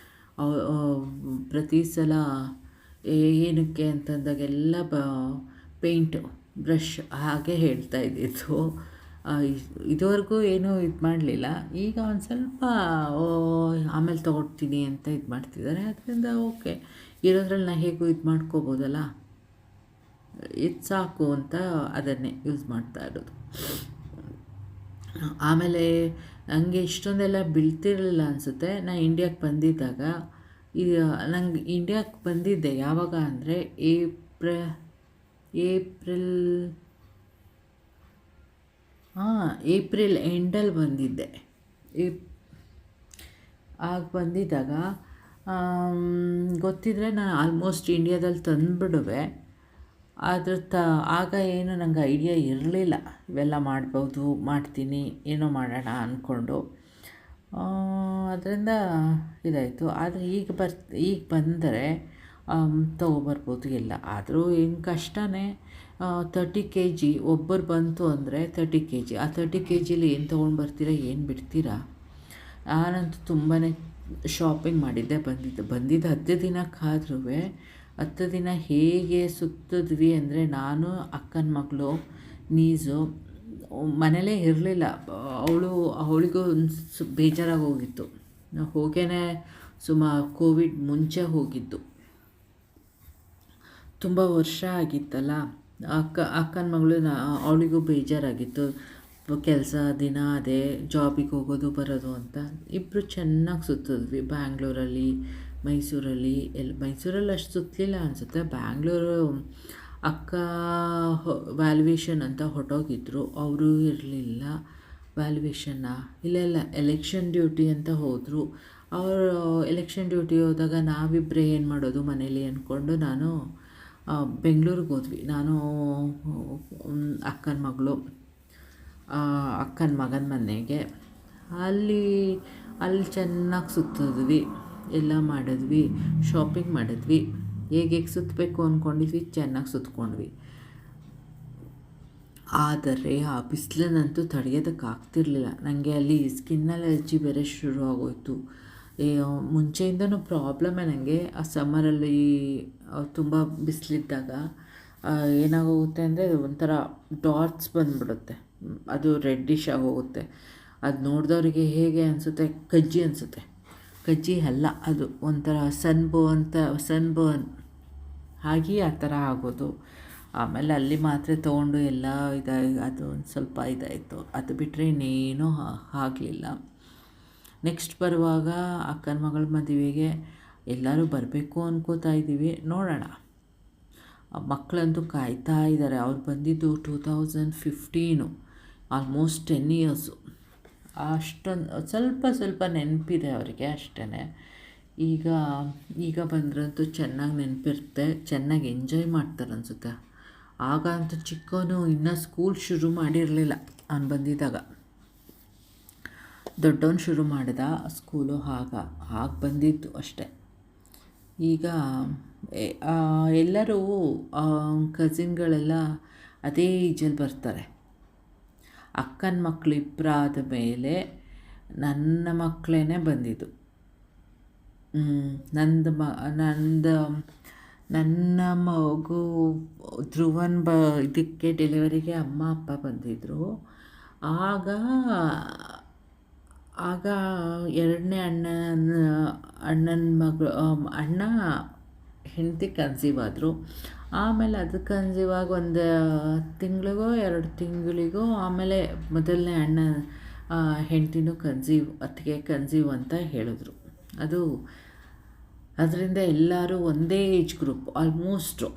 ಪ್ರತಿ ಸಲ ಏನಕ್ಕೆ ಅಂತಂದಾಗೆಲ್ಲ ಪೇಂಟ್ ಬ್ರಷ್ ಹಾಗೆ ಹೇಳ್ತಾ ಇದ್ದಿದ್ದು. ಇದುವರೆಗೂ ಏನೂ ಇದು ಮಾಡಲಿಲ್ಲ. ಈಗ ಒಂದು ಸ್ವಲ್ಪ ಆಮೇಲೆ ತೊಗೊಳ್ತೀನಿ ಅಂತ ಇದು ಮಾಡ್ತಿದ್ದಾರೆ. ಅದರಿಂದ ಓಕೆ, ಇರೋದ್ರಲ್ಲಿ ನಾನು ಹೇಗೂ ಇದು ಮಾಡ್ಕೋಬೋದಲ್ಲ, ಇದು ಸಾಕು ಅಂತ ಅದನ್ನೇ ಯೂಸ್ ಮಾಡ್ತಾ ಇರೋದು. ಆಮೇಲೆ ನನಗೆ ಇಷ್ಟೊಂದೆಲ್ಲ ಬೀಳ್ತಿರಲಿಲ್ಲ ಅನಿಸುತ್ತೆ. ನಾನು ಇಂಡಿಯಾಕ್ಕೆ ಬಂದಿದ್ದಾಗ, ನಂಗೆ ಇಂಡಿಯಾಕ್ಕೆ ಬಂದಿದ್ದೆ ಯಾವಾಗ ಅಂದರೆ ಏಪ್ರಿಲ್ ಎಂಡಲ್ಲಿ ಬಂದಿದ್ದೆ. ಆಗ ಬಂದಿದ್ದಾಗ ಗೊತ್ತಿದ್ದರೆ ನಾನು ಆಲ್ಮೋಸ್ಟ್ ಇಂಡಿಯಾದಲ್ಲಿ ತಂದುಬಿಡುವೆ. ಆಗ ಏನು ನಂಗೆ ಐಡಿಯಾ ಇರಲಿಲ್ಲ, ಇವೆಲ್ಲ ಮಾಡ್ತೀನಿ, ಏನೋ ಮಾಡೋಣ ಅಂದ್ಕೊಂಡು. ಅದರಿಂದ ಇದಾಯಿತು. ಆದರೆ ಈಗ ಬಂದರೆ ತೊಗೊಬರ್ಬೋದು ಎಲ್ಲ. ಆದರೂ ಏನು ಕಷ್ಟನೇ. 30 kg ಒಬ್ಬರು ಬಂತು ಅಂದರೆ 30 kg. ಆ 30 kgಲಿ ಏನು ತೊಗೊಂಡು ಬರ್ತೀರಾ, ಏನು ಬಿಡ್ತೀರಾ? ನಾನಂತೂ ತುಂಬಾ ಶಾಪಿಂಗ್ ಮಾಡಿದ್ದೆ. ಬಂದಿದ್ದು 10 ದಿನಕ್ಕಾದ್ರೂ 10 ದಿನ ಹೇಗೆ ಸುತ್ತಿದ್ವಿ ಅಂದರೆ, ನಾನು ಅಕ್ಕನ ಮಗಳು ನೀಸು ಮನೇಲೇ ಇರಲಿಲ್ಲ. ಅವಳಿಗೂ ಬೇಜಾರಾಗಿ ಹೋಗಿತ್ತು. ಹೋಗೇನೆ ಕೋವಿಡ್ ಮುಂಚೆ ಹೋಗಿದ್ದು, ತುಂಬ ವರ್ಷ ಆಗಿತ್ತಲ್ಲ. ಅಕ್ಕನ ಮಗಳು ಅವಳಿಗೂ ಬೇಜಾರಾಗಿತ್ತು. ಕೆಲಸ ದಿನ ಅದೇ ಜಾಬಿಗೆ ಹೋಗೋದು ಬರೋದು ಅಂತ. ಇಬ್ಬರು ಚೆನ್ನಾಗಿ ಸುತ್ತಿದ್ವಿ ಬ್ಯಾಂಗ್ಳೂರಲ್ಲಿ, ಮೈಸೂರಲ್ಲಿ. ಮೈಸೂರಲ್ಲಿ ಅಷ್ಟು ಸುತ್ತಲಿಲ್ಲ ಅನಿಸುತ್ತೆ. ಬ್ಯಾಂಗ್ಳೂರು ಅಕ್ಕ ವ್ಯಾಲ್ಯೂಯೇಷನ್ ಅಂತ ಹೊರಟೋಗಿದ್ರು, ಅವರು ಇರಲಿಲ್ಲ. ವ್ಯಾಲ್ಯೂಯೇಷನ್ನ ಇಲ್ಲೆಲ್ಲ ಎಲೆಕ್ಷನ್ ಡ್ಯೂಟಿ ಅಂತ ಹೋದರು. ಅವರು ಎಲೆಕ್ಷನ್ ಡ್ಯೂಟಿ ಹೋದಾಗ ನಾವಿಬ್ಬರೇ ಏನು ಮಾಡೋದು ಮನೇಲಿ ಅಂದ್ಕೊಂಡು ನಾನು ಬೆಂಗಳೂರಿಗೆ ಹೋದ್ವಿ. ನಾನು ಅಕ್ಕನ ಮಗನ ಮನೆಗೆ. ಅಲ್ಲಿ ಚೆನ್ನಾಗಿ ಸುತ್ತಿದ್ವಿ, ಎಲ್ಲ ಮಾಡಿದ್ವಿ, ಶಾಪಿಂಗ್ ಮಾಡಿದ್ವಿ. ಹೇಗೆ ಸುತ್ತಬೇಕು ಅಂದ್ಕೊಂಡಿದ್ವಿ, ಚೆನ್ನಾಗಿ ಸುತ್ಕೊಂಡ್ವಿ. ಆದರೆ ಆ ಬಿಸಿಲನ್ನಂತೂ ತಡೆಯೋದಕ್ಕಾಗ್ತಿರ್ಲಿಲ್ಲ. ನನಗೆ ಅಲ್ಲಿ ಸ್ಕಿನ್ ಅಲರ್ಜಿ ಬೇರೆ ಶುರು ಆಗೋಯಿತು. ಮುಂಚೆಯಿಂದನೂ ಪ್ರಾಬ್ಲಮ್ಮೇ ನನಗೆ. ಆ ಸಮ್ಮರಲ್ಲಿ ತುಂಬ ಬಿಸಿಲಿದ್ದಾಗ ಏನಾಗೋಗುತ್ತೆ ಅಂದರೆ ಒಂಥರ ಡಾಟ್ಸ್ ಬಂದುಬಿಡುತ್ತೆ, ಅದು ರೆಡ್ಡಿಶ್ ಆಗೋಗುತ್ತೆ. ಅದು ನೋಡಿದವ್ರಿಗೆ ಹೇಗೆ ಅನಿಸುತ್ತೆ, ಕಜ್ಜಿ ಅನಿಸುತ್ತೆ. ಕಜ್ಜಿ ಅಲ್ಲ, ಅದು ಒಂಥರ ಸನ್ಬರ್ನ್ ಹಾಗೆ ಆ ಥರ ಆಗೋದು. ಆಮೇಲೆ ಅಲ್ಲಿ ಮಾತ್ರೆ ತೊಗೊಂಡು ಎಲ್ಲ ಅದು ಒಂದು ಸ್ವಲ್ಪ ಇದಾಯಿತು. ಅದು ಬಿಟ್ಟರೆ ಇನ್ನೇನೂ ಆಗಲಿಲ್ಲ. ನೆಕ್ಸ್ಟ್ ಬರುವಾಗ ಅಕ್ಕನ ಮಗಳ ಮದುವೆಗೆ ಎಲ್ಲರೂ ಬರಬೇಕು ಅನ್ಕೋತಾ ಇದ್ದೀವಿ, ನೋಡೋಣ. ಮಕ್ಕಳಂತೂ ಕಾಯ್ತಾ ಇದ್ದಾರೆ. ಅವ್ರು ಬಂದಿದ್ದು 2015, ಆಲ್ಮೋಸ್ಟ್ 10 ಇಯರ್ಸು. ಅಷ್ಟೊಂದು ಸ್ವಲ್ಪ ನೆನಪಿದೆ ಅವರಿಗೆ ಅಷ್ಟೇ. ಈಗ ಬಂದ್ರಂತೂ ಚೆನ್ನಾಗಿ ನೆನಪಿರುತ್ತೆ, ಚೆನ್ನಾಗಿ ಎಂಜಾಯ್ ಮಾಡ್ತಾರೆ ಅನಿಸುತ್ತೆ. ಆಗ ಅಂತೂ ಚಿಕ್ಕವನು ಇನ್ನೂ ಸ್ಕೂಲ್ ಶುರು ಮಾಡಿರಲಿಲ್ಲ. ಅವ್ನು ಬಂದಿದ್ದಾಗ ದೊಡ್ಡವನು ಶುರು ಮಾಡಿದ ಸ್ಕೂಲು. ಆಗ ಬಂದಿದ್ದು ಅಷ್ಟೆ. ಈಗ ಎಲ್ಲರೂ ಕಸಿನ್ಗಳೆಲ್ಲ ಅದೇ ಏಜಲ್ಲಿ ಬರ್ತಾರೆ. ಅಕ್ಕನ ಮಕ್ಕಳು ಇಬ್ಬರಾದ ಮೇಲೆ ನನ್ನ ಮಕ್ಕಳೇ ಬಂದಿದ್ದು. ನನ್ನ ಮಗು ಧ್ರುವನ್ ಇದಕ್ಕೆ ಡೆಲಿವರಿಗೆ ಅಮ್ಮ ಅಪ್ಪ ಬಂದಿದ್ದರು. ಆಗ ಎರಡನೇ ಅಣ್ಣನ ಮಗಳು ಅಣ್ಣ ಹೆಂಡತಿ ಕನ್ಸೀವ್ ಆದರು. ಆಮೇಲೆ ಅದು ಕನ್ಸೀವ್ ಆಗಿ 1 ತಿಂಗಳಿಗೋ 2 ತಿಂಗಳಿಗೋ ಆಮೇಲೆ ಮೊದಲನೇ ಅಣ್ಣ ಹೆಂಡತಿನೂ ಅತ್ತಿಗೆ ಕನ್ಸೀವ್ ಅಂತ ಹೇಳಿದ್ರು. ಅದರಿಂದ ಎಲ್ಲರೂ ಒಂದೇ ಏಜ್ ಗ್ರೂಪ್ ಆಲ್ಮೋಸ್ಟು.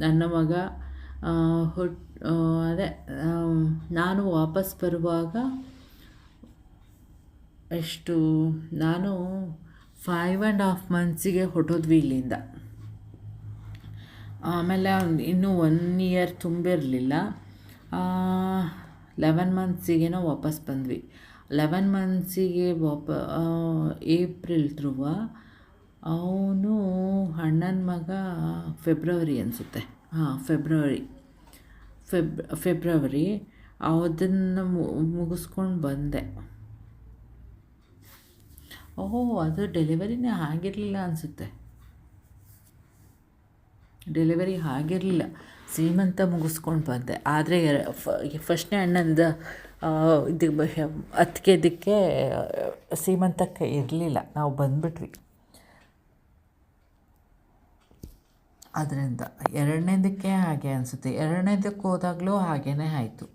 ನನ್ನ ಮಗ ಹುಟ್ ಅದೇ ನಾನು ವಾಪಸ್ ಬರುವಾಗ ಎಷ್ಟು ನಾನು 5.5 ಮಂತ್ಸಿಗೆ ಹೊರಟೋದ್ವಿ ಇಲ್ಲಿಂದ. ಆಮೇಲೆ ಇನ್ನೂ 1 ಇಯರ್ ತುಂಬಿರಲಿಲ್ಲ, 11 ಮಂತ್ಸಿಗೇನೋ ವಾಪಸ್ ಬಂದ್ವಿ. 11 ಮಂತ್ಸಿಗೆ ಏಪ್ರಿಲ್ ಧ್ರುವ, ಅವನು ಅಣ್ಣನ ಮಗ ಫೆಬ್ರವರಿ ಅನಿಸುತ್ತೆ, ಫೆಬ್ರವರಿ ಅದನ್ನು ಮುಗಿಸ್ಕೊಂಡು ಬಂದೆ. ಅದು ಡೆಲಿವರಿನೇ ಆಗಿರಲಿಲ್ಲ ಅನಿಸುತ್ತೆ, ಡೆಲಿವರಿ ಆಗಿರಲಿಲ್ಲ, ಸೀಮಂತ ಮುಗಿಸ್ಕೊಂಡು ಬಂದೆ. ಆದರೆ ಫಸ್ಟ್ನೇ ಅಣ್ಣಂದು ಇದಕ್ಕೆ ಸೀಮಂತಕ್ಕೆ ಇರಲಿಲ್ಲ, ನಾವು ಬಂದುಬಿಟ್ವಿ. ಅದರಿಂದ ಎರಡನೇದಕ್ಕೆ ಹಾಗೆ ಅನಿಸುತ್ತೆ, ಎರಡನೇದಕ್ಕೆ ಹೋದಾಗಲೂ ಹಾಗೇ ಆಯಿತು.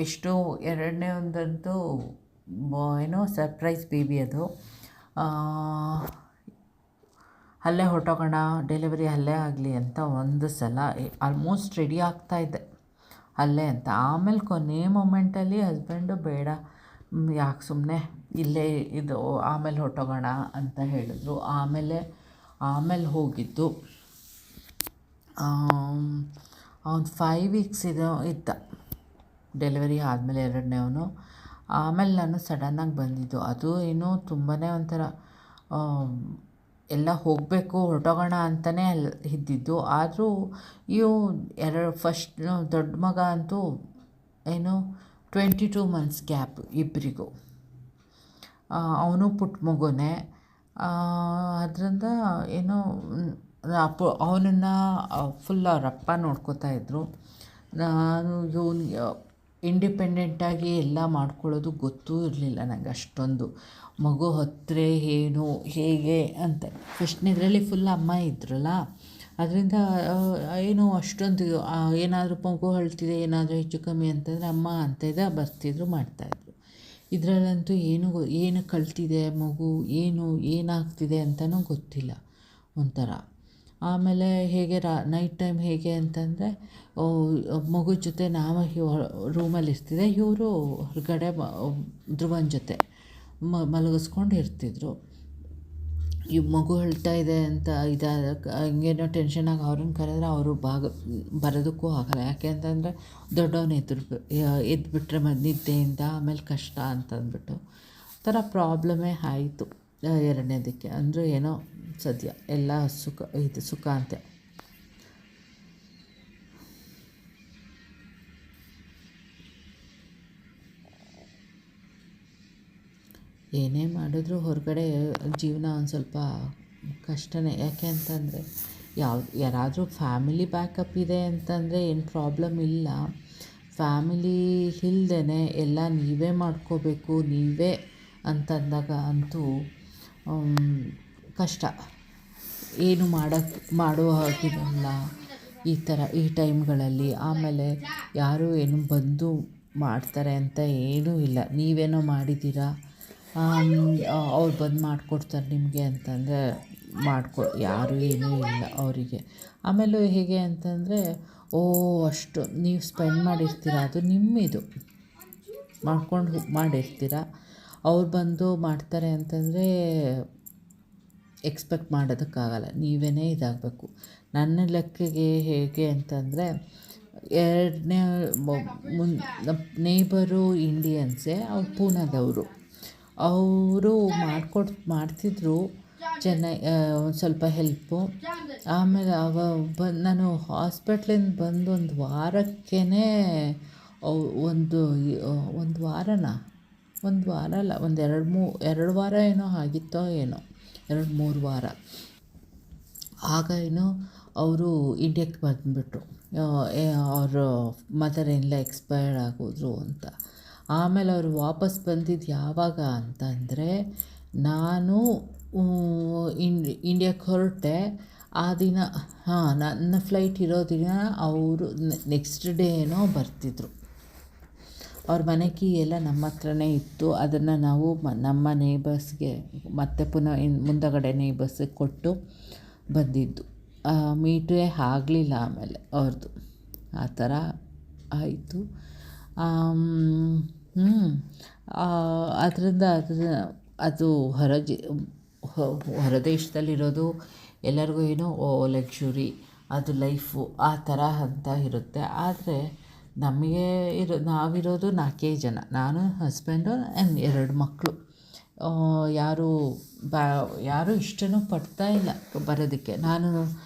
ಎಷ್ಟು ಎರಡನೇ ಒಂದಂತೂ ಏನೋ ಸರ್ಪ್ರೈಸ್ ಬೇಬಿ ಅದು. ಅಲ್ಲೇ ಹೊರಟೋಗೋಣ, ಡೆಲಿವರಿ ಅಲ್ಲೇ ಆಗಲಿ ಅಂತ ಒಂದು ಸಲ ಆಲ್ಮೋಸ್ಟ್ ರೆಡಿ ಆಗ್ತಾಯಿದ್ದೆ ಅಲ್ಲೇ ಅಂತ. ಆಮೇಲೆ ಕೊನೆ ಮೊಮೆಂಟಲ್ಲಿ ಹಸ್ಬೆಂಡು ಬೇಡ, ಯಾಕೆ ಸುಮ್ಮನೆ ಇಲ್ಲೇ ಇದು ಆಮೇಲೆ ಹೊರಟೋಗೋಣ ಅಂತ ಹೇಳಿದ್ರು. ಆಮೇಲೆ ಹೋಗಿದ್ದು ಅವ್ನು 5 ವೀಕ್ಸ್ ಇದ್ದ ಡೆಲಿವರಿ ಆದಮೇಲೆ ಎರಡನೇವನು. ಆಮೇಲೆ ನಾನು ಸಡನ್ನಾಗಿ ಬಂದಿದ್ದು. ಅದು ಏನೋ ತುಂಬಾ ಒಂಥರ ಎಲ್ಲ ಹೋಗಬೇಕು ಹೊರಟೋಗೋಣ ಅಂತಲೇ ಇದ್ದಿದ್ದು. ಆದರೂ ಫಸ್ಟ್ ದೊಡ್ಡ ಮಗ ಅಂತೂ ಏನು 22 ಮಂತ್ಸ್ ಗ್ಯಾಪ್ ಇಬ್ಬರಿಗೂ. ಅವನು ಪುಟ್ಟ ಮಗುನೇ, ಅದರಿಂದ ಏನೋ ಅವನನ್ನು ಫುಲ್ ಅವರಪ್ಪ ನೋಡ್ಕೋತಾ ಇದ್ದರು. ನಾನು ಇಂಡಿಪೆಂಡೆಂಟಾಗಿ ಎಲ್ಲ ಮಾಡ್ಕೊಳ್ಳೋದು ಗೊತ್ತೂ ಇರಲಿಲ್ಲ ನನಗೆ ಅಷ್ಟೊಂದು. ಮಗು ಹೊತ್ತರೆ ಏನು ಹೇಗೆ ಅಂತ ಫಸ್ಟ್ನೇದರಲ್ಲಿ ಫುಲ್ ಅಮ್ಮ ಇದ್ರಲ್ಲ, ಅದರಿಂದ ಏನು ಅಷ್ಟೊಂದು ಏನಾದರೂ ಮಗು ಅಳ್ತಿದೆ, ಏನಾದರೂ ಹೆಚ್ಚು ಕಮ್ಮಿ ಅಂತಂದರೆ ಅಮ್ಮ ಅಂತಿದ್ದ ಬರ್ತಿದ್ರು ಮಾಡ್ತಾಯಿದ್ರು. ಇದರಲ್ಲಂತೂ ಏನು ಕಳ್ತಿದೆ ಮಗು, ಏನಾಗ್ತಿದೆ ಅಂತಲೂ ಗೊತ್ತಿಲ್ಲ ಒಂಥರ. ಆಮೇಲೆ ಹೇಗೆ ನೈಟ್ ಟೈಮ್ ಹೇಗೆ ಅಂತಂದರೆ ಮಗು ಜೊತೆ ನಾವು ರೂಮಲ್ಲಿ ಇರ್ತಿದ್ದೆ, ಇವರು ಹೊರಗಡೆ ಧ್ರುವನ ಜೊತೆ ಮಲಗಿಸ್ಕೊಂಡು ಇರ್ತಿದ್ರು. ಈ ಮಗು ಅಳ್ತಾ ಇದೆ ಅಂತ ಹಂಗೇನೋ ಟೆನ್ಷನಾಗಿ ಅವ್ರನ್ನ ಕರೆದ್ರೆ ಅವರು ಬರೋದಕ್ಕೂ ಆಗಲ್ಲ. ಯಾಕೆ ಅಂತಂದರೆ ದೊಡ್ಡವನು ಎದ್ಬಿಟ್ರೆ ನಿದ್ದೆಯಿಂದ ಆಮೇಲೆ ಕಷ್ಟ ಅಂತಂದ್ಬಿಟ್ಟು ಥರ ಪ್ರಾಬ್ಲಮೇ ಆಯಿತು ಎರಡನೇದಕ್ಕೆ. ಅಂದರೂ ಏನೋ ಸದ್ಯ ಎಲ್ಲ ಸುಖ ಅಂತೆ. ಏನೇ ಮಾಡಿದ್ರೂ ಹೊರಗಡೆ ಜೀವನ ಒಂದು ಸ್ವಲ್ಪ ಕಷ್ಟನೇ. ಯಾಕೆ ಅಂತಂದರೆ ಯಾರಾದರೂ ಫ್ಯಾಮಿಲಿ ಬ್ಯಾಕಪ್ ಇದೆ ಅಂತಂದರೆ ಏನು ಪ್ರಾಬ್ಲಮ್ ಇಲ್ಲ. ಫ್ಯಾಮಿಲಿ ಇಲ್ದೇ ಎಲ್ಲ ನೀವೇ ಮಾಡ್ಕೋಬೇಕು ನೀವೇ ಅಂತಂದಾಗ ಅಂತೂ ಕಷ್ಟ, ಏನು ಮಾಡುವ ಹಾಗಿರಲ್ಲ ಈ ಟೈಮ್ಗಳಲ್ಲಿ. ಆಮೇಲೆ ಯಾರು ಏನು ಬಂದು ಮಾಡ್ತಾರೆ ಅಂತ ಏನೂ ಇಲ್ಲ. ನೀವೇನೋ ಮಾಡಿದ್ದೀರಾ, ಅವ್ರು ಬಂದು ಮಾಡಿಕೊಡ್ತಾರೆ ನಿಮಗೆ ಅಂತಂದರೆ ಯಾರೂ ಏನೂ ಇಲ್ಲ ಅವರಿಗೆ. ಆಮೇಲೆ ಹೇಗೆ ಅಂತಂದರೆ ಅಷ್ಟು ನೀವು ಸ್ಪೆಂಡ್ ಮಾಡಿರ್ತೀರ, ಅದು ನಿಮ್ಮಿದು ಮಾಡಿರ್ತೀರ. ಅವ್ರು ಬಂದು ಮಾಡ್ತಾರೆ ಅಂತಂದರೆ ಎಕ್ಸ್ಪೆಕ್ಟ್ ಮಾಡೋದಕ್ಕಾಗಲ್ಲ, ನೀವೇ ಇದಾಗಬೇಕು. ನನ್ನ ಲೆಕ್ಕಗೆ ಹೇಗೆ ಅಂತಂದರೆ ಎರಡನೇ ನೇಬರು ಇಂಡಿಯನ್ಸೇ, ಅವ್ರು ಪೂನಾದವರು. ಅವರು ಮಾಡ್ತಿದ್ರು ಚೆನ್ನಾಗಿ, ಒಂದು ಸ್ವಲ್ಪ ಹೆಲ್ಪು. ಆಮೇಲೆ ನಾನು ಹಾಸ್ಪಿಟ್ಲಿಂದ ಬಂದು ಒಂದು ವಾರಕ್ಕೇ ಒಂದು ವಾರ ಅಲ್ಲ, ಒಂದು 2 ವಾರ ಏನೋ ಆಗಿತ್ತೋ ಏನೋ, 2-3 ವಾರ. ಆಗ ಏನೋ ಅವರು ಇಂಡಿಯಾಕ್ಕೆ ಬಂದುಬಿಟ್ರು, ಅವರು ಮದರ್ ಎಲ್ಲ ಎಕ್ಸ್ಪೈರ್ಡ್ ಆಗೋದ್ರು ಅಂತ. ಆಮೇಲೆ ಅವರು ವಾಪಸ್ ಬಂದಿದ್ದು ಯಾವಾಗ ಅಂತಂದರೆ ನಾನು ಇಂಡಿಯಾಕ್ಕೆ ಹೊರಟೆ ಆ ದಿನ. ನನ್ನ ಫ್ಲೈಟ್ ಇರೋ ದಿನ ಅವರು ನೆಕ್ಸ್ಟ್ ಡೇ ಏನೋ ಬರ್ತಿದ್ರು. ಅವ್ರ ಮನೆ ಕೀ ಎಲ್ಲ ನಮ್ಮ ಹತ್ರನೇ ಇತ್ತು. ಅದನ್ನು ನಾವು ನಮ್ಮ ನೇಬರ್ಸ್ಗೆ ಮತ್ತೆ ಪುನಃ ಮುಂದಗಡೆ ನೇಬರ್ಸಿಗೆ ಕೊಟ್ಟು ಬಂದಿದ್ದು. ಮೀಟೇ ಆಗಲಿಲ್ಲ ಆಮೇಲೆ ಅವ್ರದ್ದು ಆ ಥರ ಆಯಿತು. ಅದರಿಂದ ಅದು ಹೊರದೇಶದಲ್ಲಿರೋದು ಎಲ್ಲರಿಗೂ ಏನೋ ಲಕ್ಸುರಿ, ಅದು ಲೈಫು ಆ ಥರ ಅಂತ ಇರುತ್ತೆ. ಆದರೆ ನಮಗೆ ನಾವಿರೋದು 4 ಜನ, ನಾನು, ಹಸ್ಬೆಂಡು ಆ್ಯಂಡ್ 2 ಮಕ್ಕಳು. ಯಾರೂ ಇಷ್ಟನೂ ಪಡ್ತಾ ಇಲ್ಲ ಬರೋದಕ್ಕೆ. ನಾನು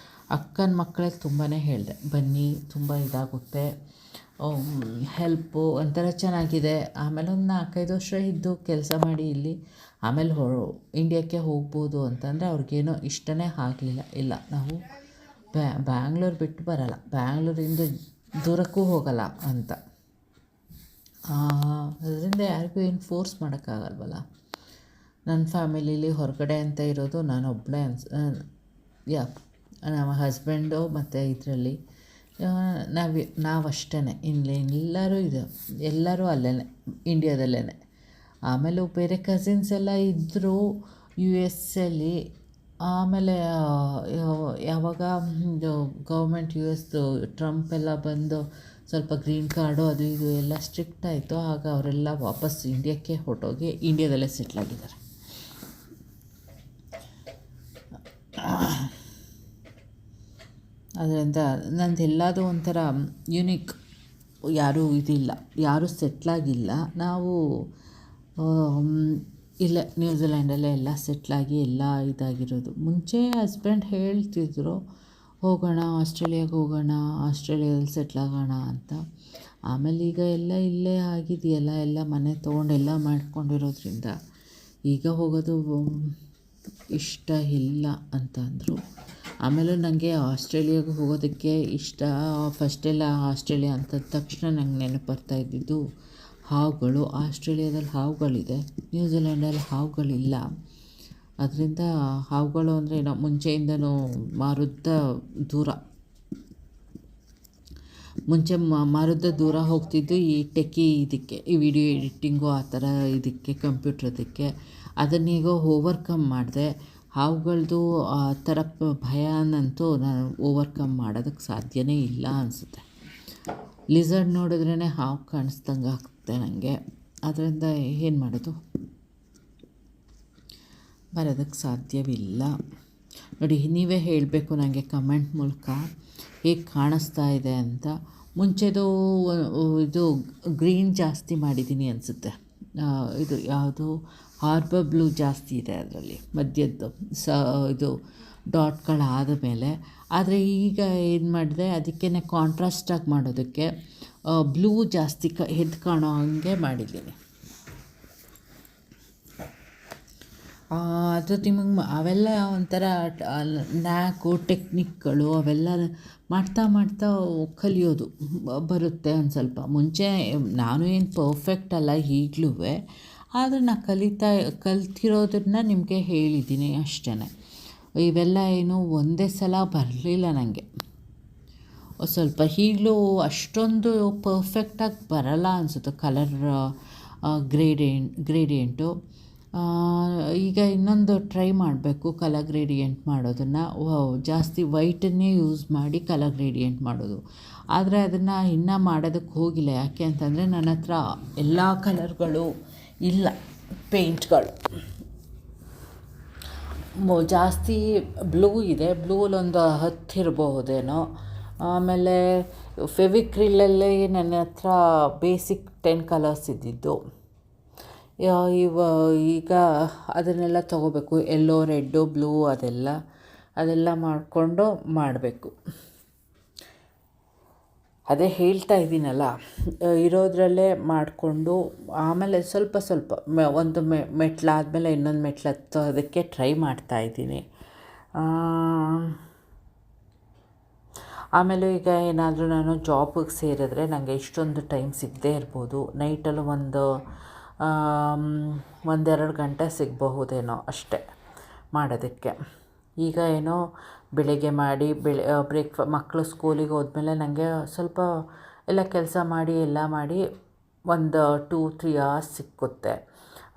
ಅಕ್ಕನ ಮಕ್ಕಳಿಗೆ ತುಂಬಾ ಹೇಳಿದೆ, ಬನ್ನಿ, ತುಂಬ ಇದಾಗುತ್ತೆ, ಹೆಲ್ಪು ಒಂಥರ ಚೆನ್ನಾಗಿದೆ. ಆಮೇಲೆ ಒಂದು 4-5 ವರ್ಷ ಇದ್ದು ಕೆಲಸ ಮಾಡಿ ಇಲ್ಲಿ ಆಮೇಲೆ ಇಂಡಿಯಾಕ್ಕೆ ಹೋಗ್ಬೋದು ಅಂತಂದರೆ ಅವ್ರಿಗೇನೋ ಇಷ್ಟನೇ ಆಗಲಿಲ್ಲ. ಇಲ್ಲ, ನಾವು ಬ್ಯಾಂಗ್ಳೂರು ಬಿಟ್ಟು ಬರೋಲ್ಲ, ಬ್ಯಾಂಗ್ಳೂರಿಂದ ದೂರಕ್ಕೂ ಹೋಗಲ್ಲ ಅಂತ. ಅದರಿಂದ ಯಾರಿಗೂ ಏನು ಫೋರ್ಸ್ ಮಾಡೋಕ್ಕಾಗಲ್ವಲ್ಲ. ನನ್ನ ಫ್ಯಾಮಿಲೀಲಿ ಹೊರಗಡೆ ಅಂತ ಇರೋದು ನಾನೊಬ್ಬಳೇ ನಮ್ಮ ಹಸ್ಬೆಂಡು ಮತ್ತು ಇದರಲ್ಲಿ ನಾವಷ್ಟೇ. ಎಲ್ಲರೂ ಎಲ್ಲರೂ ಅಲ್ಲೇ ಇಂಡಿಯಾದಲ್ಲೇ. ಆಮೇಲೆ ಬೇರೆ ಕಸಿನ್ಸ್ ಎಲ್ಲ ಇದ್ದರು US ಅಲ್ಲಿ. ಆಮೇಲೆ ಯಾವಾಗ ಗೌರ್ಮೆಂಟ್ US ಟ್ರಂಪ್ ಎಲ್ಲ ಬಂದು ಸ್ವಲ್ಪ ಗ್ರೀನ್ ಕಾರ್ಡು ಅದು ಇದು ಎಲ್ಲ ಸ್ಟ್ರಿಕ್ಟ್ ಆಯಿತು. ಆಗ ಅವರೆಲ್ಲ ವಾಪಸ್ ಇಂಡಿಯಾಕ್ಕೆ ಹೊರಟೋಗಿ ಇಂಡಿಯಾದಲ್ಲೇ ಸೆಟ್ಲಾಗಿದ್ದಾರೆ. ಅದರಿಂದ ನಂದೆಲ್ಲದೂ ಒಂಥರ ಯುನೀಕ್. ಯಾರೂ ಇದಿಲ್ಲ, ಯಾರೂ ಸೆಟ್ಲಾಗಿಲ್ಲ. ನಾವು ಇಲ್ಲ ನ್ಯೂಜಿಲ್ಯಾಂಡಲ್ಲೇ ಎಲ್ಲ ಸೆಟ್ಲಾಗಿ ಎಲ್ಲ ಇದಾಗಿರೋದು. ಮುಂಚೆ ಹಸ್ಬೆಂಡ್ ಹೇಳ್ತಿದ್ರು, ಹೋಗೋಣ ಆಸ್ಟ್ರೇಲಿಯಾಗೆ ಹೋಗೋಣ, ಆಸ್ಟ್ರೇಲಿಯಾದಲ್ಲಿ ಸೆಟ್ಲಾಗೋಣ ಅಂತ. ಆಮೇಲೆ ಈಗ ಎಲ್ಲ ಇಲ್ಲೇ ಆಗಿದೆಯಲ್ಲ, ಎಲ್ಲ ಮನೆ ತೊಗೊಂಡೆಲ್ಲ ಮಾಡ್ಕೊಂಡಿರೋದ್ರಿಂದ ಈಗ ಹೋಗೋದು ಇಷ್ಟ ಇಲ್ಲ ಅಂತ ಅಂದರು. ಆಮೇಲೆ ನನಗೆ ಆಸ್ಟ್ರೇಲಿಯಾಗೆ ಹೋಗೋದಕ್ಕೆ ಇಷ್ಟ. ಫಸ್ಟೆಲ್ಲ ಆಸ್ಟ್ರೇಲಿಯಾ ಅಂದ ತಕ್ಷಣ ನಂಗೆ ನೆನಪು ಬರ್ತಾ ಇದ್ದಿದ್ದು ಹಾವುಗಳು. ಆಸ್ಟ್ರೇಲಿಯಾದಲ್ಲಿ ಹಾವುಗಳಿದೆ, ನ್ಯೂಜಿಲ್ಯಾಂಡಲ್ಲಿ ಹಾವುಗಳಿಲ್ಲ. ಅದರಿಂದ ಹಾವುಗಳು ಅಂದರೆ ನಾವು ಮುಂಚೆಯಿಂದನೂ ಮಾರುದ್ದ ದೂರ ಹೋಗ್ತಿದ್ದು ಈ ಇದಕ್ಕೆ, ಈ ವಿಡಿಯೋ ಎಡಿಟಿಂಗು ಆ ಥರ ಇದಕ್ಕೆ, ಕಂಪ್ಯೂಟ್ರದಕ್ಕೆ. ಅದನ್ನೀಗ ಓವರ್ಕಮ್ ಮಾಡಿದೆ. ಹಾವುಗಳದ್ದು ಆ ಥರ ಭಯನಂತೂ ನಾನು ಓವರ್ಕಮ್ ಮಾಡೋದಕ್ಕೆ ಸಾಧ್ಯವೇ ಇಲ್ಲ ಅನಿಸುತ್ತೆ. ಲಿಝರ್ಡ್ ನೋಡಿದ್ರೇ ಹಾವು ಕಾಣಿಸ್ದಂಗೆ ಆಗ್ತದೆ ನನಗೆ. ಅದರಿಂದ ಏನು ಮಾಡೋದು, ಬರೋದಕ್ಕೆ ಸಾಧ್ಯವಿಲ್ಲ. ನೋಡಿ, ನೀವೇ ಹೇಳಬೇಕು ನನಗೆ ಕಮೆಂಟ್ ಮೂಲಕ ಹೇಗೆ ಕಾಣಿಸ್ತಾ ಇದೆ ಅಂತ. ಮುಂಚೆದು ಇದು ಗ್ರೀನ್ ಜಾಸ್ತಿ ಮಾಡಿದ್ದೀನಿ ಅನಿಸುತ್ತೆ. ಇದು ಯಾವುದು ಹಾರ್ಬರ್ ಬ್ಲೂ ಜಾಸ್ತಿ ಇದೆ ಅದರಲ್ಲಿ ಮಧ್ಯದ್ದು ಇದು ಡಾಟ್ಗಳಾದ ಮೇಲೆ. ಆದರೆ ಈಗ ಏನು ಮಾಡಿದೆ, ಅದಕ್ಕೇ ಕಾಂಟ್ರಾಸ್ಟಾಗಿ ಮಾಡೋದಕ್ಕೆ ಬ್ಲೂ ಜಾಸ್ತಿ ಎದ್ದು ಕಾಣೋ ಹಂಗೆ ಮಾಡಿದ್ದೀನಿ. ಅದು ನಿಮಗೆ ಅವೆಲ್ಲ ಒಂಥರ ನ್ಯಾಕು ಟೆಕ್ನಿಕ್ಗಳು ಅವೆಲ್ಲ ಮಾಡ್ತಾ ಕಲಿಯೋದು ಬರುತ್ತೆ ಒಂದು ಸ್ವಲ್ಪ. ಮುಂಚೆ ನಾನು ಏನು ಪರ್ಫೆಕ್ಟ್ ಅಲ್ಲ ಈಗಲೂ, ಆದರೆ ನಾನು ಕಲ್ತಿರೋದನ್ನ ನಿಮಗೆ ಹೇಳಿದ್ದೀನಿ ಅಷ್ಟೇ. ಇವೆಲ್ಲ ಏನು ಒಂದೇ ಸಲ ಬರಲಿಲ್ಲ ನನಗೆ. ಸ್ವಲ್ಪ ಈಗಲೂ ಅಷ್ಟೊಂದು ಪರ್ಫೆಕ್ಟಾಗಿ ಬರಲ್ಲ ಅನಿಸುತ್ತೆ ಕಲರ್ ಗ್ರೇಡಿಯೆಂಟು. ಈಗ ಇನ್ನೊಂದು ಟ್ರೈ ಮಾಡಬೇಕು ಕಲರ್ ಗ್ರೇಡಿಯೆಂಟ್ ಮಾಡೋದನ್ನು. ಜಾಸ್ತಿ ವೈಟನ್ನೇ ಯೂಸ್ ಮಾಡಿ ಕಲರ್ ಗ್ರೇಡಿಯೆಂಟ್ ಮಾಡೋದು. ಆದರೆ ಅದನ್ನು ಇನ್ನೂ ಮಾಡೋದಕ್ಕೆ ಹೋಗಿಲ್ಲ. ಯಾಕೆ ಅಂತಂದರೆ ನನ್ನ ಹತ್ರ ಎಲ್ಲ ಕಲರ್ಗಳು ಇಲ್ಲ, ಪೇಂಟ್ಗಳು. ಜಾಸ್ತಿ ಬ್ಲೂ ಇದೆ, ಬ್ಲೂವಲ್ಲೊಂದು 10 ಇರಬಹುದೇನೋ. ಆಮೇಲೆ ಫೆವಿಕ್ರಿಲಲ್ಲೇ ನನ್ನ ಹತ್ರ ಬೇಸಿಕ್ 10 ಕಲರ್ಸ್ ಇದ್ದಿದ್ದು. ಈಗ ಅದನ್ನೆಲ್ಲ ತೊಗೋಬೇಕು, ಯೆಲ್ಲೋ, ರೆಡ್ಡು, ಬ್ಲೂ ಅದೆಲ್ಲ ಮಾಡಿಕೊಂಡು ಮಾಡಬೇಕು. ಅದೇ ಹೇಳ್ತಾ ಇದ್ದೀನಲ್ಲ, ಇರೋದ್ರಲ್ಲೇ ಮಾಡಿಕೊಂಡು ಆಮೇಲೆ ಸ್ವಲ್ಪ ಒಂದು ಮೆಟ್ಲಾದಮೇಲೆ ಇನ್ನೊಂದು ಮೆಟ್ಲು ಹತ್ತೋದಕ್ಕೆ ಟ್ರೈ ಮಾಡ್ತಾಯಿದ್ದೀನಿ. ಆಮೇಲೆ ಈಗ ಏನಾದರೂ ನಾನು ಜಾಬಿಗೆ ಸೇರಿದ್ರೆ ನನಗೆ ಇಷ್ಟೊಂದು ಟೈಮ್ ಸಿಗದೇ ಇರ್ಬೋದು. ನೈಟಲ್ಲೂ ಒಂದೆರಡು ಗಂಟೆ ಸಿಗಬಹುದೇನೋ ಅಷ್ಟೇ ಮಾಡೋದಕ್ಕೆ. ಈಗ ಏನೋ ಬೆಳಗ್ಗೆ ಮಾಡಿ ಮಕ್ಕಳು ಸ್ಕೂಲಿಗೆ ಹೋದ್ಮೇಲೆ ನನಗೆ ಸ್ವಲ್ಪ ಎಲ್ಲ ಕೆಲಸ ಮಾಡಿ ಒಂದು 2-3 hours ಸಿಕ್ಕುತ್ತೆ.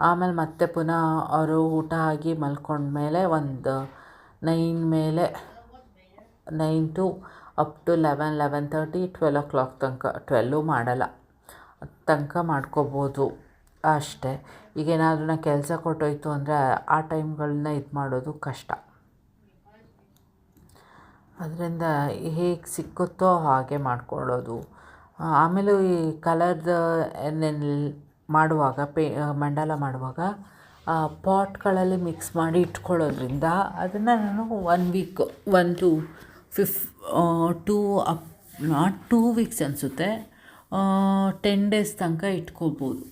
ಆಮೇಲೆ ಮತ್ತೆ ಪುನಃ ಅವರು ಊಟ ಆಗಿ ಮಲ್ಕೊಂಡ್ಮೇಲೆ ಒಂದು 9 ಮೇಲೆ 9 to ಅಪ್ ಟು 11:30 12 o'clock ತನಕ. 12 ಮಾಡಲ್ಲ, ತನಕ ಮಾಡ್ಕೋಬೋದು ಅಷ್ಟೇ. ಈಗೇನಾದ್ರೂ ನಾನು ಕೆಲಸ ಕೊಟ್ಟೋಯ್ತು ಅಂದರೆ ಆ ಟೈಮ್ಗಳನ್ನ ಇದು ಮಾಡೋದು ಕಷ್ಟ. ಅದರಿಂದ ಹೇಗೆ ಸಿಕ್ಕುತ್ತೋ ಹಾಗೆ ಮಾಡ್ಕೊಳ್ಳೋದು. ಆಮೇಲೆ ಈ ಕಲರ್ದು ಮಾಡುವಾಗ ಮಂಡಲ ಮಾಡುವಾಗ ಪಾಟ್ಗಳಲ್ಲಿ ಮಿಕ್ಸ್ ಮಾಡಿ ಇಟ್ಕೊಳ್ಳೋದ್ರಿಂದ ಅದನ್ನು ನಾನು 1 week 1 to 2 up not 2 weeks ಅನಿಸುತ್ತೆ, 10 days ತನಕ ಇಟ್ಕೋಬೋದು.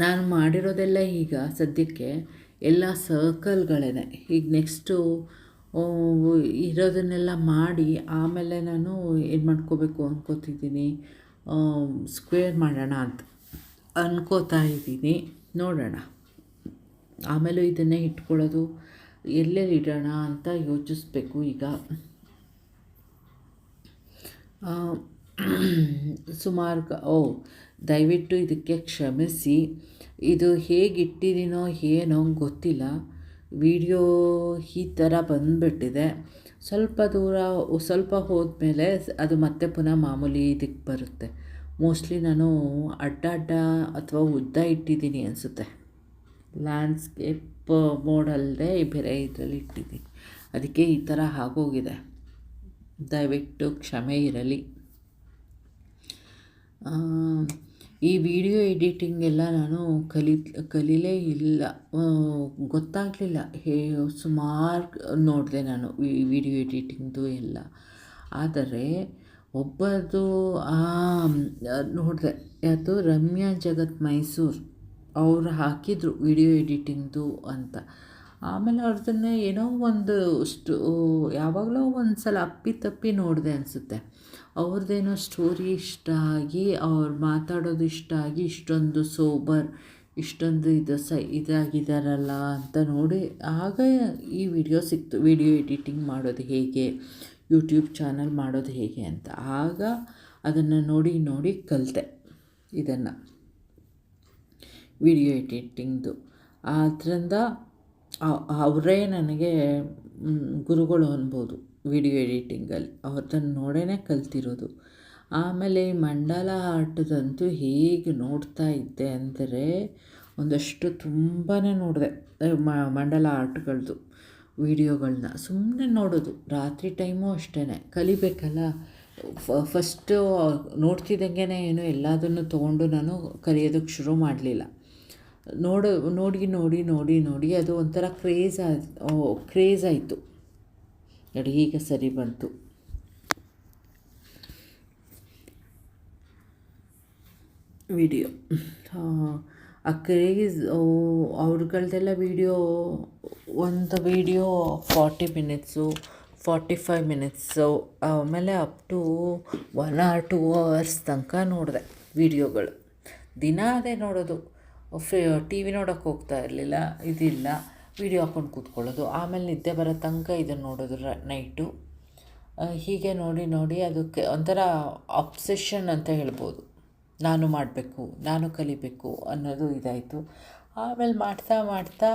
ನಾನು ಮಾಡಿರೋದೆಲ್ಲ ಈಗ ಸದ್ಯಕ್ಕೆ ಎಲ್ಲ ಸರ್ಕಲ್ಗಳೇ. ಈಗ ನೆಕ್ಸ್ಟು ಇರೋದನ್ನೆಲ್ಲ ಮಾಡಿ ಆಮೇಲೆ ನಾನು ಏನು ಮಾಡ್ಕೋಬೇಕು ಅಂದ್ಕೋತಿದ್ದೀನಿ, ಸ್ಕ್ವೇರ್ ಮಾಡೋಣ ಅಂತ ಅನ್ಕೋತಾ ಇದ್ದೀನಿ. ನೋಡೋಣ. ಆಮೇಲೂ ಇದನ್ನೇ ಇಟ್ಕೊಳ್ಳೋದು, ಎಲ್ಲೆಲ್ಲಿ ಇಡೋಣ ಅಂತ ಯೋಚಿಸ್ಬೇಕು ಈಗ. ಸುಮಾರು ದಯವಿಟ್ಟು ಇದಕ್ಕೆ ಕ್ಷಮಿಸಿ. ಇದು ಹೇಗೆ ಇಟ್ಟಿದ್ದೀನೋ ಏನೋ ಗೊತ್ತಿಲ್ಲ, ವಿಡಿಯೋ ಈ ಥರ ಬಂದುಬಿಟ್ಟಿದೆ. ಸ್ವಲ್ಪ ಹೋದ್ಮೇಲೆ ಅದು ಮತ್ತೆ ಪುನಃ ಮಾಮೂಲಿ ಇದಕ್ಕೆ ಬರುತ್ತೆ. ಮೋಸ್ಟ್ಲಿ ನಾನು ಅಡ್ಡ ಅಥವಾ ಉದ್ದ ಇಟ್ಟಿದ್ದೀನಿ ಅನಿಸುತ್ತೆ. ಲ್ಯಾಂಡ್ಸ್ಕೇಪ್ ಮೋಡಲ್ಲದೆ ಬೇರೆ ಇದರಲ್ಲಿ ಇಟ್ಟಿದ್ದೀನಿ, ಅದಕ್ಕೆ ಈ ಥರ ಆಗೋಗಿದೆ. ದಯವಿಟ್ಟು ಕ್ಷಮೆ ಇರಲಿ. ಈ ವಿಡಿಯೋ ಎಡಿಟಿಂಗ್ ಎಲ್ಲ ನಾನು ಕಲೀಲೇ ಇಲ್ಲ, ಗೊತ್ತಾಗಲಿಲ್ಲ. ಸುಮಾರು ನೋಡಿದೆ ನಾನು ವಿಡಿಯೋ ಎಡಿಟಿಂಗ್ದು ಎಲ್ಲ. ಆದರೆ ಒಬ್ಬರದು ನೋಡಿದೆ, ಅದು ರಮ್ಯಾ ಜಗತ್ ಮೈಸೂರು ಅವರು ಹಾಕಿದರು ವಿಡಿಯೋ ಎಡಿಟಿಂಗ್ದು ಅಂತ. ಆಮೇಲೆ ಅವ್ರದ್ದನ್ನು ಏನೋ ಯಾವಾಗಲೋ ಒಂದು ಸಲ ಅಪ್ಪಿತಪ್ಪಿ ನೋಡಿದೆ ಅನಿಸುತ್ತೆ. ಅವ್ರದ್ದೇನೋ ಸ್ಟೋರಿ ಇಷ್ಟ ಆಗಿ, ಅವ್ರು ಮಾತಾಡೋದು ಇಷ್ಟ ಆಗಿ, ಇಷ್ಟೊಂದು ಇಷ್ಟೊಂದು ಇದಾಗಿದ್ದಾರಲ್ಲ ಅಂತ ನೋಡಿ ಆಗ ಈ ವಿಡಿಯೋ ಸಿಕ್ತು, ವಿಡಿಯೋ ಎಡಿಟಿಂಗ್ ಮಾಡೋದು ಹೇಗೆ, ಯೂಟ್ಯೂಬ್ ಚಾನಲ್ ಮಾಡೋದು ಹೇಗೆ ಅಂತ. ಆಗ ಅದನ್ನು ನೋಡಿ ಕಲಿತೆ ಇದನ್ನು, ವಿಡಿಯೋ ಎಡಿಟಿಂಗ್ದು. ಆದ್ದರಿಂದ ಅವರೇ ನನಗೆ ಗುರುಗಳು ಅನ್ಬೋದು ವಿಡಿಯೋ ಎಡಿಟಿಂಗಲ್ಲಿ. ಅವ್ರದ್ದನ್ನು ನೋಡೇ ಕಲ್ತಿರೋದು. ಆಮೇಲೆ ಈ ಮಂಡಲ ಆರ್ಟ್ದಂತೂ ಹೇಗೆ ನೋಡ್ತಾ ಇದ್ದೆ ಅಂದರೆ ಒಂದಷ್ಟು ತುಂಬಾ ನೋಡಿದೆ ಮಂಡಲ ಆರ್ಟ್ಗಳದ್ದು ವಿಡಿಯೋಗಳನ್ನ. ಸುಮ್ಮನೆ ನೋಡೋದು, ರಾತ್ರಿ ಟೈಮು ಅಷ್ಟೇ. ಕಲಿಬೇಕಲ್ಲ, ಫಸ್ಟು ನೋಡ್ತಿದ್ದಂಗೆ ಏನು ಎಲ್ಲದನ್ನು ತೊಗೊಂಡು ನಾನು ಕಲಿಯೋದಕ್ಕೆ ಶುರು ಮಾಡಲಿಲ್ಲ. ನೋಡಿ ಅದು ಒಂಥರ ಕ್ರೇಜ್ ಆಯಿತು ನೋಡಿ. ಈಗ ಸರಿ ಬಂತು. ವಿಡಿಯೋ ಆ ಕ್ರೇಜ್ ಅವ್ರಗಳದೆಲ್ಲ ಒಂದು ವಿಡಿಯೋ 40 minutes 45 minutes, ಆಮೇಲೆ ಅಪ್ ಟು 1 or 2 hours ತನಕ ನೋಡಿದೆ ವಿಡಿಯೋಗಳು. ದಿನ ಅದೇ ನೋಡೋದು. ಟಿ ವಿ ನೋಡೋಕ್ಕೆ ಹೋಗ್ತಾ ಇರಲಿಲ್ಲ, ಇದಿಲ್ಲ, ವಿಡಿಯೋ ಹಾಕ್ಕೊಂಡು ಕೂತ್ಕೊಳ್ಳೋದು. ಆಮೇಲೆ ನಿದ್ದೆ ಬರೋ ತನಕ ಇದನ್ನು ನೋಡೋದು ನೈಟು. ಹೀಗೆ ನೋಡಿ ಅದಕ್ಕೆ ಒಂಥರ ಅಬ್ಸೆಷನ್ ಅಂತ ಹೇಳ್ಬೋದು. ನಾನು ಮಾಡಬೇಕು, ನಾನು ಕಲಿಬೇಕು ಅನ್ನೋದು ಇದಾಯಿತು. ಆಮೇಲೆ ಮಾಡ್ತಾ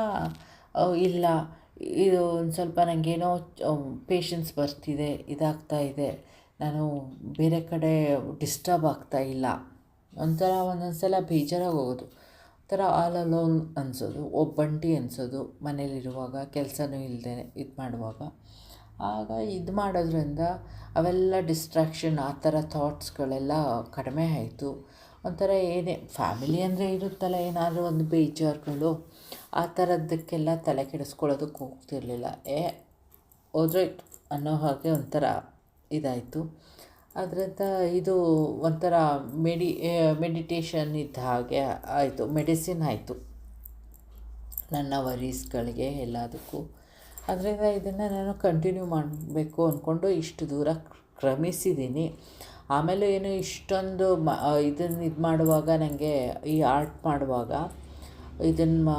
ಇಲ್ಲ, ಇದು ಒಂದು ಸ್ವಲ್ಪ ನನಗೇನೋ ಪೇಷನ್ಸ್ ಬರ್ತಿದೆ, ಇದಾಗ್ತಾ ಇದೆ, ನಾನು ಬೇರೆ ಕಡೆ ಡಿಸ್ಟರ್ಬ್ ಆಗ್ತಾಯಿಲ್ಲ, ಒಂದೊಂದು ಸಲ ಬೇಜಾರಾಗಿ ಹೋಗೋದು, ಒಂಥರ ಆಲ್ ಅಲೋನ್ ಅನಿಸೋದು, ಒಬ್ಬಂಟಿ ಅನಿಸೋದು ಮನೇಲಿರುವಾಗ, ಕೆಲಸನೂ ಇಲ್ಲದೆ ಇದು ಮಾಡುವಾಗ. ಆಗ ಇದು ಮಾಡೋದ್ರಿಂದ ಅವೆಲ್ಲ ಡಿಸ್ಟ್ರಾಕ್ಷನ್, ಆ ಥರ ಥಾಟ್ಸ್ಗಳೆಲ್ಲ ಕಡಿಮೆ ಆಯಿತು. ಒಂಥರ ಏನೇ ಫ್ಯಾಮಿಲಿ ಅಂದರೆ ಇರುತ್ತಲ್ಲ, ಏನಾದರೂ ಒಂದು ಬೇಜಾರುಗಳು, ಆ ಥರದ್ದಕ್ಕೆಲ್ಲ ತಲೆ ಕೆಡಿಸ್ಕೊಳ್ಳೋದಕ್ಕೆ ಹೋಗ್ತಿರ್ಲಿಲ್ಲ. ಹೋದ್ರೆ ಅನ್ನೋ ಹಾಗೆ ಒಂಥರ ಇದಾಯಿತು. ಅದರಿಂದ ಇದು ಒಂಥರ ಮೆಡಿಟೇಷನ್ ಇದ್ದ ಹಾಗೆ ಆಯಿತು, ಮೆಡಿಸಿನ್ ಆಯಿತು ನನ್ನ ವರೀಸ್ಗಳಿಗೆ ಎಲ್ಲದಕ್ಕೂ. ಅದರಿಂದ ಇದನ್ನು ನಾನು ಕಂಟಿನ್ಯೂ ಮಾಡಬೇಕು ಅಂದ್ಕೊಂಡು ಇಷ್ಟು ದೂರ ಕ್ರಮಿಸಿದ್ದೀನಿ. ಆಮೇಲೆ ಏನು ಇಷ್ಟೊಂದು ಇದನ್ನು ಇದು ಮಾಡುವಾಗ ನನಗೆ ಈ ಆರ್ಟ್ ಮಾಡುವಾಗ ಇದನ್ನು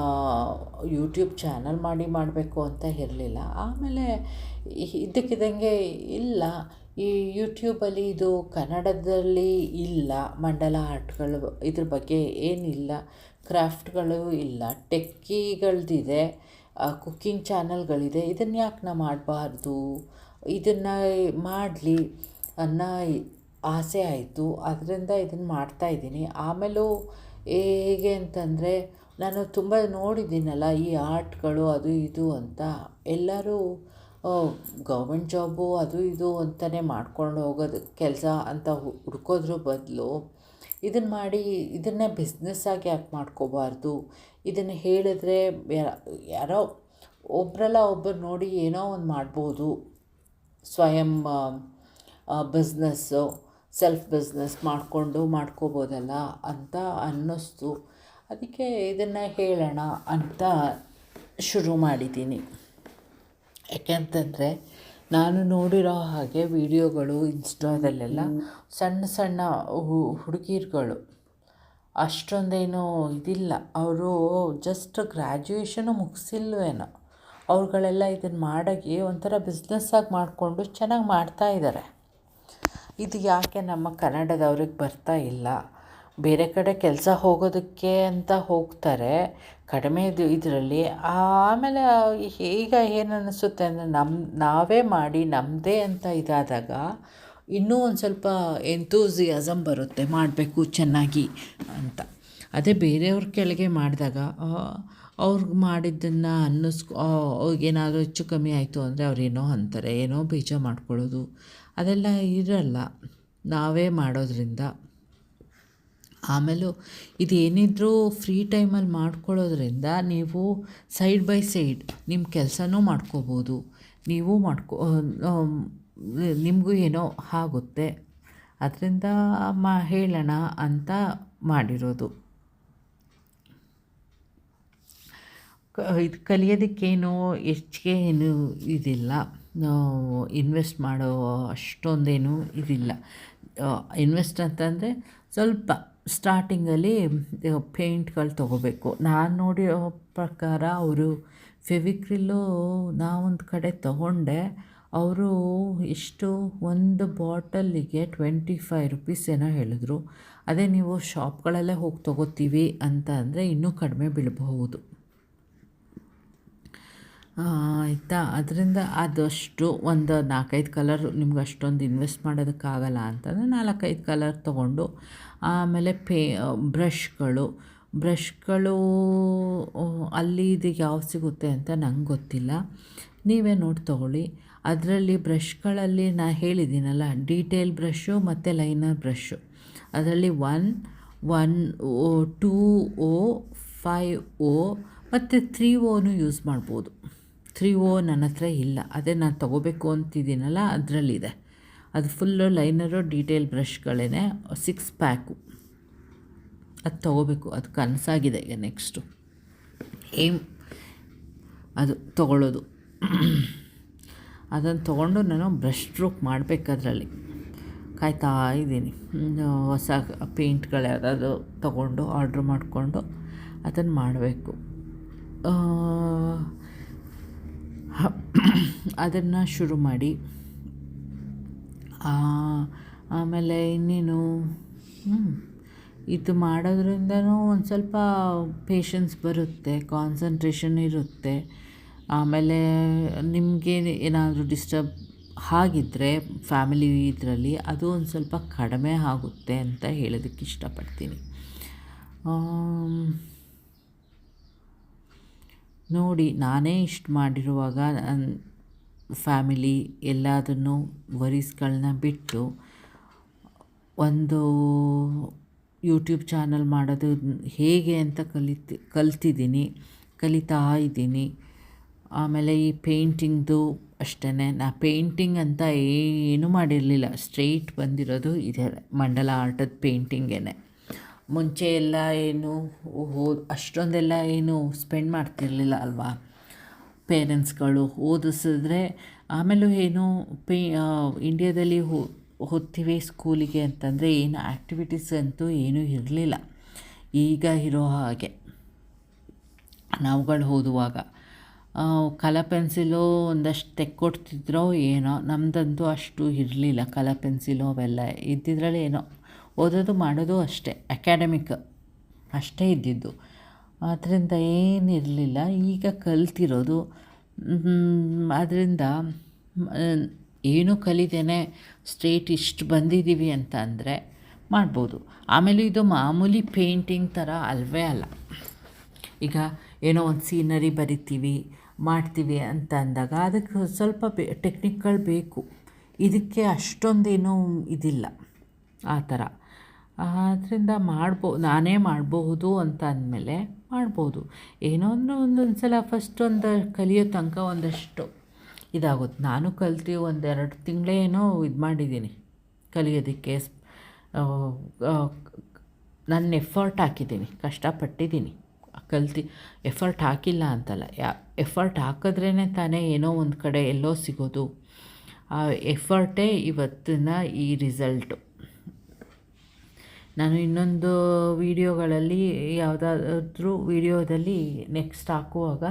ಯೂಟ್ಯೂಬ್ ಚಾನಲ್ ಮಾಡಬೇಕು ಅಂತ ಇರಲಿಲ್ಲ. ಆಮೇಲೆ ಇದ್ದಕ್ಕಿದ್ದಂಗೆ ಇಲ್ಲ, ಈ ಯೂಟ್ಯೂಬಲ್ಲಿ ಇದು ಕನ್ನಡದಲ್ಲಿ ಇಲ್ಲ, ಮಂಡಲ ಆರ್ಟ್ಗಳು ಇದ್ರ ಬಗ್ಗೆ ಏನಿಲ್ಲ, ಕ್ರಾಫ್ಟ್ಗಳು ಇಲ್ಲ, ಟೆಕ್ಕಿಗಳದ್ದಿದೆ, ಕುಕ್ಕಿಂಗ್ ಚಾನಲ್ಗಳಿದೆ, ಇದನ್ನು ಯಾಕೆ ನಾ ಮಾಡಬಾರ್ದು, ಇದನ್ನು ಮಾಡಲಿ ಅನ್ನೋ ಆಸೆ ಆಯಿತು. ಅದರಿಂದ ಇದನ್ನು ಮಾಡ್ತಾಯಿದ್ದೀನಿ. ಆಮೇಲೂ ಹೇಗೆ ಅಂತಂದರೆ, ನಾನು ತುಂಬ ನೋಡಿದ್ದೀನಲ್ಲ ಈ ಆರ್ಟ್ಗಳು ಅದು ಇದು ಅಂತ. ಎಲ್ಲರೂ ಗೌರ್ಮೆಂಟ್ ಜಾಬು ಅದು ಇದು ಅಂತಲೇ ಮಾಡ್ಕೊಂಡು ಹೋಗೋದು ಕೆಲಸ ಅಂತ ಹುಡ್ಕೋದ್ರ ಬದಲು ಇದನ್ನು ಮಾಡಿ ಇದನ್ನೇ ಬಿಸ್ನೆಸ್ಸಾಗಿ ಯಾಕೆ ಮಾಡ್ಕೋಬಾರ್ದು. ಇದನ್ನು ಹೇಳಿದ್ರೆ ಯಾರೋ ಒಬ್ಬರಲ್ಲ ಒಬ್ಬರು ನೋಡಿ ಏನೋ ಒಂದು ಮಾಡ್ಬೋದು, ಸ್ವಯಂ ಬಿಸ್ನೆಸ್ಸು, ಸೆಲ್ಫ್ ಬಿಸ್ನೆಸ್ ಮಾಡ್ಕೋಬೋದಲ್ಲ ಅಂತ ಅನ್ನಿಸ್ತು. ಅದಕ್ಕೆ ಇದನ್ನು ಹೇಳೋಣ ಅಂತ ಶುರು ಮಾಡಿದ್ದೀನಿ. ಯಾಕೆಂತಂದರೆ ನಾನು ನೋಡಿರೋ ಹಾಗೆ ವೀಡಿಯೋಗಳು ಇನ್ಸ್ಟಾದಲ್ಲೆಲ್ಲ ಸಣ್ಣ ಸಣ್ಣ ಹುಡುಗಿರುಗಳು ಅಷ್ಟೊಂದೇನು ಇದಿಲ್ಲ, ಅವರು ಜಸ್ಟ್ ಗ್ರ್ಯಾಜುಯೇಷನು ಮುಗಿಸಿಲ್ವೇನೋ, ಅವ್ರುಗಳೆಲ್ಲ ಇದನ್ನು ಮಾಡೋಕ್ಕೆ ಒಂಥರ ಬಿಸ್ನೆಸ್ಸಾಗಿ ಮಾಡಿಕೊಂಡು ಚೆನ್ನಾಗಿ ಮಾಡ್ತಾಯಿದ್ದಾರೆ. ಇದು ಯಾಕೆ ನಮ್ಮ ಕನ್ನಡದವ್ರಿಗೆ ಬರ್ತಾ ಇಲ್ಲ? ಬೇರೆ ಕಡೆ ಕೆಲಸ ಹೋಗೋದಕ್ಕೆ ಅಂತ ಹೋಗ್ತಾರೆ ಕಡಿಮೆ ಇದರಲ್ಲಿ. ಆಮೇಲೆ ಈಗ ಏನು ಅನ್ನಿಸುತ್ತೆ ಅಂದರೆ ನಾವೇ ಮಾಡಿ ನಮ್ಮದೇ ಅಂತ ಇದಾದಾಗ ಇನ್ನೂ ಒಂದು ಸ್ವಲ್ಪ ಎಂತೂಸಿಯಾಸಮ್ ಬರುತ್ತೆ, ಮಾಡಬೇಕು ಚೆನ್ನಾಗಿ ಅಂತ. ಅದೇ ಬೇರೆಯವ್ರ ಕೆಳಗೆ ಮಾಡಿದಾಗ ಅವ್ರಿಗೆ ಮಾಡಿದ್ದನ್ನು ಏನಾದರೂ ಹೆಚ್ಚು ಕಮ್ಮಿ ಆಯಿತು ಅಂದರೆ ಅವ್ರೇನೋ ಅಂತಾರೆ, ಏನೋ ಬೇಜಾರು ಮಾಡ್ಕೊಳ್ಳೋದು ಅದೆಲ್ಲ ಇರಲ್ಲ ನಾವೇ ಮಾಡೋದ್ರಿಂದ. ಆಮೇಲೂ ಇದೇನಿದ್ರೂ ಫ್ರೀ ಟೈಮಲ್ಲಿ ಮಾಡ್ಕೊಳ್ಳೋದ್ರಿಂದ ನೀವು ಸೈಡ್ ಬೈ ಸೈಡ್ ನಿಮ್ಮ ಕೆಲಸನೂ ಮಾಡ್ಕೋಬೋದು, ನೀವು ನಿಮಗೂ ಏನೋ ಆಗುತ್ತೆ. ಅದರಿಂದ ಹೇಳೋಣ ಅಂತ ಮಾಡಿರೋದು. ಇದು ಕಲಿಯೋದಕ್ಕೇನು ಹೆಚ್ಚಿಗೆ ಏನು ಇದಿಲ್ಲ, ಇನ್ವೆಸ್ಟ್ ಮಾಡೋ ಅಷ್ಟೊಂದೇನು ಇದಿಲ್ಲ. ಇನ್ವೆಸ್ಟ್ ಅಂತಂದರೆ ಸ್ವಲ್ಪ ಸ್ಟಾರ್ಟಿಂಗಲ್ಲಿ ಪೇಂಟ್ಗಳು ತೊಗೋಬೇಕು. ನಾನು ನೋಡಿರೋ ಪ್ರಕಾರ ಅವರು ಫೆವಿಕ್ರಿಲ್ಲು ನಾವೊಂದು ಕಡೆ ತೊಗೊಂಡೆ, ಅವರು ಇಷ್ಟು ಒಂದು ಬಾಟಲಿಗೆ 25 ರೂಪೀಸ್ ಏನೋ ಹೇಳಿದ್ರು. ಅದೇ ನೀವು ಶಾಪ್ಗಳಲ್ಲೇ ಹೋಗಿ ತೊಗೋತೀವಿ ಅಂತ ಅಂದರೆ ಇನ್ನೂ ಕಡಿಮೆ ಬೀಳಬಹುದು, ಆಯಿತಾ. ಅದರಿಂದ ಅದಷ್ಟು ಒಂದು 4-5 ಕಲರ್ ನಿಮ್ಗೆ ಅಷ್ಟೊಂದು ಇನ್ವೆಸ್ಟ್ ಮಾಡೋದಕ್ಕಾಗಲ್ಲ ಅಂತಂದರೆ 4-5 ಕಲರ್ ತೊಗೊಂಡು, ಆಮೇಲೆ ಬ್ರಷ್ಗಳು ಅಲ್ಲಿ ಇದು ಯಾವ ಸಿಗುತ್ತೆ ಅಂತ ನಂಗೆ ಗೊತ್ತಿಲ್ಲ, ನೀವೇ ನೋಡಿ ತೊಗೊಳ್ಳಿ. ಅದರಲ್ಲಿ ಬ್ರಷ್ಗಳಲ್ಲಿ ನಾನು ಹೇಳಿದ್ದೀನಲ್ಲ, ಡೀಟೇಲ್ ಬ್ರಷ್ಷು ಮತ್ತು ಲೈನರ್ ಬ್ರಷ್ಷು, ಅದರಲ್ಲಿ 2O 5O ಮತ್ತು 3O ಯೂಸ್ ಮಾಡ್ಬೋದು. 3O ನನ್ನ ಹತ್ರ ಇಲ್ಲ, ಅದೇ ನಾನು ತೊಗೋಬೇಕು ಅಂತಿದ್ದೀನಲ್ಲ ಅದರಲ್ಲಿದೆ. ಅದು ಫುಲ್ಲು ಲೈನರು ಡೀಟೇಲ್ ಬ್ರಷ್ಗಳೇ 6 ಪ್ಯಾಕು, ಅದು ತೊಗೋಬೇಕು. ಅದು ಕನಸಾಗಿದೆ ಈಗ ನೆಕ್ಸ್ಟು ಅದು ತೊಗೊಳ್ಳೋದು. ಅದನ್ನು ತೊಗೊಂಡು ನಾನು ಬ್ರಷ್ ಸ್ಟ್ರೋಕ್ ಮಾಡಬೇಕದ್ರಲ್ಲಿ ಕಾಯ್ತಾ ಇದ್ದೀನಿ. ಹೊಸ ಪೇಂಟ್ಗಳು ಯಾವುದಾದ್ರು ತೊಗೊಂಡು ಆರ್ಡ್ರ್ ಮಾಡಿಕೊಂಡು ಅದನ್ನು ಮಾಡಬೇಕು. ಅದನ್ನು ಶುರು ಮಾಡಿ ಆಮೇಲೆ ಇನ್ನೇನು ಇದು ಮಾಡೋದ್ರಿಂದನೂ ಒಂದು ಸ್ವಲ್ಪ ಪೇಷನ್ಸ್ ಬರುತ್ತೆ, ಕಾನ್ಸಂಟ್ರೇಷನ್ ಇರುತ್ತೆ. ಆಮೇಲೆ ನಿಮಗೆ ಏನಾದರೂ ಡಿಸ್ಟರ್ಬ್ ಆಗಿದ್ದರೆ ಫ್ಯಾಮಿಲಿ ಇದರಲ್ಲಿ ಅದು ಒಂದು ಸ್ವಲ್ಪ ಕಡಿಮೆ ಆಗುತ್ತೆ ಅಂತ ಹೇಳೋದಕ್ಕೆ ಇಷ್ಟಪಡ್ತೀನಿ. ನೋಡಿ, ನಾನೇ ಇಷ್ಟು ಮಾಡಿರುವಾಗ ನನ್ನ ಫ್ಯಾಮಿಲಿ ಎಲ್ಲದನ್ನು ವರೀಸ್ಗಳನ್ನ ಬಿಟ್ಟು ಒಂದು ಯೂಟ್ಯೂಬ್ ಚಾನಲ್ ಮಾಡೋದು ಹೇಗೆ ಅಂತ ಕಲಿತಾ ಇದ್ದೀನಿ. ಆಮೇಲೆ ಈ ಪೇಂಟಿಂಗ್ದು ಅಷ್ಟೇ, ನಾ ಪೇಂಟಿಂಗ್ ಅಂತ ಏನೂ ಮಾಡಿರಲಿಲ್ಲ, ಸ್ಟ್ರೈಟ್ ಬಂದಿರೋದು ಇದೆ ಮಂಡಲ ಆರ್ಟದ ಪೇಂಟಿಂಗೇ. ಮುಂಚೆ ಎಲ್ಲ ಏನು ಅಷ್ಟೊಂದೆಲ್ಲ ಏನು ಸ್ಪೆಂಡ್ ಮಾಡ್ತಿರಲಿಲ್ಲ ಅಲ್ವಾ ಪೇರೆಂಟ್ಸ್ಗಳು, ಓದಿಸಿದ್ರೆ ಆಮೇಲೂ ಏನು ಇಂಡಿಯಾದಲ್ಲಿ ಓದ್ತೀವಿ ಸ್ಕೂಲಿಗೆ ಅಂತಂದರೆ ಏನು ಆ್ಯಕ್ಟಿವಿಟೀಸ್ ಅಂತೂ ಏನೂ ಇರಲಿಲ್ಲ ಈಗ ಇರೋ ಹಾಗೆ. ನಾವುಗಳು ಓದುವಾಗ ಕಲರ್ ಪೆನ್ಸಿಲು ಒಂದಷ್ಟು ತೆಕ್ಕೊಡ್ತಿದ್ರೋ ಏನೋ, ನಮ್ಮದಂತೂ ಅಷ್ಟು ಇರಲಿಲ್ಲ ಕಲರ್ ಪೆನ್ಸಿಲು ಅವೆಲ್ಲ. ಇದ್ದಿದ್ರಲ್ಲಿ ಏನೋ ಓದೋದು ಮಾಡೋದು ಅಷ್ಟೇ, ಅಕಾಡೆಮಿಕ್ ಅಷ್ಟೇ ಇದ್ದಿದ್ದು. ಅದರಿಂದ ಏನಿರಲಿಲ್ಲ. ಈಗ ಕಲ್ತಿರೋದು. ಅದರಿಂದ ಏನೂ ಕಲಿದೇನೆ ಸ್ಟ್ರೇಟ್ ಇಷ್ಟು ಬಂದಿದ್ದೀವಿ ಅಂತ ಅಂದರೆ ಮಾಡ್ಬೋದು. ಆಮೇಲೆ ಇದು ಮಾಮೂಲಿ ಪೇಂಟಿಂಗ್ ಥರ ಅಲ್ಲವೇ ಅಲ್ಲ. ಈಗ ಏನೋ ಒಂದು ಸೀನರಿ ಬರಿತೀವಿ ಮಾಡ್ತೀವಿ ಅಂತ ಅಂದಾಗ ಅದಕ್ಕೆ ಸ್ವಲ್ಪ ಟೆಕ್ನಿಕ್ಗಳು ಬೇಕು. ಇದಕ್ಕೆ ಅಷ್ಟೊಂದೇನೂ ಇದಿಲ್ಲ ಆ ಥರ. ಆದ್ದರಿಂದ ನಾನೇ ಮಾಡಬಹುದು ಅಂತ ಅಂದಮೇಲೆ ಮಾಡ್ಬೋದು. ಏನೋ ಒಂದೊಂದು ಸಲ ಫಸ್ಟ್ ಒಂದು ಕಲಿಯೋ ತನಕ ಒಂದಷ್ಟು ಇದಾಗುತ್ತೆ. ನಾನು ಕಲ್ತು 1-2 ತಿಂಗಳೇನೋ ಇದು ಮಾಡಿದ್ದೀನಿ ಕಲಿಯೋದಕ್ಕೆ. ನನ್ನ ಎಫರ್ಟ್ ಹಾಕಿದ್ದೀನಿ, ಕಷ್ಟಪಟ್ಟಿದ್ದೀನಿ. ಎಫರ್ಟ್ ಹಾಕಿಲ್ಲ ಅಂತಲ್ಲ, ಎಫರ್ಟ್ ಹಾಕಿದ್ರೇ ತಾನೇ ಏನೋ ಒಂದು ಕಡೆ ಎಲ್ಲೋ ಸಿಗೋದು. ಆ ಎಫರ್ಟೇ ಇವತ್ತಿನ ಈ ರಿಸಲ್ಟು. ನಾನು ಇನ್ನೊಂದು ವೀಡಿಯೋಗಳಲ್ಲಿ ಯಾವುದಾದ್ರೂ ವೀಡಿಯೋದಲ್ಲಿ ನೆಕ್ಸ್ಟ್ ಹಾಕುವಾಗ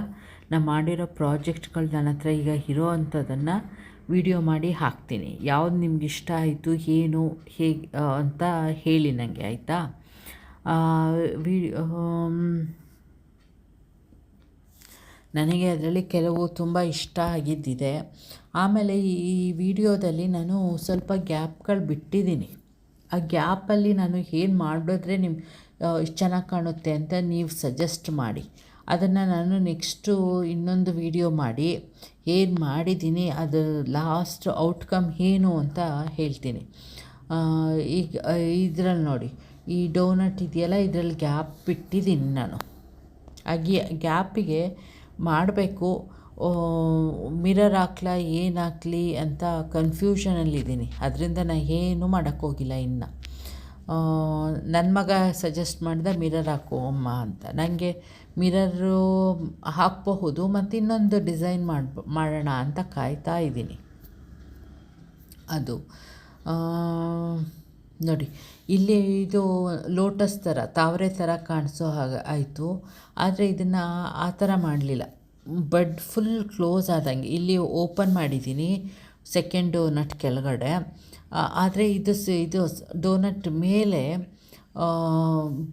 ನಾನು ಮಾಡಿರೋ ಪ್ರಾಜೆಕ್ಟ್ಗಳು ನನ್ನ ಹತ್ರ ಈಗ ಇರೋ ಅಂಥದ್ದನ್ನು ವೀಡಿಯೋ ಮಾಡಿ ಹಾಕ್ತೀನಿ. ಯಾವ್ದು ನಿಮ್ಗೆ ಇಷ್ಟ ಆಯಿತು ಏನು ಹೇಗೆ ಅಂತ ಹೇಳಿ ನನಗೆ, ಆಯಿತಾ? ನನಗೆ ಅದರಲ್ಲಿ ಕೆಲವು ತುಂಬ ಇಷ್ಟ ಆಗಿದ್ದಿದೆ. ಆಮೇಲೆ ಈ ವಿಡಿಯೋದಲ್ಲಿ ನಾನು ಸ್ವಲ್ಪ ಗ್ಯಾಪ್ಗಳು ಬಿಟ್ಟಿದ್ದೀನಿ. ಆ ಗ್ಯಾಪಲ್ಲಿ ನಾನು ಏನು ಮಾಡಿದ್ರೆ ಇಷ್ಟು ಚೆನ್ನಾಗಿ ಕಾಣುತ್ತೆ ಅಂತ ನೀವು ಸಜೆಸ್ಟ್ ಮಾಡಿ. ಅದನ್ನು ನಾನು ನೆಕ್ಸ್ಟು ಇನ್ನೊಂದು ವಿಡಿಯೋ ಮಾಡಿ ಏನು ಮಾಡಿದ್ದೀನಿ, ಅದು ಲಾಸ್ಟ್ ಔಟ್ಕಮ್ ಏನು ಅಂತ ಹೇಳ್ತೀನಿ. ಈಗ ಇದರಲ್ಲಿ ನೋಡಿ, ಈ ಡೋನಟ್ ಇದೆಯಲ್ಲ, ಇದರಲ್ಲಿ ಗ್ಯಾಪ್ ಬಿಟ್ಟಿದ್ದೀನಿ ನಾನು. ಆ ಗ್ಯಾಪಿಗೆ ಮಾಡಬೇಕು. ಮಿರರ್ ಹಾಕ್ಲಾ ಏನು ಹಾಕ್ಲಿ ಅಂತ ಕನ್ಫ್ಯೂಷನಲ್ಲಿದ್ದೀನಿ. ಅದರಿಂದ ನಾನು ಏನೂ ಮಾಡೋಕ್ಕೋಗಿಲ್ಲ ಇನ್ನು. ನನ್ನ ಮಗ ಸಜೆಸ್ಟ್ ಮಾಡಿದ ಮಿರರ್ ಹಾಕು ಅಮ್ಮ ಅಂತ. ನನಗೆ ಮಿರರು ಹಾಕಬಹುದು ಮತ್ತು ಇನ್ನೊಂದು ಡಿಸೈನ್ ಮಾಡೋಣ ಅಂತ ಕಾಯ್ತಾ ಇದ್ದೀನಿ. ಅದು ನೋಡಿ, ಇಲ್ಲಿ ಇದು ಲೋಟಸ್ ಥರ ತಾವರೆ ಥರ ಕಾಣಿಸೋ ಹಾಗೆ ಆಯಿತು. ಆದರೆ ಇದನ್ನು ಆ ಥರ ಮಾಡಲಿಲ್ಲ. ಬಡ್ ಫುಲ್ ಕ್ಲೋಸ್ ಆದಂಗೆ ಇಲ್ಲಿ ಓಪನ್ ಮಾಡಿದ್ದೀನಿ ಸೆಕೆಂಡ್ ಡೋನಟ್ ಕೆಳಗಡೆ. ಆದರೆ ಇದು ಡೋನಟ್ ಮೇಲೆ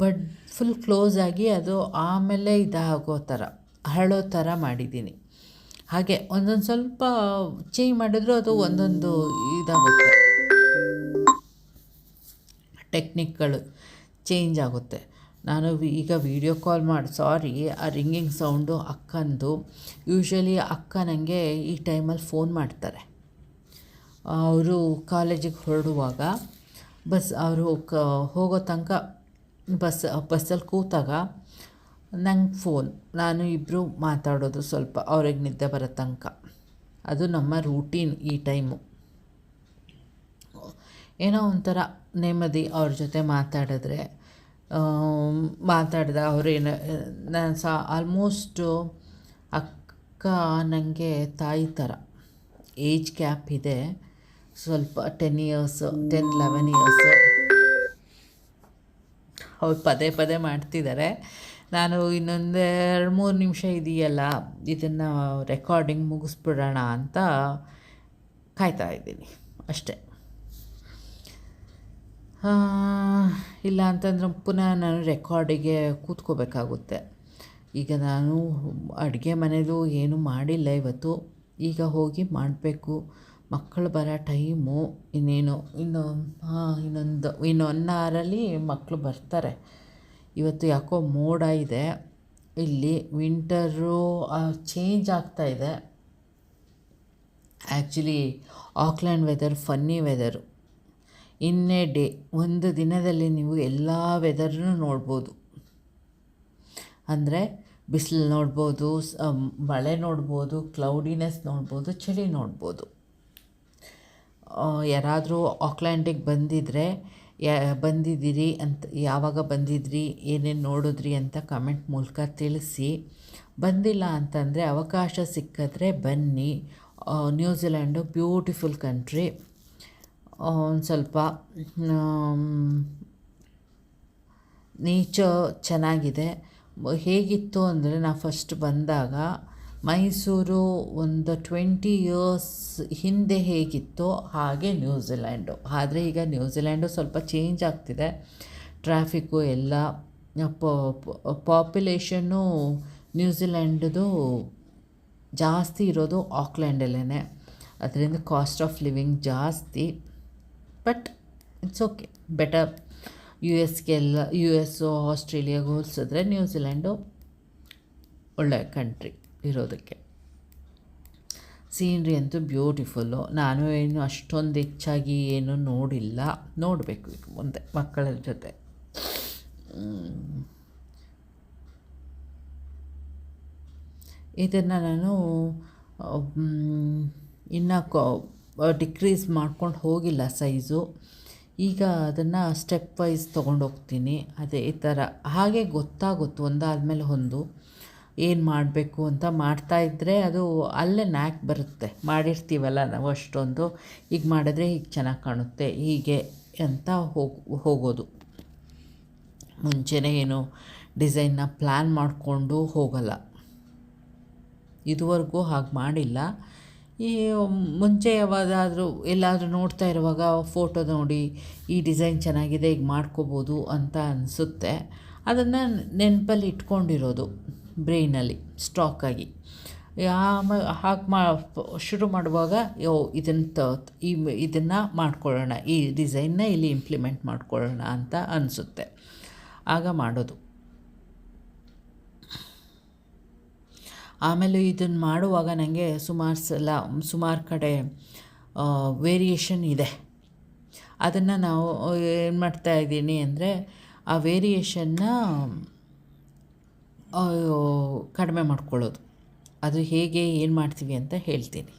ಬಡ್ ಫುಲ್ ಕ್ಲೋಸ್ ಆಗಿ ಅದು ಆಮೇಲೆ ಇದಾಗೋ ಥರ ಹರಳೋ ಥರ ಮಾಡಿದ್ದೀನಿ. ಹಾಗೆ ಒಂದೊಂದು ಸ್ವಲ್ಪ ಚೇಂಜ್ ಮಾಡಿದ್ರು ಅದು ಒಂದೊಂದು ಇದಾಗುತ್ತೆ, ಟೆಕ್ನಿಕ್ಗಳು ಚೇಂಜ್ ಆಗುತ್ತೆ. ನಾನು ಈಗ ವೀಡಿಯೋ ಕಾಲ್ ಸಾರಿ, ಆ ರಿಂಗಿಂಗ್ ಸೌಂಡು ಅಕ್ಕಂದು. ಯೂಶ್ವಲಿ ಅಕ್ಕ ನನಗೆ ಈ ಟೈಮಲ್ಲಿ ಫೋನ್ ಮಾಡ್ತಾರೆ. ಅವರು ಕಾಲೇಜಿಗೆ ಹೊರಡುವಾಗ ಅವರು ಹೋಗೋ ತನಕ ಬಸ್ಸಲ್ಲಿ ಕೂತಾಗ ನಂಗೆ ಫೋನ್, ನಾನು ಇಬ್ಬರು ಮಾತಾಡೋದು ಸ್ವಲ್ಪ ಅವ್ರಿಗೆ ನಿದ್ದೆ ಬರೋ ತನಕ. ಅದು ನಮ್ಮ ರೂಟೀನ್ ಈ ಟೈಮು. ಏನೋ ಒಂಥರ ನೆಮ್ಮದಿ ಅವ್ರ ಜೊತೆ ಮಾತಾಡಿದ ಅವರೇನು ನಾನು ಆಲ್ಮೋಸ್ಟು ಅಕ್ಕ ನನಗೆ ತಾಯಿ ಥರ. ಏಜ್ ಗ್ಯಾಪ್ ಇದೆ ಸ್ವಲ್ಪ, 10-11 ಇಯರ್ಸು. ಅವ್ರು ಪದೇ ಮಾಡ್ತಿದ್ದಾರೆ. ನಾನು ಇನ್ನೊಂದು 2-3 ನಿಮಿಷ ಇದೆಯಲ್ಲ, ಇದನ್ನು ರೆಕಾರ್ಡಿಂಗ್ ಮುಗಿಸ್ಬಿಡೋಣ ಅಂತ ಕಾಯ್ತಾ ಇದ್ದೀನಿ ಅಷ್ಟೇ. ಇಲ್ಲ ಅಂತಂದ್ರೆ ಪುನಃ ನಾನು ರೆಕಾರ್ಡಿಗೆ ಕೂತ್ಕೋಬೇಕಾಗುತ್ತೆ. ಈಗ ನಾನು ಅಡುಗೆ ಮನೇಲೂ ಏನೂ ಮಾಡಿಲ್ಲ ಇವತ್ತು. ಈಗ ಹೋಗಿ ಮಾಡಬೇಕು. ಮಕ್ಕಳು ಬರೋ ಟೈಮು ಇನ್ನೊಂದು 1 ಅವರಲ್ಲಿ ಮಕ್ಕಳು ಬರ್ತಾರೆ. ಇವತ್ತು ಯಾಕೋ ಮೋಡ ಇದೆ, ಇಲ್ಲಿ ವಿಂಟರು ಚೇಂಜ್ ಆಗ್ತಾಯಿದೆ. Actually Auckland weather funny weather. In a day, ಒಂದು ದಿನದಲ್ಲಿ ನೀವು ಎಲ್ಲ ವೆದರ್ನೂ ನೋಡ್ಬೋದು. ಅಂದರೆ ಬಿಸಿಲು ನೋಡ್ಬೋದು, ಮಳೆ ನೋಡ್ಬೋದು, ಕ್ಲೌಡಿನೆಸ್ ನೋಡ್ಬೋದು, ಚಳಿ ನೋಡ್ಬೋದು. ಯಾರಾದರೂ ಆಕ್ಲ್ಯಾಂಡಿಗೆ ಬಂದಿದ್ದೀರಿ ಅಂತ, ಯಾವಾಗ ಬಂದಿದ್ರಿ, ಏನೇನು ನೋಡಿದ್ರಿ ಅಂತ ಕಮೆಂಟ್ ಮೂಲಕ ತಿಳಿಸಿ. ಬಂದಿಲ್ಲ ಅಂತಂದರೆ ಅವಕಾಶ ಸಿಕ್ಕಿದ್ರೆ ಬನ್ನಿ. New Zealand beautiful country. ಒಂದು ಸ್ವಲ್ಪ ನೇಚರ್ ಚೆನ್ನಾಗಿದೆ. ಹೇಗಿತ್ತು ಅಂದರೆ, ನಾನು ಫಸ್ಟ್ ಬಂದಾಗ ಮೈಸೂರು ಒಂದು 20 ಇಯರ್ಸ್ ಹಿಂದೆ ಹೇಗಿತ್ತೋ ಹಾಗೆ ನ್ಯೂಜಿಲ್ಯಾಂಡು. ಆದರೆ ಈಗ ನ್ಯೂಜಿಲ್ಯಾಂಡು ಸ್ವಲ್ಪ ಚೇಂಜ್ ಆಗ್ತಿದೆ, ಟ್ರಾಫಿಕ್ಕು ಎಲ್ಲ ಪಾಪ್ಯುಲೇಷನ್ನು ನ್ಯೂಜಿಲ್ಯಾಂಡ್ದು ಜಾಸ್ತಿ ಇರೋದು ಆಕ್ಲ್ಯಾಂಡಲ್ಲೇ. ಅದರಿಂದ ಕಾಸ್ಟ್ ಆಫ್ ಲಿವಿಂಗ್ ಜಾಸ್ತಿ, but it's okay, better. U S ಆಸ್ಟ್ರೇಲಿಯಾಗೆ ಹೋಲಿಸಿದ್ರೆ ನ್ಯೂಜಿಲ್ಯಾಂಡು ಒಳ್ಳೆಯ ಕಂಟ್ರಿ ಇರೋದಕ್ಕೆ. ಸೀನ್ರಿ ಅಂತೂ ಬ್ಯೂಟಿಫುಲ್ಲು. ನಾನು ಏನು ಅಷ್ಟೊಂದು ಹೆಚ್ಚಾಗಿ ಏನು ನೋಡಿಲ್ಲ, ನೋಡಬೇಕು ಈಗ ಮುಂದೆ ಮಕ್ಕಳ ಜೊತೆ. ಇದನ್ನು ನಾನು ಇನ್ನು ಡಿಕ್ರೀಸ್ ಮಾಡ್ಕೊಂಡು ಹೋಗಿಲ್ಲ ಸೈಜು. ಈಗ ಅದನ್ನು ಸ್ಟೆಪ್ ವೈಸ್ ತೊಗೊಂಡೋಗ್ತೀನಿ. ಅದೇ ಈ ಥರ ಹಾಗೆ ಗೊತ್ತಾಗುತ್ತೆ ಒಂದಾದಮೇಲೆ ಒಂದು ಏನು ಮಾಡಬೇಕು ಅಂತ. ಮಾಡ್ತಾಯಿದ್ರೆ ಅದು ಅಲ್ಲೇ ನ್ಯಾಕ್ ಬರುತ್ತೆ. ಮಾಡಿರ್ತೀವಲ್ಲ ನಾವು ಅಷ್ಟೊಂದು, ಈಗ ಮಾಡಿದ್ರೆ ಹೀಗೆ ಚೆನ್ನಾಗಿ ಕಾಣುತ್ತೆ ಹೀಗೆ ಅಂತ ಹೋಗೋದು. ಮುಂಚೆನೇ ಏನು ಡಿಸೈನ್ನ ಪ್ಲ್ಯಾನ್ ಮಾಡಿಕೊಂಡು ಹೋಗಲ್ಲ. ಇದುವರೆಗೂ ಹಾಗೆ ಮಾಡಿಲ್ಲ. ಈ ಮುಂಚೆ ಯಾವಾಗಾದರೂ ಎಲ್ಲಾದರೂ ನೋಡ್ತಾ ಇರುವಾಗ ಫೋಟೋ ನೋಡಿ ಈ ಡಿಸೈನ್ ಚೆನ್ನಾಗಿದೆ, ಈಗ ಮಾಡ್ಕೋಬೋದು ಅಂತ ಅನಿಸುತ್ತೆ. ಅದನ್ನು ನೆನಪಲ್ಲಿ ಇಟ್ಕೊಂಡಿರೋದು ಬ್ರೈನಲ್ಲಿ ಸ್ಟಾಕಾಗಿ. ಹಾಗೆ ಶುರು ಮಾಡುವಾಗ ಇದನ್ನು ಮಾಡ್ಕೊಳ್ಳೋಣ, ಈ ಡಿಸೈನ್ನ ಇಲ್ಲಿ ಇಂಪ್ಲಿಮೆಂಟ್ ಮಾಡ್ಕೊಳ್ಳೋಣ ಅಂತ ಅನಿಸುತ್ತೆ, ಆಗ ಮಾಡೋದು. ಆಮೇಲೆ ಇದನ್ನು ಮಾಡುವಾಗ ನನಗೆ ಸುಮಾರು ಕಡೆ ವೇರಿಯೇಷನ್ ಇದೆ. ಅದನ್ನು ನಾವು ಏನು ಮಾಡ್ತಾಯಿದ್ದೀನಿ ಅಂದರೆ ಆ ವೇರಿಯೇಷನ್ನ ಕಡಿಮೆ ಮಾಡ್ಕೊಳ್ಳೋದು. ಅದು ಹೇಗೆ ಏನು ಮಾಡ್ತೀವಿ ಅಂತ ಹೇಳ್ತೀನಿ.